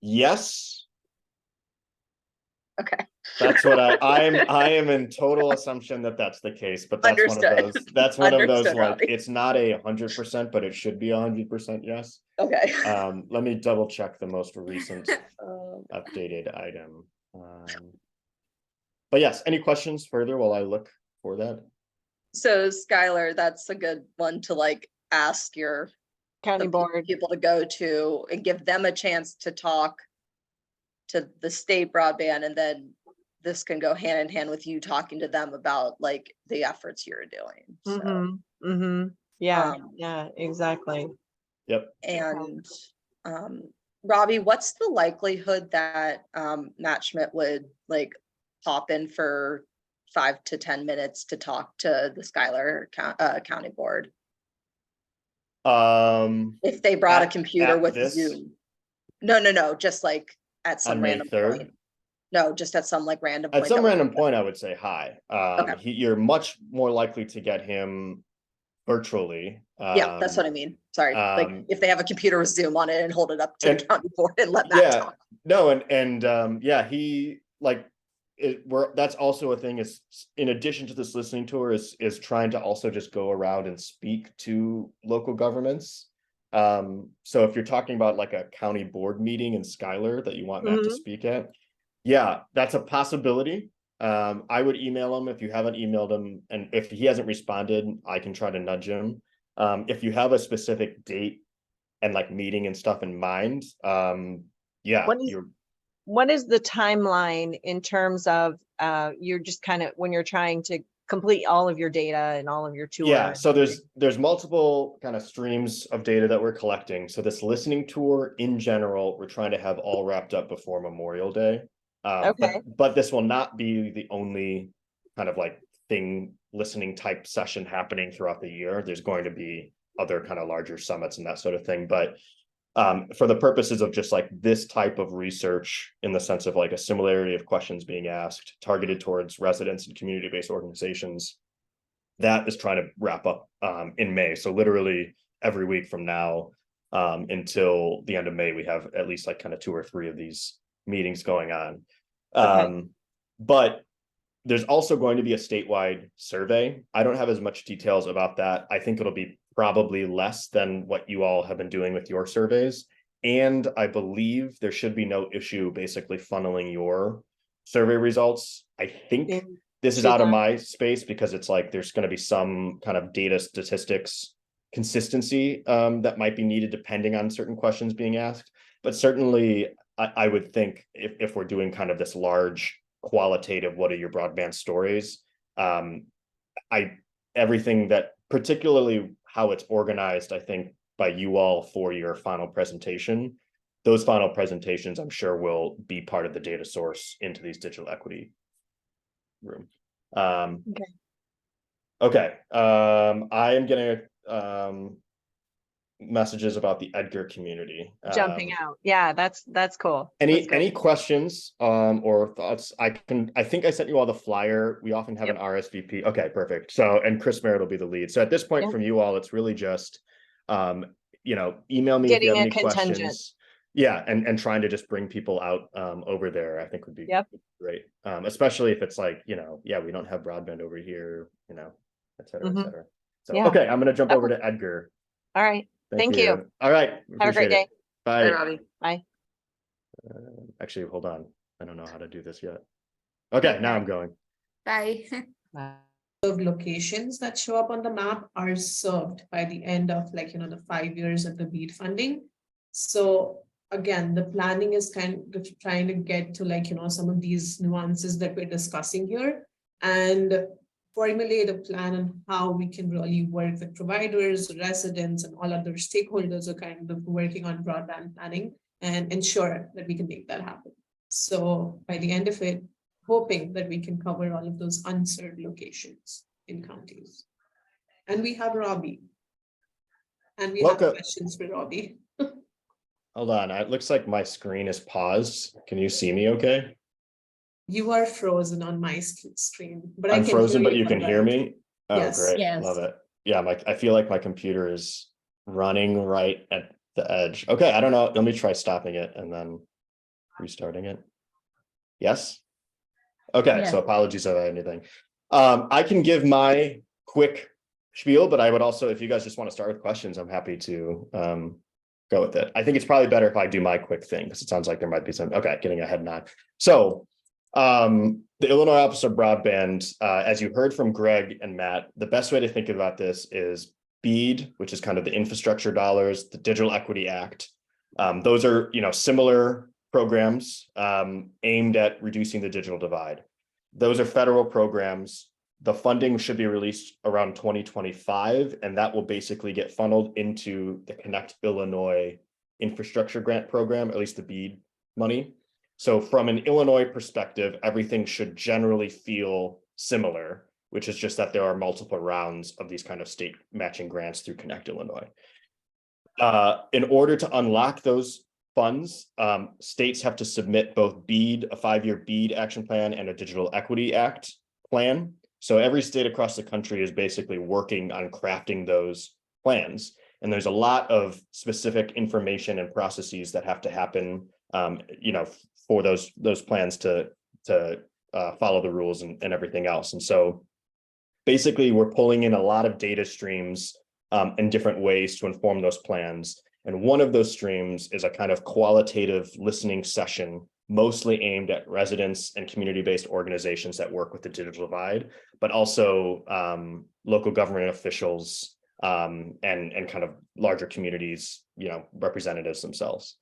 Yes. Okay. That's what I am in total assumption that that's the case, but that's one of those like it's not 100%, but it should be 100% yes. Okay. Let me double check the most recent updated item. But yes, any questions further while I look for that? So Schuyler, that's a good one to like ask your county board people to go to and give them a chance to talk to the state broadband, and then this can go hand in hand with you talking to them about like the efforts you're doing. So, yeah, exactly. Yep. And Robbie, what's the likelihood that Matt Schmidt would like pop in for 5 to 10 minutes to talk to the Schuyler County Board? If they brought a computer with Zoom. No, just like at some random point. No, just at some like random point. At some random point, I would say hi. You're much more likely to get him virtually. Yeah, that's what I mean. Sorry. Like if they have a computer with Zoom on it and hold it up to the county board and let Matt talk. No, he like that's also a thing is in addition to this listening tour is trying to also just go around and speak to local governments. So if you're talking about like a county board meeting in Schuyler that you want Matt to speak at, yeah, that's a possibility. I would email him if you haven't emailed him, and if he hasn't responded, I can try to nudge him. If you have a specific date and like meeting and stuff in mind, what is the timeline in terms of you're just kind of when you're trying to complete all of your data and all of your tour? Yeah, so there's multiple kind of streams of data that we're collecting. So this listening tour in general, we're trying to have all wrapped up before Memorial Day. But this will not be the only kind of like listening type session happening throughout the year. There's going to be other kind of larger summits and that sort of thing. But for the purposes of just like this type of research in the sense of like a similarity of questions being asked targeted towards residents and community-based organizations, that is trying to wrap up in May. So literally every week from now until the end of May, we have at least like kind of 2 or 3 of these meetings going on. But there's also going to be a statewide survey. I don't have as much details about that. I think it'll be probably less than what you all have been doing with your surveys. And I believe there should be no issue basically funneling your survey results. I think this is out of my space because it's like there's going to be some kind of data statistics consistency that might be needed depending on certain questions being asked. But certainly I would think if we're doing kind of this large qualitative, what are your broadband stories? Everything that, particularly how it's organized, I think by you all for your final presentation, those final presentations, I'm sure will be part of the data source into these digital equity room. Okay. I am getting messages about the Edgar community Jumping out. Yeah, that's cool. Any questions or thoughts? I think I sent you all the flyer. We often have an RSVP. Okay, perfect. So, and Chris Merritt will be the lead. So at this point from you all, it's really just email me if you have any questions. Yeah, and trying to just bring people out over there, I think would be great. Especially if it's like, we don't have broadband over here, et cetera, et cetera. So okay, I'm gonna jump over to Edgar. All right. Thank you. All right. Have a great day. Bye. Bye, Robbie. Bye. Actually, hold on. I don't know how to do this yet. Okay, now I'm going. Bye. Locations that show up on the map are served by the end of the 5 years of the BEAD funding. So again, the planning is kind of trying to get to some of these nuances that we're discussing here and formulate a plan on how we can really work with providers, residents, and all other stakeholders are kind of working on broadband planning and ensure that we can make that happen. So by the end of it, hoping that we can cover all of those unserved locations in counties. And we have Robbie. And we have questions for Robbie. Hold on, it looks like my screen is paused. Can you see me okay? You are frozen on my screen, but I'm frozen, but you can hear me? Oh, yes. great, Yes. Love it. Yeah, I feel like my computer is running right at the edge. Okay, I don't know, let me try stopping it and then restarting it. Yes? Okay, so apologies if I had anything. I can give my quick spiel, but I would also, if you guys just want to start with questions, I'm happy to go with it. I think it's probably better if I do my quick thing because it sounds like there might be some, okay, getting ahead now. So the Illinois Office of Broadband, as you heard from Greg and Matt, the best way to think about this is BEAD, which is kind of the infrastructure dollars, the Digital Equity Act. Those are, similar programs aimed at reducing the digital divide. Those are federal programs. The funding should be released around 2025, and that will basically get funneled into the Connect Illinois infrastructure grant program, at least the BEAD money. So from an Illinois perspective, everything should generally feel similar, which is just that there are multiple rounds of these kind of state matching grants through Connect Illinois. In order to unlock those funds, states have to submit both BEAD, a 5-year BEAD action plan, and a Digital Equity Act plan. So every state across the country is basically working on crafting those plans. And there's a lot of specific information and processes that have to happen, for those plans to follow the rules and everything else. And so basically we're pulling in a lot of data streams in different ways to inform those plans. And one of those streams is a kind of qualitative listening session, mostly aimed at residents and community-based organizations that work with the digital divide, but also local government officials and kind of larger communities, representatives themselves.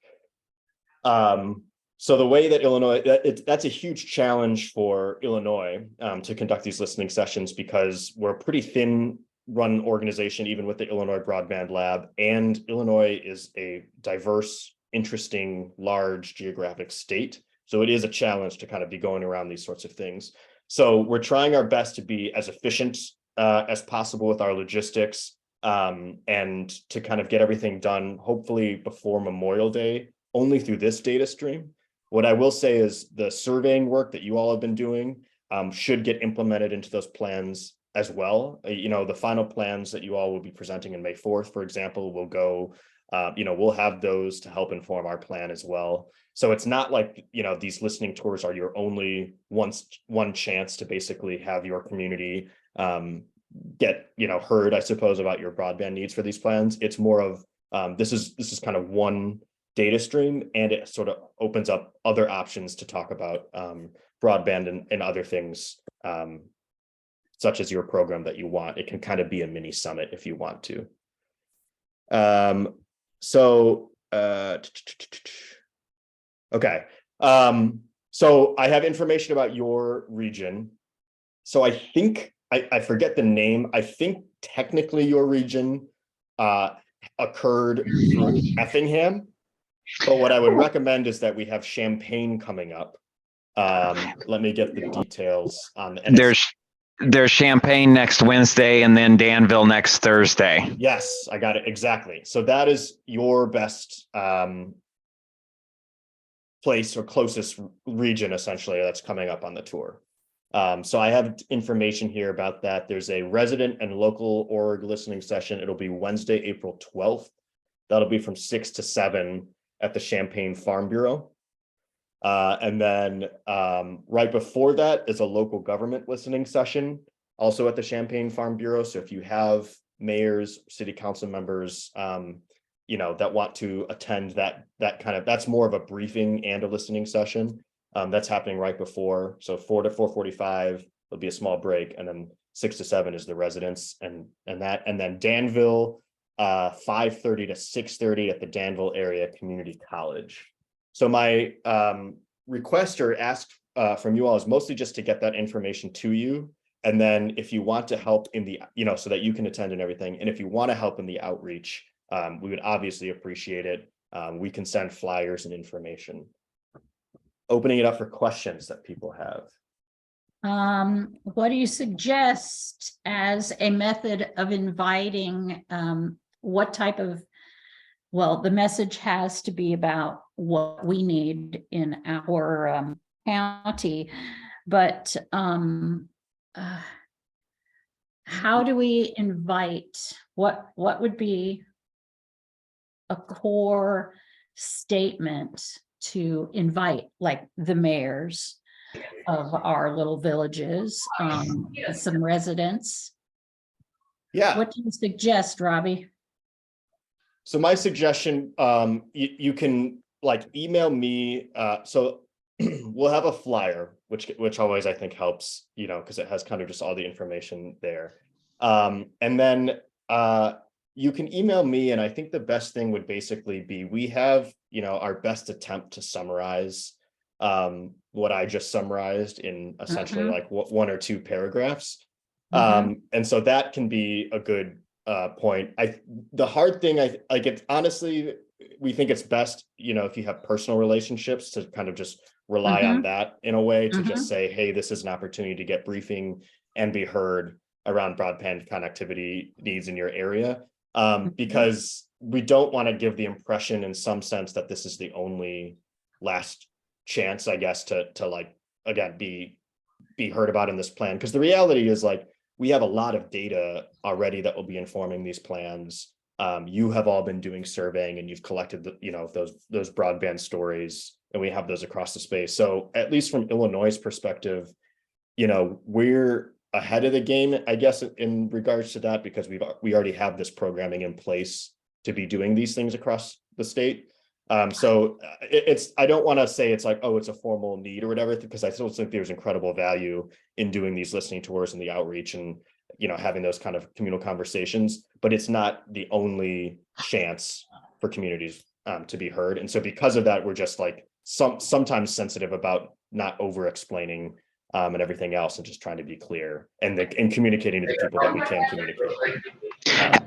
So the way that Illinois, that's a huge challenge for Illinois to conduct these listening sessions because we're a pretty thin run organization, even with the Illinois Broadband Lab, and Illinois is a diverse, interesting, large geographic state. So it is a challenge to kind of be going around these sorts of things. So we're trying our best to be as efficient as possible with our logistics and to kind of get everything done, hopefully before Memorial Day, only through this data stream. What I will say is the surveying work that you all have been doing should get implemented into those plans as well. The final plans that you all will be presenting on May 4th, for example, will go We'll have those to help inform our plan as well. So it's not like, these listening tours are your only one chance to basically have your community get, heard, I suppose, about your broadband needs for these plans. It's more of, this is kind of one data stream, and it sort of opens up other options to talk about broadband and other things, such as your program that you want. It can kind of be a mini summit if you want to. Okay. So I have information about your region. So I think I forget the name. I think technically your region occurred through Effingham, but what I would recommend is that we have Champaign coming up. Let me get the details on There's Champaign next Wednesday and then Danville next Thursday. Yes, I got it exactly. So that is your best place or closest region, essentially, that's coming up on the tour. So I have information here about that. There's a resident and local org listening session. It'll be Wednesday, April 12th. That'll be from 6 to 7 at the Champaign Farm Bureau. And then right before that is a local government listening session, also at the Champaign Farm Bureau. So if you have mayors, city council members, that want to attend that's more of a briefing and a listening session. That's happening right before. So 4 to 4:45, there'll be a small break, and then 6 to 7 is the residents and then Danville, 5:30 to 6:30 at the Danville Area Community College. So my request or ask from you all is mostly just to get that information to you. And then if you want to help in the, so that you can attend and everything. And if you want to help in the outreach, we would obviously appreciate it. We can send flyers and information. Opening it up for questions that people have. What do you suggest as a method of inviting? What type of, well, the message has to be about what we need in our county, but how do we invite? What would be a core statement to invite, like the mayors of our little villages, some residents? Yeah. What do you suggest, Robbie? So my suggestion, you can email me. So we'll have a flyer, which always I think helps, because it has kind of just all the information there. And then you can email me, and I think the best thing would basically be, we have, our best attempt to summarize what I just summarized in essentially like 1 or 2 paragraphs. And so that can be a good point. The hard thing, honestly, we think it's best, if you have personal relationships, to kind of just rely on that in a way to just say, hey, this is an opportunity to get briefing and be heard around broadband connectivity needs in your area. Because we don't want to give the impression in some sense that this is the only last chance, I guess, to again, be heard about in this plan. Because the reality is, we have a lot of data already that will be informing these plans. You have all been doing surveying, and you've collected those broadband stories, and we have those across the space. So at least from Illinois' perspective, we're ahead of the game, I guess, in regards to that, because we already have this programming in place to be doing these things across the state. So I don't want to say it's like, oh, it's a formal need or whatever, because I still think there's incredible value in doing these listening tours and the outreach and, having those kind of communal conversations, but it's not the only chance for communities to be heard. And so because of that, we're just sometimes sensitive about not over explaining and everything else, and just trying to be clear and communicating to the people that we can communicate.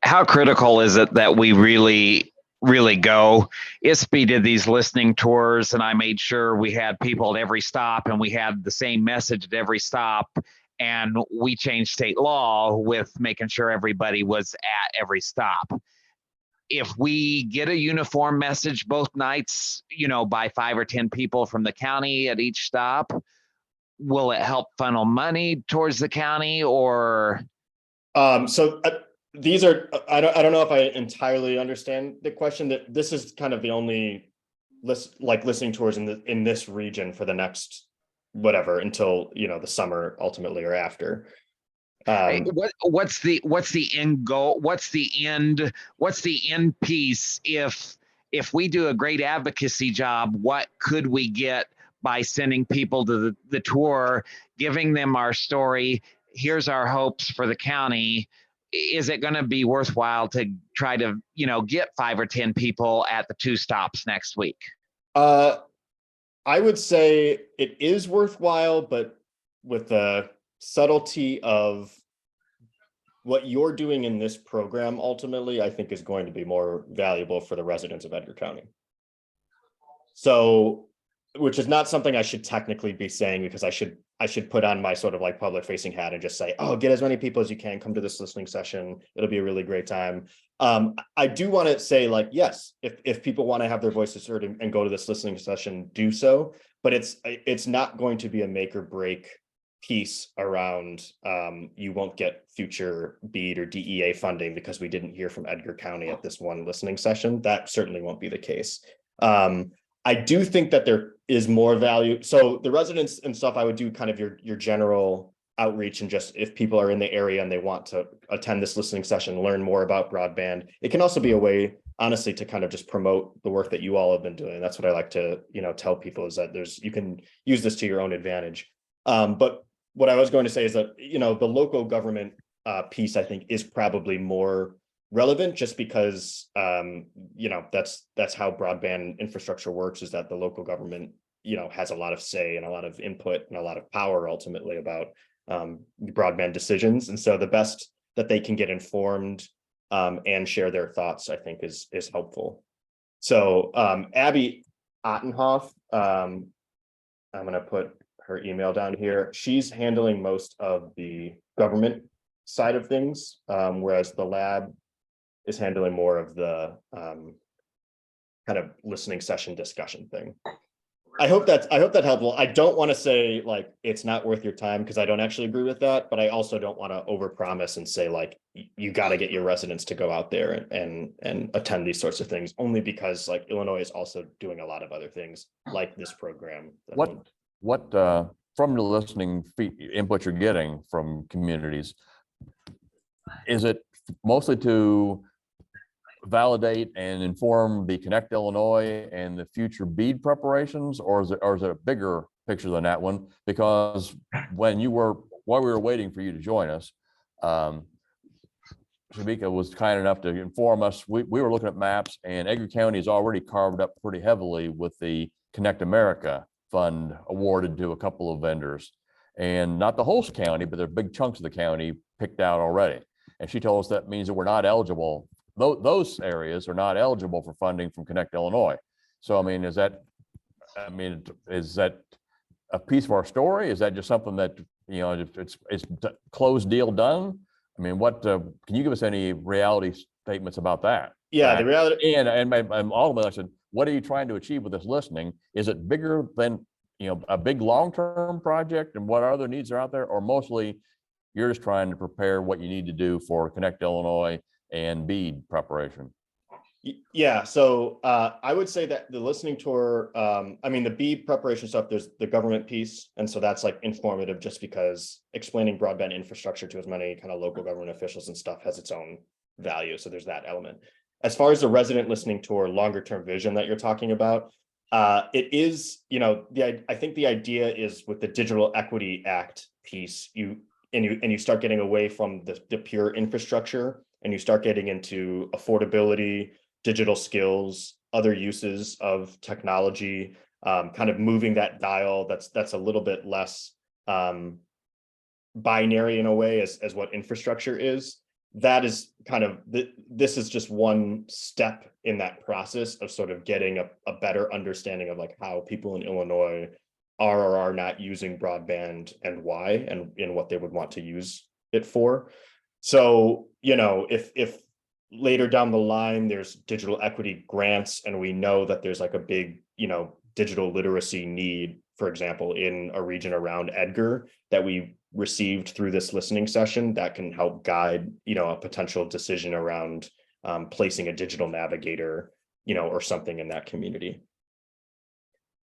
How critical is it that we really go? ISPI did these listening tours, and I made sure we had people at every stop, and we had the same message at every stop. And we changed state law with making sure everybody was at every stop. If we get a uniform message both nights, by 5 or 10 people from the county at each stop, will it help funnel money towards the county, or? So these are, I don't know if I entirely understand the question. That this is kind of the only listening tours in this region for the next whatever until, you know, the summer ultimately or after. What's the end goal? What's the end piece? If we do a great advocacy job, what could we get by sending people to the tour, giving them our story? Here's our hopes for the county. Is it going to be worthwhile to try to, you know, get 5 or 10 people at the 2 stops next week? I would say it is worthwhile, but with the subtlety of what you're doing in this program, ultimately, I think is going to be more valuable for the residents of Edgar County. So, which is not something I should technically be saying, because I should put on my sort of like public facing hat and just say, oh, get as many people as you can, come to this listening session. It'll be a really great time. I do want to say, like, yes, if people want to have their voices heard and go to this listening session, do so, but it's not going to be a make or break piece around you won't get future BEAD or DEA funding because we didn't hear from Edgar County at this one listening session. That certainly won't be the case. I do think that there is more value. So the residents and stuff, I would do kind of your general outreach, and just if people are in the area and they want to attend this listening session, learn more about broadband. It can also be a way, honestly, to kind of just promote the work that you all have been doing. That's what I like to, you know, tell people, is that you can use this to your own advantage. But what I was going to say is that, you know, the local government piece, I think, is probably more relevant, just because, you know, that's how broadband infrastructure works, is that the local government, you know, has a lot of say and a lot of input and a lot of power ultimately about broadband decisions. And so the best that they can get informed and share their thoughts, I think, is helpful. So Abby Ottenhoff, I'm going to put her email down here. She's handling most of the government side of things, whereas the lab is handling more of the kind of listening session discussion thing. I hope that's helpful. I don't want to say like it's not worth your time, because I don't actually agree with that, but I also don't want to overpromise and say like you got to get your residents to go out there and attend these sorts of things, only because like Illinois is also doing a lot of other things like this program. What from the listening input you're getting from communities, is it mostly to validate and inform the Connect Illinois and the future BEAD preparations, or is it a bigger picture than that one? Because while we were waiting for you to join us, Shamika was kind enough to inform us. We were looking at maps, and Edgar County is already carved up pretty heavily with the Connect America fund awarded to a couple of vendors, and not the whole county, but there are big chunks of the county picked out already. And she told us that means that we're not eligible. Those areas are not eligible for funding from Connect Illinois. So, I mean, is that a piece of our story? Is that just something that, you know, it's closed deal done? I mean, what can you give us any reality statements about that? Yeah, the reality. And ultimately, I said, what are you trying to achieve with this listening? Is it bigger than, you know, a big long-term project, and what other needs are out there, or mostly you're just trying to prepare what you need to do for Connect Illinois and BEAD preparation? Yeah, so I would say that the listening tour, I mean, the BEAD preparation stuff, there's the government piece. And so that's like informative, just because explaining broadband infrastructure to as many kind of local government officials and stuff has its own value. So there's that element. As far as the resident listening tour, longer term vision that you're talking about, it is, you know, I think the idea is with the Digital Equity Act piece, you start getting away from the pure infrastructure, and you start getting into affordability, digital skills, other uses of technology, kind of moving that dial that's a little bit less binary in a way as what infrastructure is. That is kind of, this is just one step in that process of sort of getting a better understanding of like how people in Illinois are or are not using broadband, and why, and what they would want to use it for. So, you know, if later down the line there's digital equity grants, and we know that there's like a big, you know, digital literacy need, for example, in a region around Edgar, that we received through this listening session that can help guide, a potential decision around placing a digital navigator, or something in that community.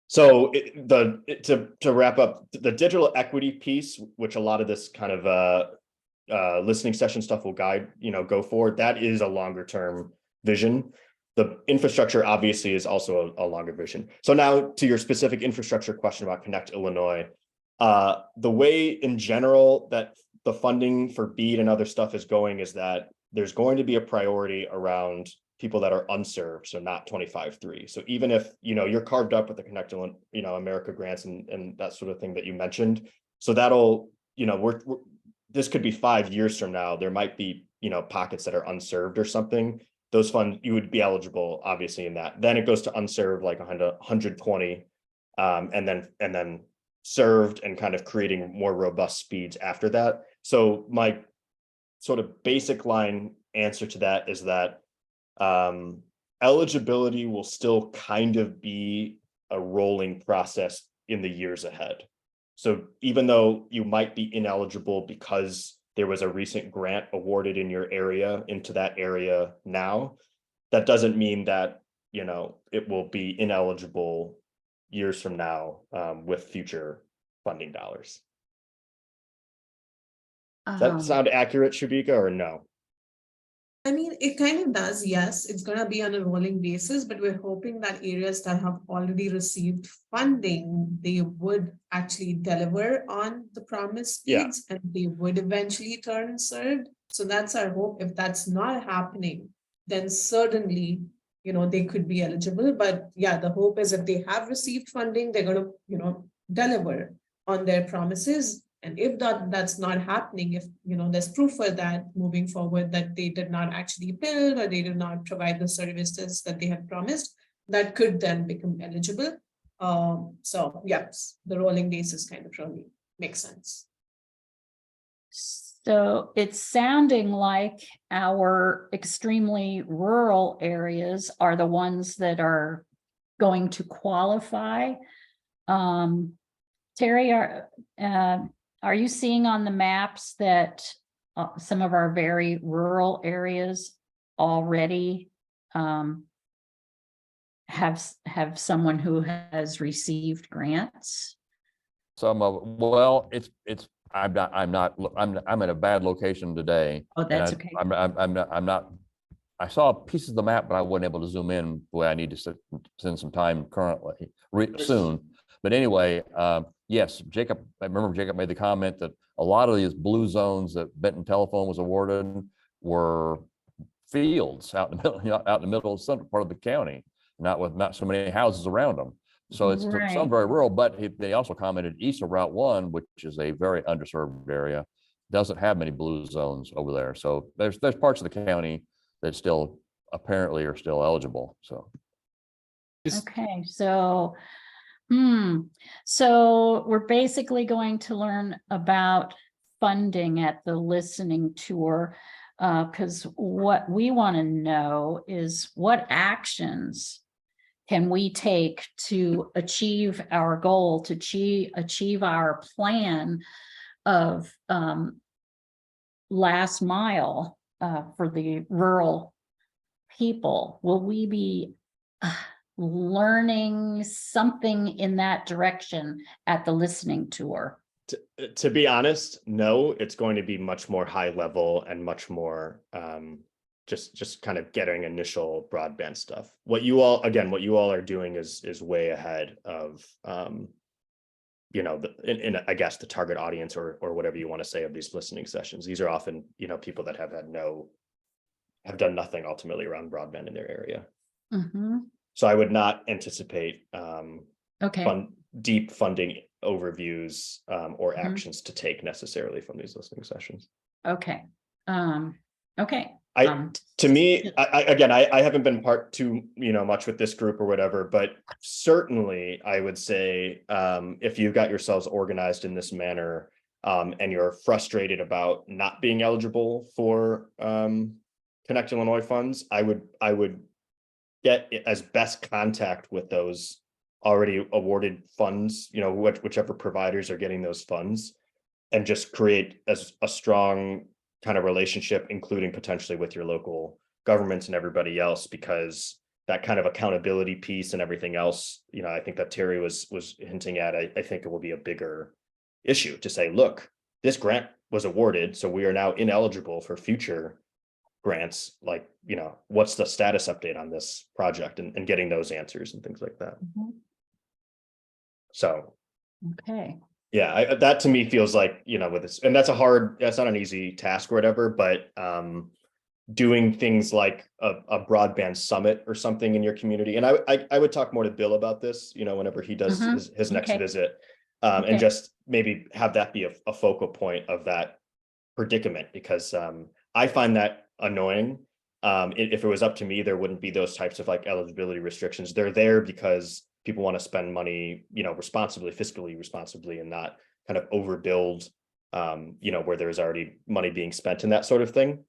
So to wrap up, the digital equity piece, which a lot of this kind of listening session stuff will guide, go forward, that is a longer term vision. The infrastructure obviously is also a longer vision. So now to your specific infrastructure question about Connect Illinois, the way in general that the funding for BEAD and other stuff is going is that there's going to be a priority around people that are unserved, so not 25-3. So even if you're carved up with the Connect America grants and that sort of thing that you mentioned, so that'll this could be 5 years from now. There might be pockets that are unserved or something. Those funds, you would be eligible obviously in that. Then it goes to unserved like 120, and then served, and kind of creating more robust speeds after that. So my sort of basic line answer to that is that eligibility will still kind of be a rolling process in the years ahead. So even though you might be ineligible because there was a recent grant awarded in your area into that area now, that doesn't mean that it will be ineligible years from now with future funding dollars. Does that sound accurate, Shubika, or no? I mean, it kind of does, yes. It's going to be on a rolling basis, but we're hoping that areas that have already received funding, they would actually deliver on the promised speeds, and they would eventually turn served. So that's our hope. If that's not happening, then certainly, they could be eligible. But yeah, the hope is if they have received funding, they're going to, deliver on their promises. And if that's not happening, if there's proof for that moving forward, that they did not actually build or they did not provide the services that they had promised, that could then become eligible. So yes, the rolling basis kind of really makes sense. So it's sounding like our extremely rural areas are the ones that are going to qualify. Terry, are you seeing on the maps that some of our very rural areas already have someone who has received grants? Some of, well, I'm in a bad location today. Oh, that's okay. I'm not, I saw pieces of the map, but I wasn't able to zoom in the way I need to spend some time currently, soon. But anyway, yes, Jacob, I remember Jacob made the comment that a lot of these blue zones that Benton Telephone was awarded were fields out in the middle, out in the middle of the central part of the county, not so many houses around them. So it's some very rural, but they also commented east of Route 1, which is a very underserved area, doesn't have many blue zones over there. So there's parts of the county that still apparently are still eligible. So okay, so so we're basically going to learn about funding at the listening tour, because what we want to know is what actions can we take to achieve our goal, to achieve our plan of last mile for the rural people? Will we be learning something in that direction at the listening tour? To be honest, no, it's going to be much more high level and much more just kind of getting initial broadband stuff. What you all are doing is way ahead of I guess the target audience or whatever you want to say of these listening sessions. These are often people that have done nothing ultimately around broadband in their area. So I would not anticipate deep funding overviews or actions to take necessarily from these listening sessions. Okay. Okay. To me, I haven't been part too much with this group or whatever, but certainly I would say if you've got yourselves organized in this manner and you're frustrated about not being eligible for Connect Illinois funds, I would get as best contact with those already awarded funds, whichever providers are getting those funds, and just create as a strong kind of relationship, including potentially with your local governments and everybody else, because that kind of accountability piece and everything else, you know, I think that Terry was hinting at, I think it will be a bigger issue to say, look, this grant was awarded, so we are now ineligible for future grants. Like, you know, what's the status update on this project, and getting those answers and things like that. So, Okay. yeah, that to me feels like, you know, with this, and that's not an easy task or whatever, but doing things like a broadband summit or something in your community. And I would talk more to Bill about this, you know, whenever he does his next visit, and just maybe have that be a focal point of that predicament, because I find that annoying. If it was up to me, there wouldn't be those types of like eligibility restrictions. They're there because people want to spend money, you know, responsibly, fiscally responsibly, and not kind of overbuild, you know, where there's already money being spent and that sort of thing.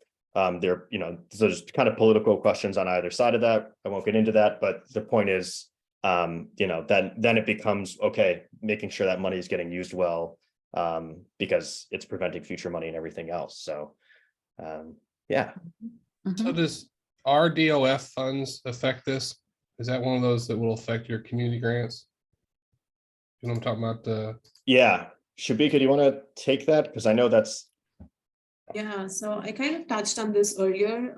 There, you know, so there's kind of political questions on either side of that. I won't get into that, but the point is, you know, then it becomes, okay, making sure that money is getting used well, because it's preventing future money and everything else. So, yeah. So does RDOF funds affect this? Is that one of those that will affect your community grants? You know what I'm talking about? Yeah. Shabika, do you want to take that? Because I know that's. Yeah, so I kind of touched on this earlier.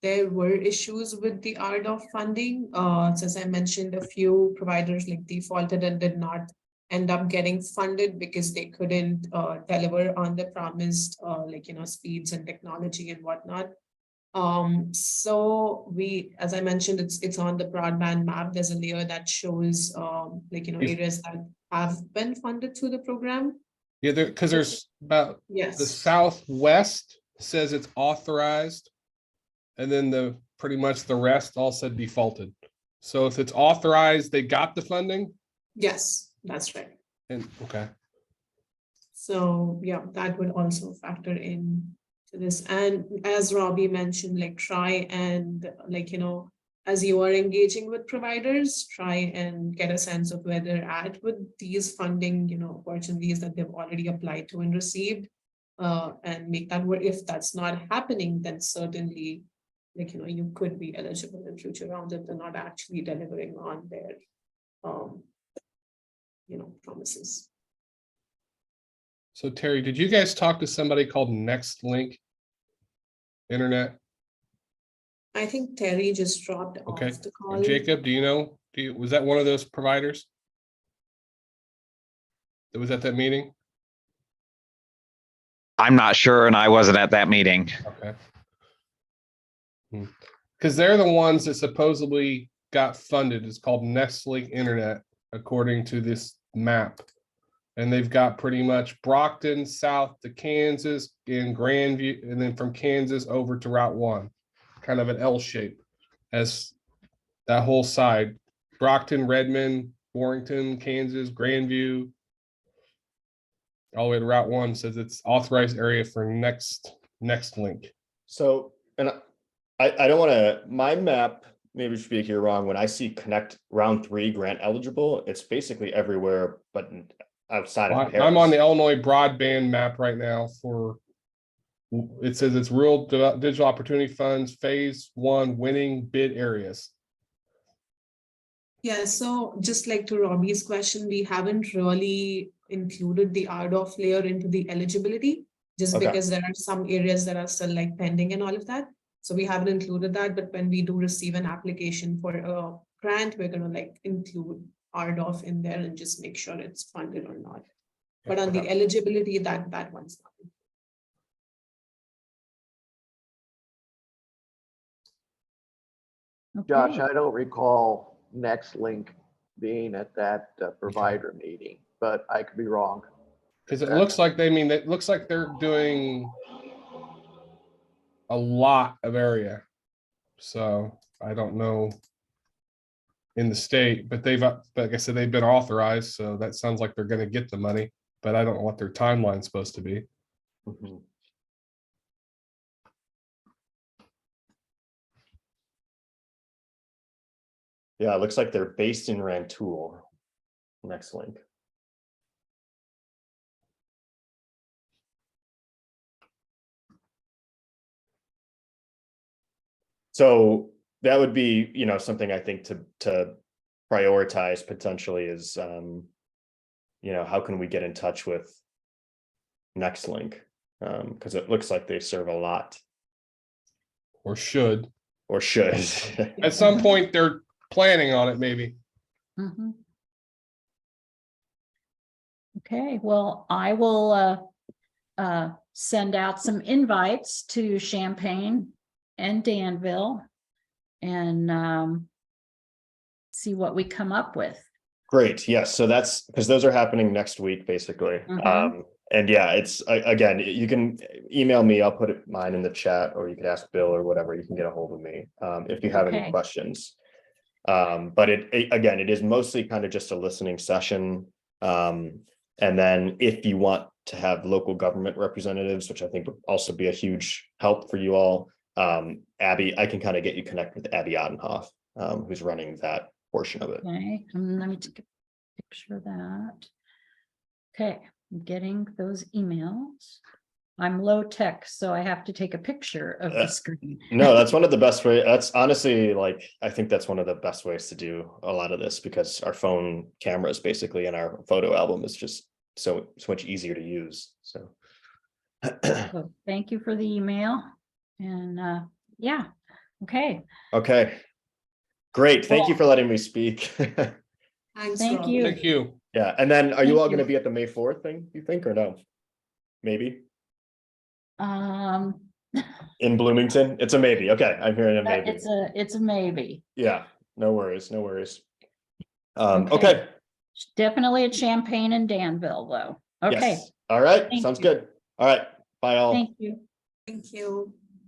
There were issues with the RDOF funding. So as I mentioned, a few providers like defaulted and did not end up getting funded because they couldn't deliver on the promised like, you know, speeds and technology and whatnot. So we, as I mentioned, it's on the broadband map. There's a layer that shows like, you know, areas that have been funded through the program. Yeah, because there's about the Southwest says it's authorized, and then pretty much the rest all said defaulted. So if it's authorized, they got the funding? Yes, that's right. And okay. So yeah, that would also factor in to this. And as Robbie mentioned, like try and like, you know, as you are engaging with providers, try and get a sense of where they're at with these funding, you know, opportunities that they've already applied to and received, and make that work. If that's not happening, then certainly, like, you know, you could be eligible in future rounds if they're not actually delivering on their, you know, promises. So Terry, did you guys talk to somebody called NextLink Internet? I think Terry just dropped off the call. Jacob, do you know? Was that one of those providers that was at that meeting? I'm not sure, and I wasn't at that meeting. Okay. Because they're the ones that supposedly got funded. It's called NextLink Internet, according to this map. And they've got pretty much Brockton south to Kansas and Grandview, and then from Kansas over to Route 1, kind of an L shape as that whole side. Brockton, Redmond, Warrington, Kansas, Grandview, all the way to Route 1 says it's authorized area for NextLink. So, and I don't want to, my map, maybe should be here wrong. When I see Connect Round 3 grant eligible, it's basically everywhere, but outside of Paris. I'm on the Illinois broadband map right now for, it says it's Rural Digital Opportunity Funds, Phase 1 winning bid areas. Yeah, so just like to Robbie's question, we haven't really included the RDOF layer into the eligibility, just because there are some areas that are still like pending and all of that. So we haven't included that, but when we do receive an application for a grant, we're gonna like include RDOF in there and just make sure it's funded or not. But on the eligibility, that one's not. Josh, I don't recall NextLink being at that provider meeting, but I could be wrong. Because it looks like it looks like they're doing a lot of area. So I don't know in the state, but like I said, they've been authorized. So that sounds like they're going to get the money, but I don't know what their timeline's supposed to be. Yeah, it looks like they're based in Rantoul. NextLink. So that would be, you know, something I think to prioritize potentially is, you know, how can we get in touch with NextLink? Because it looks like they serve a lot. Or should. Or should. At some point, they're planning on it, maybe. Mhm. Okay, well, I will send out some invites to Champaign and Danville and see what we come up with. Great. Yes. So that's because those are happening next week, basically. And yeah, it's again, you can email me. I'll put mine in the chat, or you can ask Bill or whatever. You can get a hold of me if you have any Okay. questions. But again, it is mostly kind of just a listening session. And then if you want to have local government representatives, which I think would also be a huge help for you all, Abby, I can kind of get you connected with Abby Odenhoff, who's running that portion of it. Okay, let me take a picture of that. Okay, I'm getting those emails. I'm low tech, so I have to take a picture of the screen. No, that's one of the best ways. That's honestly, like, I think that's one of the best ways to do a lot of this, because our phone cameras basically in our photo album is just so much easier to use. So So thank you for the email. And yeah, okay. okay, great. Thank you for letting me speak. Thanks, Thank Rob. you. Thank you. Yeah, and then are you Thank all you. going to be at the May 4th thing, you think, or no? Maybe in Bloomington. It's a maybe. Okay, I'm hearing a maybe. It's a maybe. Yeah, no worries, no worries. Okay. Okay. Definitely at Champaign and Danville, though. Okay. Yes. All right. Thank Sounds you. good. All right. Bye all. Thank you. Thank you.